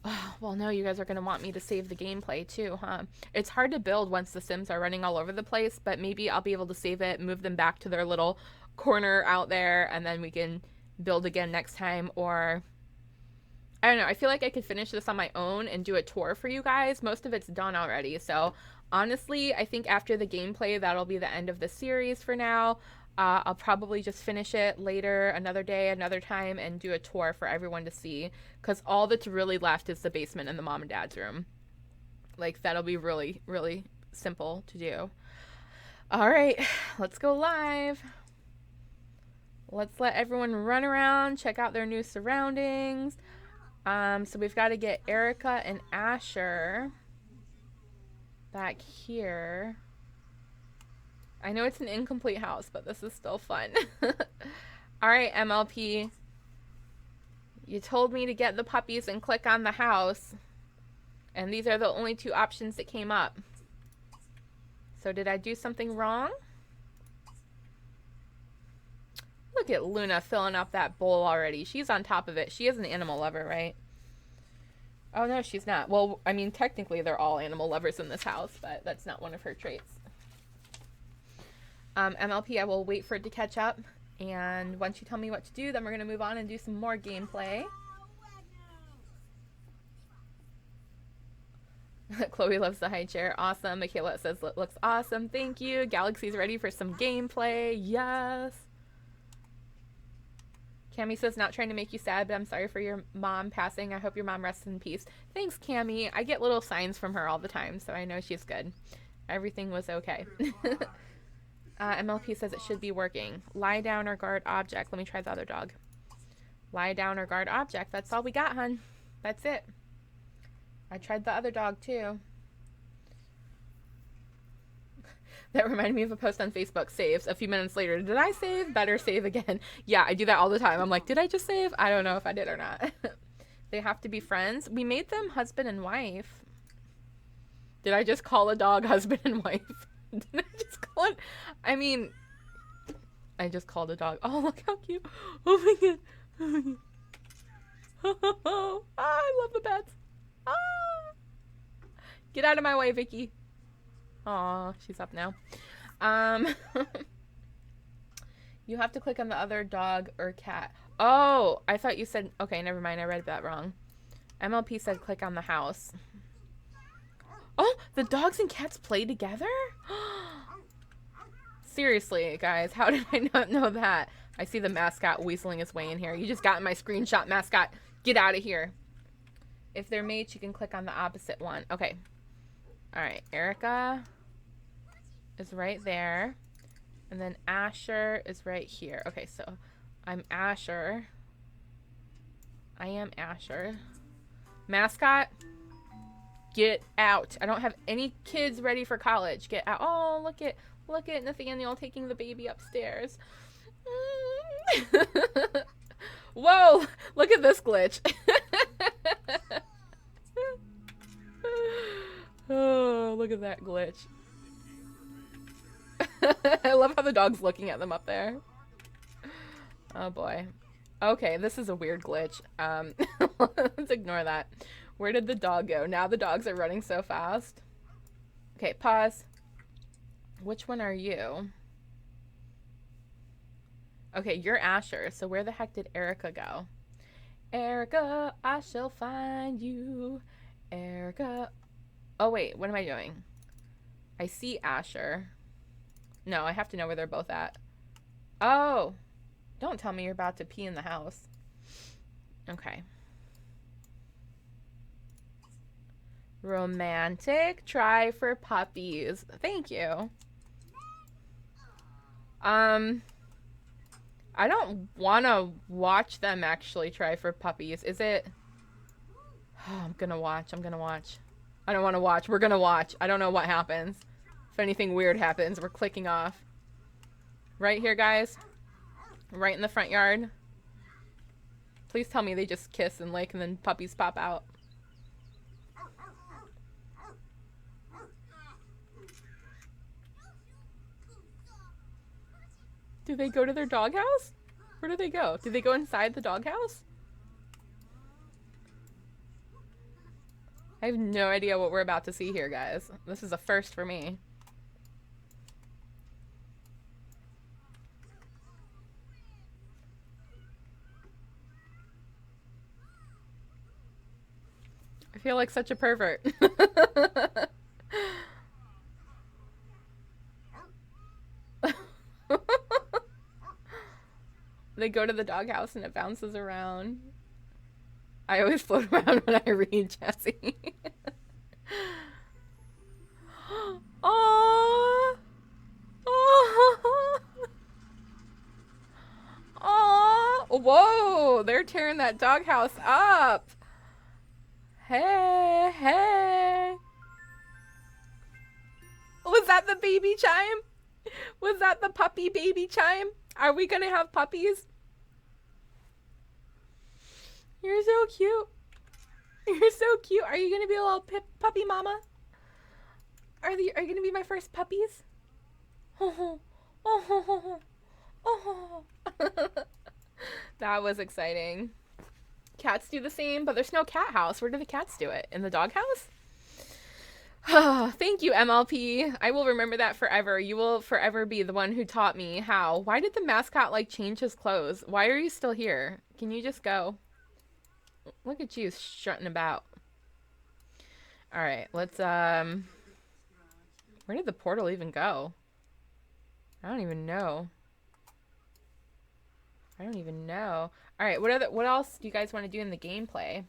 Oh, well, no, you guys are gonna want me to save the gameplay too, huh? It's hard to build once the Sims are running all over the place, but maybe I'll be able to save it, move them back to their little corner out there, and then we can build again next time, or... I don't know. I feel like I could finish this on my own and do a tour for you guys. Most of it's done already. So honestly, I think after the gameplay, that'll be the end of the series for now. I'll probably just finish it later, another day, another time, and do a tour for everyone to see. Because all that's really left is the basement and the mom and dad's room. Like, that'll be really, really simple to do. All right, let's go live. Let's let everyone run around, check out their new surroundings. So we've got to get Erica and Asher back here. I know it's an incomplete house, but this is still fun. All right, MLP. You told me to get the puppies and click on the house. And these are the only two options that came up. So did I do something wrong? Look at Luna filling up that bowl already. She's on top of it. She is an animal lover, right? Oh, no, she's not. Well, I mean, technically they're all animal lovers in this house, but that's not one of her traits. MLP, I will wait for it to catch up. And once you tell me what to do, then we're going to move on and do some more gameplay. Chloe loves the high chair. Awesome. Michaela says, looks awesome. Thank you. Galaxy's ready for some gameplay. Yes. Cami says, not trying to make you sad, but I'm sorry for your mom passing. I hope your mom rests in peace. Thanks, Cami. I get little signs from her all the time, so I know she's good. Everything was okay. MLP says it should be working. Lie down or guard object. Let me try the other dog. Lie down or guard object. That's all we got, hun. That's it. I tried the other dog, too. That reminded me of a post on Facebook. Saves. A few minutes later. Did I save? Better save again. Yeah, I do that all the time. I'm like, did I just save? I don't know if I did or not. They have to be friends. We made them husband and wife. Did I just call a dog husband and wife? Did I just call it? I mean, I just called a dog. Oh, look how cute. Oh my god. Oh my god. Oh, I love the pets. Ah. Get out of my way, Vicky. Aw, she's up now. You have to click on the other dog or cat. Oh, I thought you said... Okay, never mind. I read that wrong. MLP said click on the house. Oh, the dogs and cats play together? Seriously, guys, how did I not know that? I see the mascot weaseling his way in here. You just got in my screenshot, mascot. Get out of here. If they're mates, you can click on the opposite one. Okay. All right, Erica is right there. And then Asher is right here. Okay, so I'm Asher. I am Asher. Mascot, get out. I don't have any kids ready for college. Get out. Oh, look at Nathaniel taking the baby upstairs. Whoa, look at this glitch. Oh, look at that glitch. I love how the dog's looking at them up there. Oh boy. Okay, this is a weird glitch. Let's ignore that. Where did the dog go? Now the dogs are running so fast. Okay, pause. Which one are you? Okay, you're Asher. So where the heck did Erica go? Erica, I shall find you. Erica. Oh wait, what am I doing? I see Asher. No, I have to know where they're both at. Oh. Don't tell me you're about to pee in the house. Okay. Romantic. Try for puppies. Thank you. I don't want to watch them actually try for puppies. Is it? Oh, I'm gonna watch. I'm gonna watch. I don't want to watch. We're gonna watch. I don't know what happens. If anything weird happens, we're clicking off. Right here, guys. Right in the front yard. Please tell me they just kiss and lick and then puppies pop out. Do they go to their doghouse? Where do they go? Do they go inside the doghouse? I have no idea what we're about to see here, guys. This is a first for me. I feel like such a pervert. They go to the doghouse and it bounces around. I always float around when I read, Jesse. Aww. Aww. Aww. Whoa, they're tearing that doghouse up. Hey, hey. Was that the baby chime? Was that the puppy baby chime? Are we gonna have puppies? You're so cute. You're so cute. Are you gonna be a little puppy mama? Are you gonna be my first puppies? Oh, oh, oh, oh. That was exciting. Cats do the same, but there's no cat house. Where do the cats do it? In the doghouse? Thank you, MLP. I will remember that forever. You will forever be the one who taught me how. Why did the mascot like change his clothes? Why are you still here? Can you just go? Look at you strutting about. All right, let's where did the portal even go? I don't even know. All right, what else do you guys want to do in the gameplay?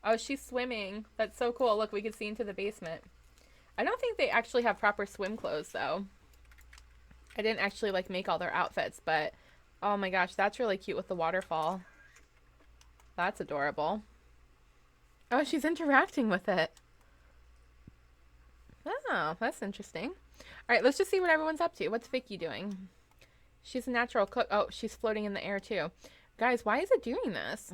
Oh, she's swimming. That's so cool. Look, we can see into the basement. I don't think they actually have proper swim clothes, though. I didn't actually, like, make all their outfits, but... Oh my gosh, that's really cute with the waterfall. That's adorable. Oh, she's interacting with it. Oh, that's interesting. Alright, let's just see what everyone's up to. What's Vicky doing? She's a natural cook. Oh, she's floating in the air, too. Guys, why is it doing this?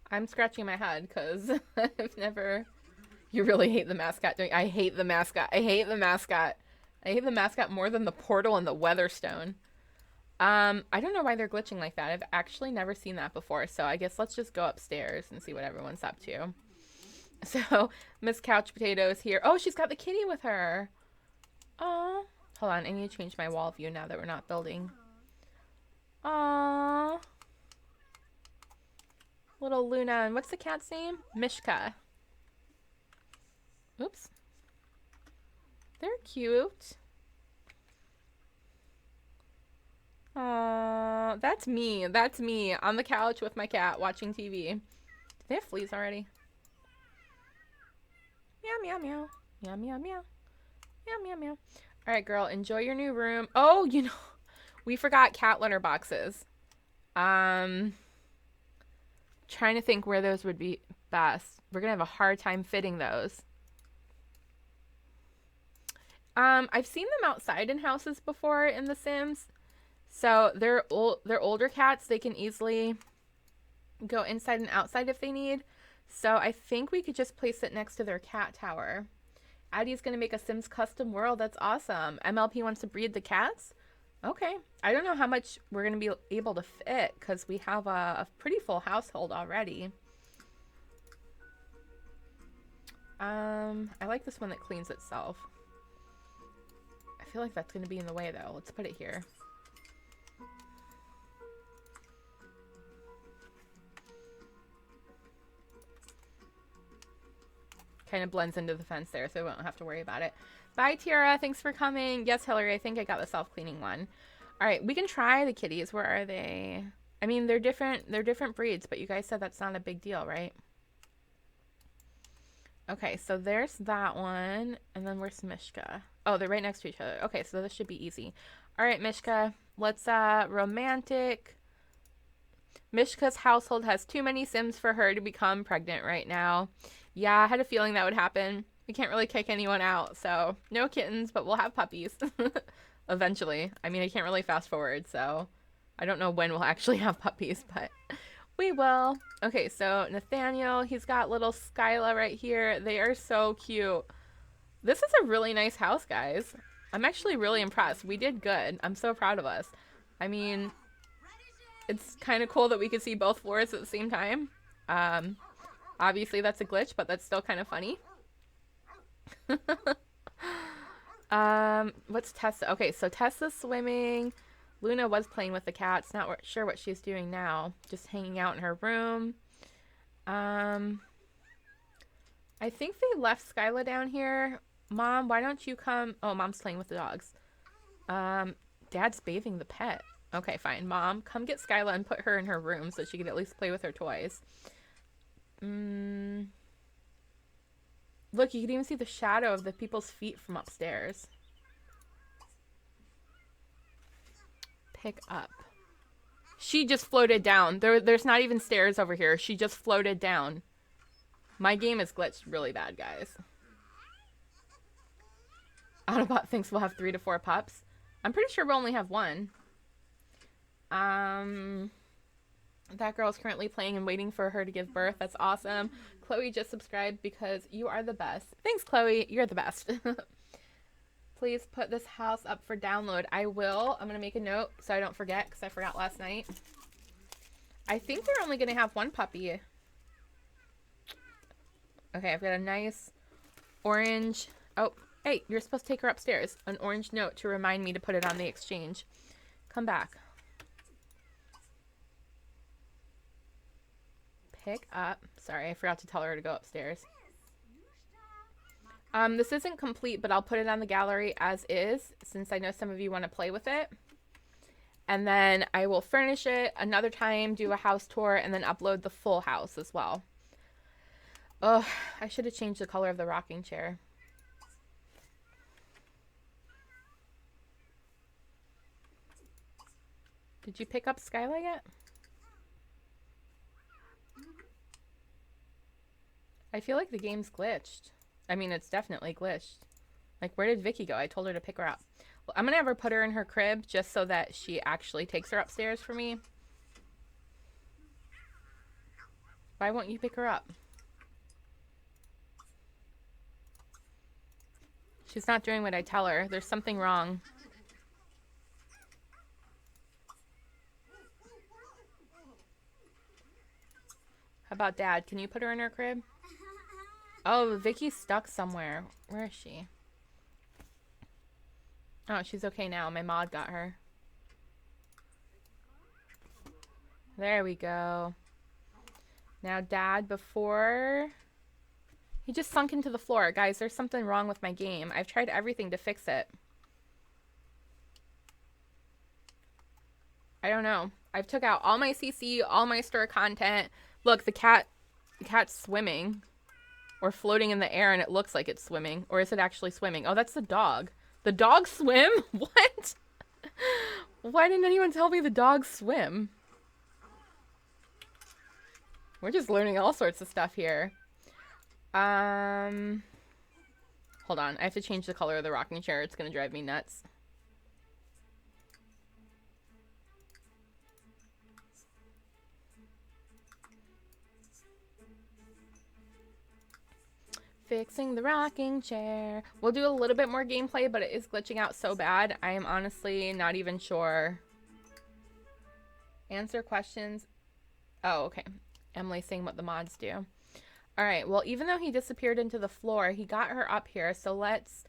I'm scratching my head because I've never... You really hate the mascot doing... I hate the mascot. I hate the mascot. I hate the mascot more than the portal and the Weatherstone. I don't know why they're glitching like that. I've actually never seen that before. So I guess let's just go upstairs and see what everyone's up to. So Miss Couch Potato is here. Oh, she's got the kitty with her. Oh, hold on. I need to change my wall view now that we're not building. Aww. Little Luna. And what's the cat's name? Mishka. Oops. They're cute. Aww. That's me. That's me on the couch with my cat watching TV. Do they have fleas already? Meow, meow, meow. Meow, meow, meow. Meow, meow, meow. All right, girl. Enjoy your new room. Oh, you know, we forgot cat litter boxes. Trying to think where those would be best. We're going to have a hard time fitting those. I've seen them outside in houses before in The Sims. So they're older cats. They can easily go inside and outside if they need. So I think we could just place it next to their cat tower. Addie's going to make a Sims custom world. That's awesome. MLP wants to breed the cats. Okay. I don't know how much we're going to be able to fit because we have a pretty full household already. I like this one that cleans itself. I feel like that's going to be in the way though. Let's put it here. Kind of blends into the fence there, so we won't have to worry about it. Bye, Tiara. Thanks for coming. Yes, Hillary, I think I got the self-cleaning one. All right, we can try the kitties. Where are they? I mean, they're different breeds, but you guys said that's not a big deal, right? Okay, so there's that one, and then where's Mishka? Oh, they're right next to each other. Okay, so this should be easy. All right, Mishka, let's romantic. Mishka's household has too many Sims for her to become pregnant right now. Yeah, I had a feeling that would happen. We can't really kick anyone out, so no kittens, but we'll have puppies. eventually. I mean, I can't really fast forward, so I don't know when we'll actually have puppies, but we will. Okay, so Nathaniel, he's got little Skyla right here. They are so cute. This is a really nice house, guys. I'm actually really impressed. We did good. I'm so proud of us. I mean, it's kind of cool that we could see both floors at the same time. Obviously that's a glitch, but that's still kind of funny. What's Tessa? Okay, so Tessa's swimming. Luna was playing with the cats. Not sure what she's doing now. Just hanging out in her room. I think they left Skyla down here. Mom, why don't you come? Oh, Mom's playing with the dogs. Dad's bathing the pet. Okay, fine. Mom, come get Skyla and put her in her room so she can at least play with her toys. Look, you can even see the shadow of the people's feet from upstairs. Pick up. She just floated down. There's not even stairs over here. She just floated down. My game is glitched really bad, guys. Autobot thinks we'll have 3 to 4 pups. I'm pretty sure we'll only have 1. That girl's currently playing and waiting for her to give birth. That's awesome. Chloe just subscribed because you are the best. Thanks, Chloe. You're the best. Please put this house up for download. I will. I'm going to make a note so I don't forget because I forgot last night. I think they're only going to have 1 puppy. Okay, I've got a nice orange. Oh, hey, you're supposed to take her upstairs. An orange note to remind me to put it on the exchange. Come back. Pick up. Sorry, I forgot to tell her to go upstairs. This isn't complete, but I'll put it on the gallery as is, since I know some of you want to play with it. And then I will furnish it another time, do a house tour, and then upload the full house as well. Oh, I should have changed the color of the rocking chair. Did you pick up Skyla yet? I feel like the game's glitched. I mean, it's definitely glitched. Like, where did Vicky go? I told her to pick her up. Well, I'm gonna have her put her in her crib just so that she actually takes her upstairs for me. Why won't you pick her up? She's not doing what I tell her. There's something wrong. How about Dad? Can you put her in her crib? Oh, Vicky's stuck somewhere. Where is she? Oh, she's okay now. My mod got her. There we go. Now, Dad, before... He just sunk into the floor. Guys, there's something wrong with my game. I've tried everything to fix it. I don't know. I've took out all my CC, all my store content. Look, the cat's swimming. Or floating in the air and it looks like it's swimming. Or is it actually swimming? Oh, that's the dog. The dogs swim? What? Why didn't anyone tell me the dogs swim? We're just learning all sorts of stuff here. Hold on. I have to change the color of the rocking chair. It's going to drive me nuts. Fixing the rocking chair. We'll do a little bit more gameplay, but it is glitching out so bad. I am honestly not even sure. Answer questions. Oh, okay. Emily's saying what the mods do. Alright, well, even though he disappeared into the floor, he got her up here. So let's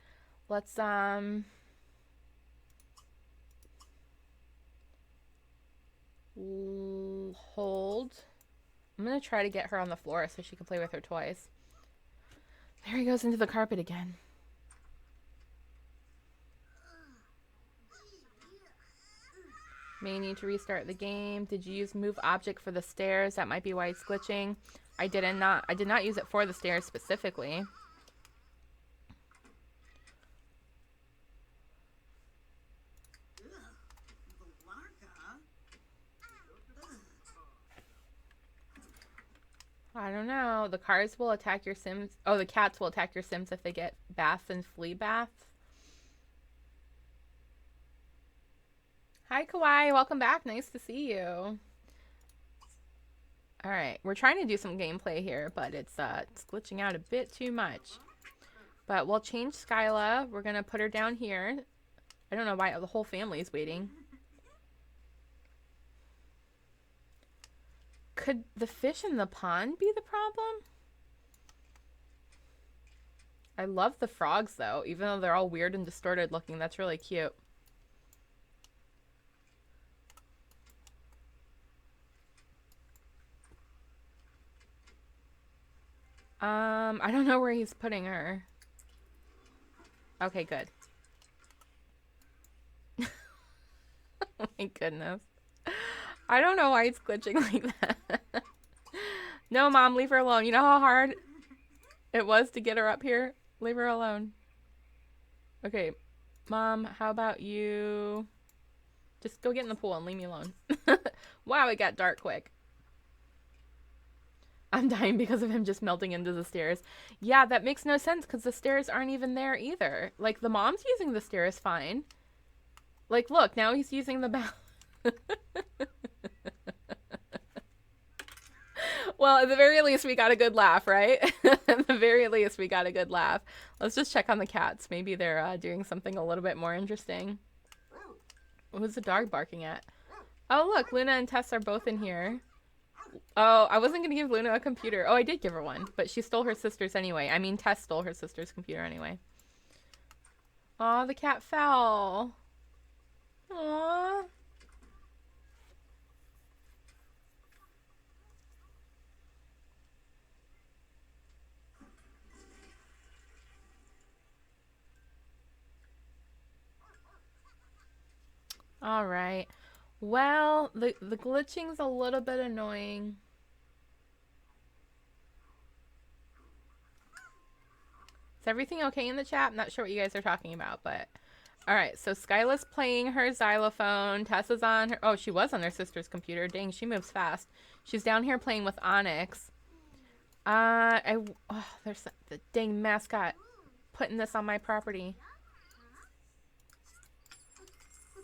hold. I'm going to try to get her on the floor so she can play with her toys. There he goes into the carpet again. May need to restart the game. Did you use move object for the stairs? That might be why it's glitching. I did not use it for the stairs specifically. I don't know. The cars will attack your Sims. Oh, the cats will attack your Sims if they get baths and flea baths. Hi, Kawaii. Welcome back. Nice to see you. All right, we're trying to do some gameplay here, but it's glitching out a bit too much. But we'll change Skyla. We're gonna put her down here. I don't know why the whole family is waiting. Could the fish in the pond be the problem? I love the frogs though, even though they're all weird and distorted looking. That's really cute. I don't know where he's putting her. Okay, good. Oh my goodness. I don't know why it's glitching like that. No, Mom, leave her alone. You know how hard it was to get her up here? Leave her alone. Okay, Mom, how about you just go get in the pool and leave me alone. Wow, it got dark quick. I'm dying because of him just melting into the stairs. Yeah, that makes no sense because the stairs aren't even there either. Like, the mom's using the stairs fine. Like, look, now he's using the bath. Well, at the very least, we got a good laugh, right? At the very least, we got a good laugh. Let's just check on the cats. Maybe they're doing something a little bit more interesting. Who's the dog barking at? Oh, look, Luna and Tess are both in here. Oh, I wasn't going to give Luna a computer. Oh, I did give her one, but she stole her sister's anyway. I mean, Tess stole her sister's computer anyway. Aw, the cat fell. Aww. All right. Well, the glitching's a little bit annoying. Is everything okay in the chat? I'm not sure what you guys are talking about, but... Alright, so Skyla's playing her xylophone. Tessa's on her... Oh, she was on her sister's computer. Dang, she moves fast. She's down here playing with Onyx. There's the dang mascot putting this on my property.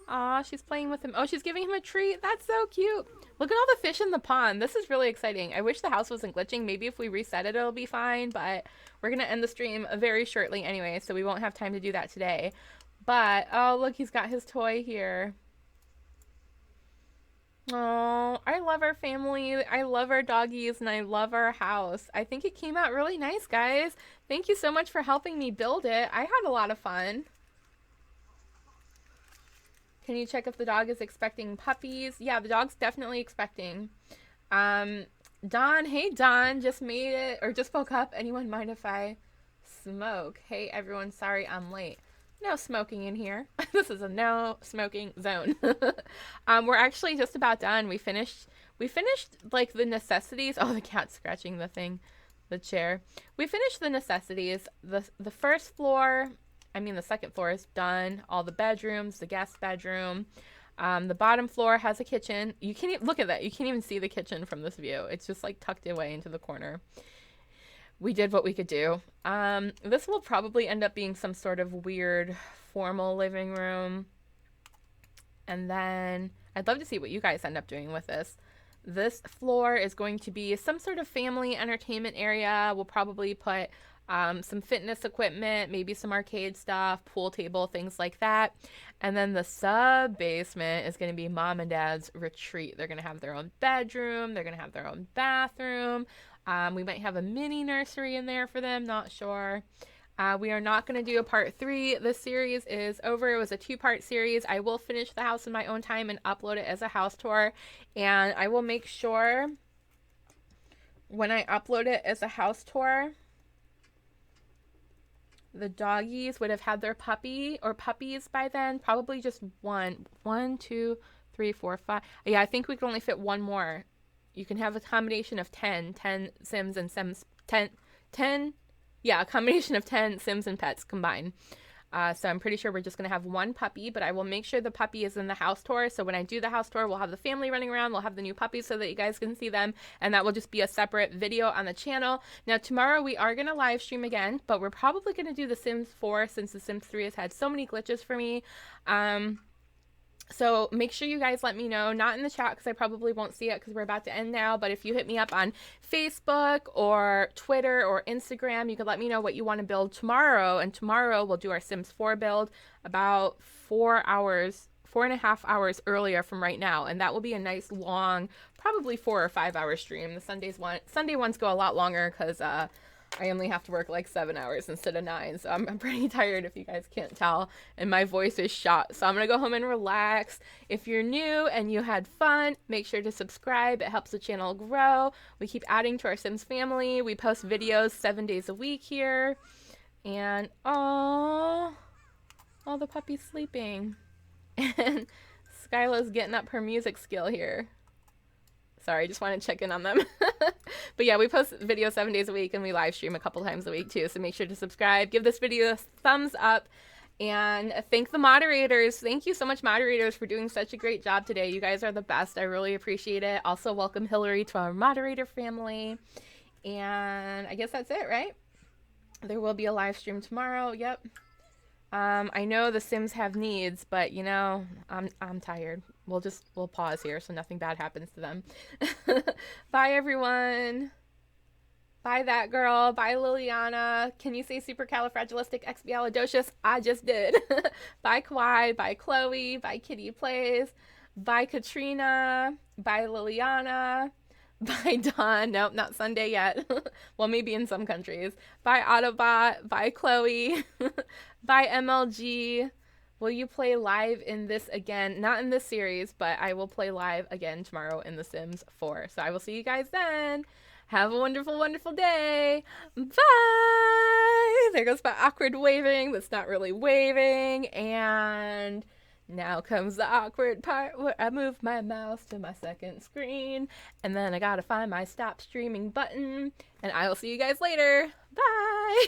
Aw, she's playing with him. Oh, she's giving him a treat. That's so cute. Look at all the fish in the pond. This is really exciting. I wish the house wasn't glitching. Maybe if we reset it, it'll be fine. But we're going to end the stream very shortly anyway, so we won't have time to do that today. But, oh, look, he's got his toy here. Oh, I love our family. I love our doggies, and I love our house. I think it came out really nice, guys. Thank you so much for helping me build it. I had a lot of fun. Can you check if the dog is expecting puppies? Yeah, the dog's definitely expecting. Don, hey Don, just made it, or just woke up. Anyone mind if I smoke? Hey everyone, sorry I'm late. No smoking in here. This is a no smoking zone. We're actually just about done. We finished like the necessities. Oh, the cat's scratching the thing, the chair. We finished the necessities. The first floor, I mean the second floor is done. All the bedrooms, the guest bedroom. The bottom floor has a kitchen. You can't even, look at that. You can't even see the kitchen from this view. It's just like tucked away into the corner. We did what we could do. This will probably end up being some sort of weird formal living room. And then I'd love to see what you guys end up doing with this. This floor is going to be some sort of family entertainment area. We'll probably put some fitness equipment, maybe some arcade stuff, pool table, things like that. And then the sub basement is going to be mom and dad's retreat. They're going to have their own bedroom. They're going to have their own bathroom. We might have a mini nursery in there for them, not sure. We are not going to do a part 3. This series is over. It was a 2-part series. I will finish the house in my own time and upload it as a house tour. And I will make sure when I upload it as a house tour, the doggies would have had their puppy or puppies by then. Probably just one, 2, 3, 4, 5. Yeah, I think we can only fit one more. You can have a combination of 10 Sims and Sims, 10, yeah, a combination of 10 Sims and pets combined. So I'm pretty sure we're just going to have one puppy, but I will make sure the puppy is in the house tour. So when I do the house tour, we'll have the family running around. We'll have the new puppies so that you guys can see them. And that will just be a separate video on the channel. Now, tomorrow we are going to live stream again, but we're probably going to do The Sims 4 since The Sims 3 has had so many glitches for me. So make sure you guys let me know, not in the chat because I probably won't see it because we're about to end now, but if you hit me up on Facebook or Twitter or Instagram, you could let me know what you want to build tomorrow. And tomorrow we'll do our Sims 4 build about 4 hours, 4.5 hours earlier from right now. And that will be a nice long, probably 4 or 5 hour stream. The Sunday ones go a lot longer because I only have to work like 7 hours instead of 9. So I'm pretty tired if you guys can't tell. And my voice is shot. So I'm going to go home and relax. If you're new and you had fun, make sure to subscribe. It helps the channel grow. We keep adding to our Sims family. We post videos 7 days a week here. And all the puppies sleeping. And Skyla's getting up her music skill here. Sorry, just want to check in on them. But yeah, we post videos 7 days a week and we live stream a couple times a week too. So make sure to subscribe, give this video a thumbs up, and thank the moderators. Thank you so much, moderators, for doing such a great job today. You guys are the best. I really appreciate it. Also, welcome Hillary to our moderator family. And I guess that's it, right? There will be a live stream tomorrow. Yep. I know the Sims have needs, but you know, I'm tired. We'll pause here so nothing bad happens to them. Bye everyone. Bye that girl. Bye Liliana. Can you say supercalifragilisticexpialidocious? I just did. Bye Kawhi. Bye Chloe. Bye Kitty Plays. Bye Katrina. Bye Liliana. Bye Dawn. Nope, not Sunday yet. Well, maybe in some countries. Bye Autobot. Bye Chloe. Bye MLG. Will you play live in this again? Not in this series, but I will play live again tomorrow in The Sims 4. So I will see you guys then. Have a wonderful, wonderful day. Bye. There goes my awkward waving. That's not really waving. And now comes the awkward part where I move my mouse to my second screen. And then I gotta find my stop streaming button. And I will see you guys later. Bye.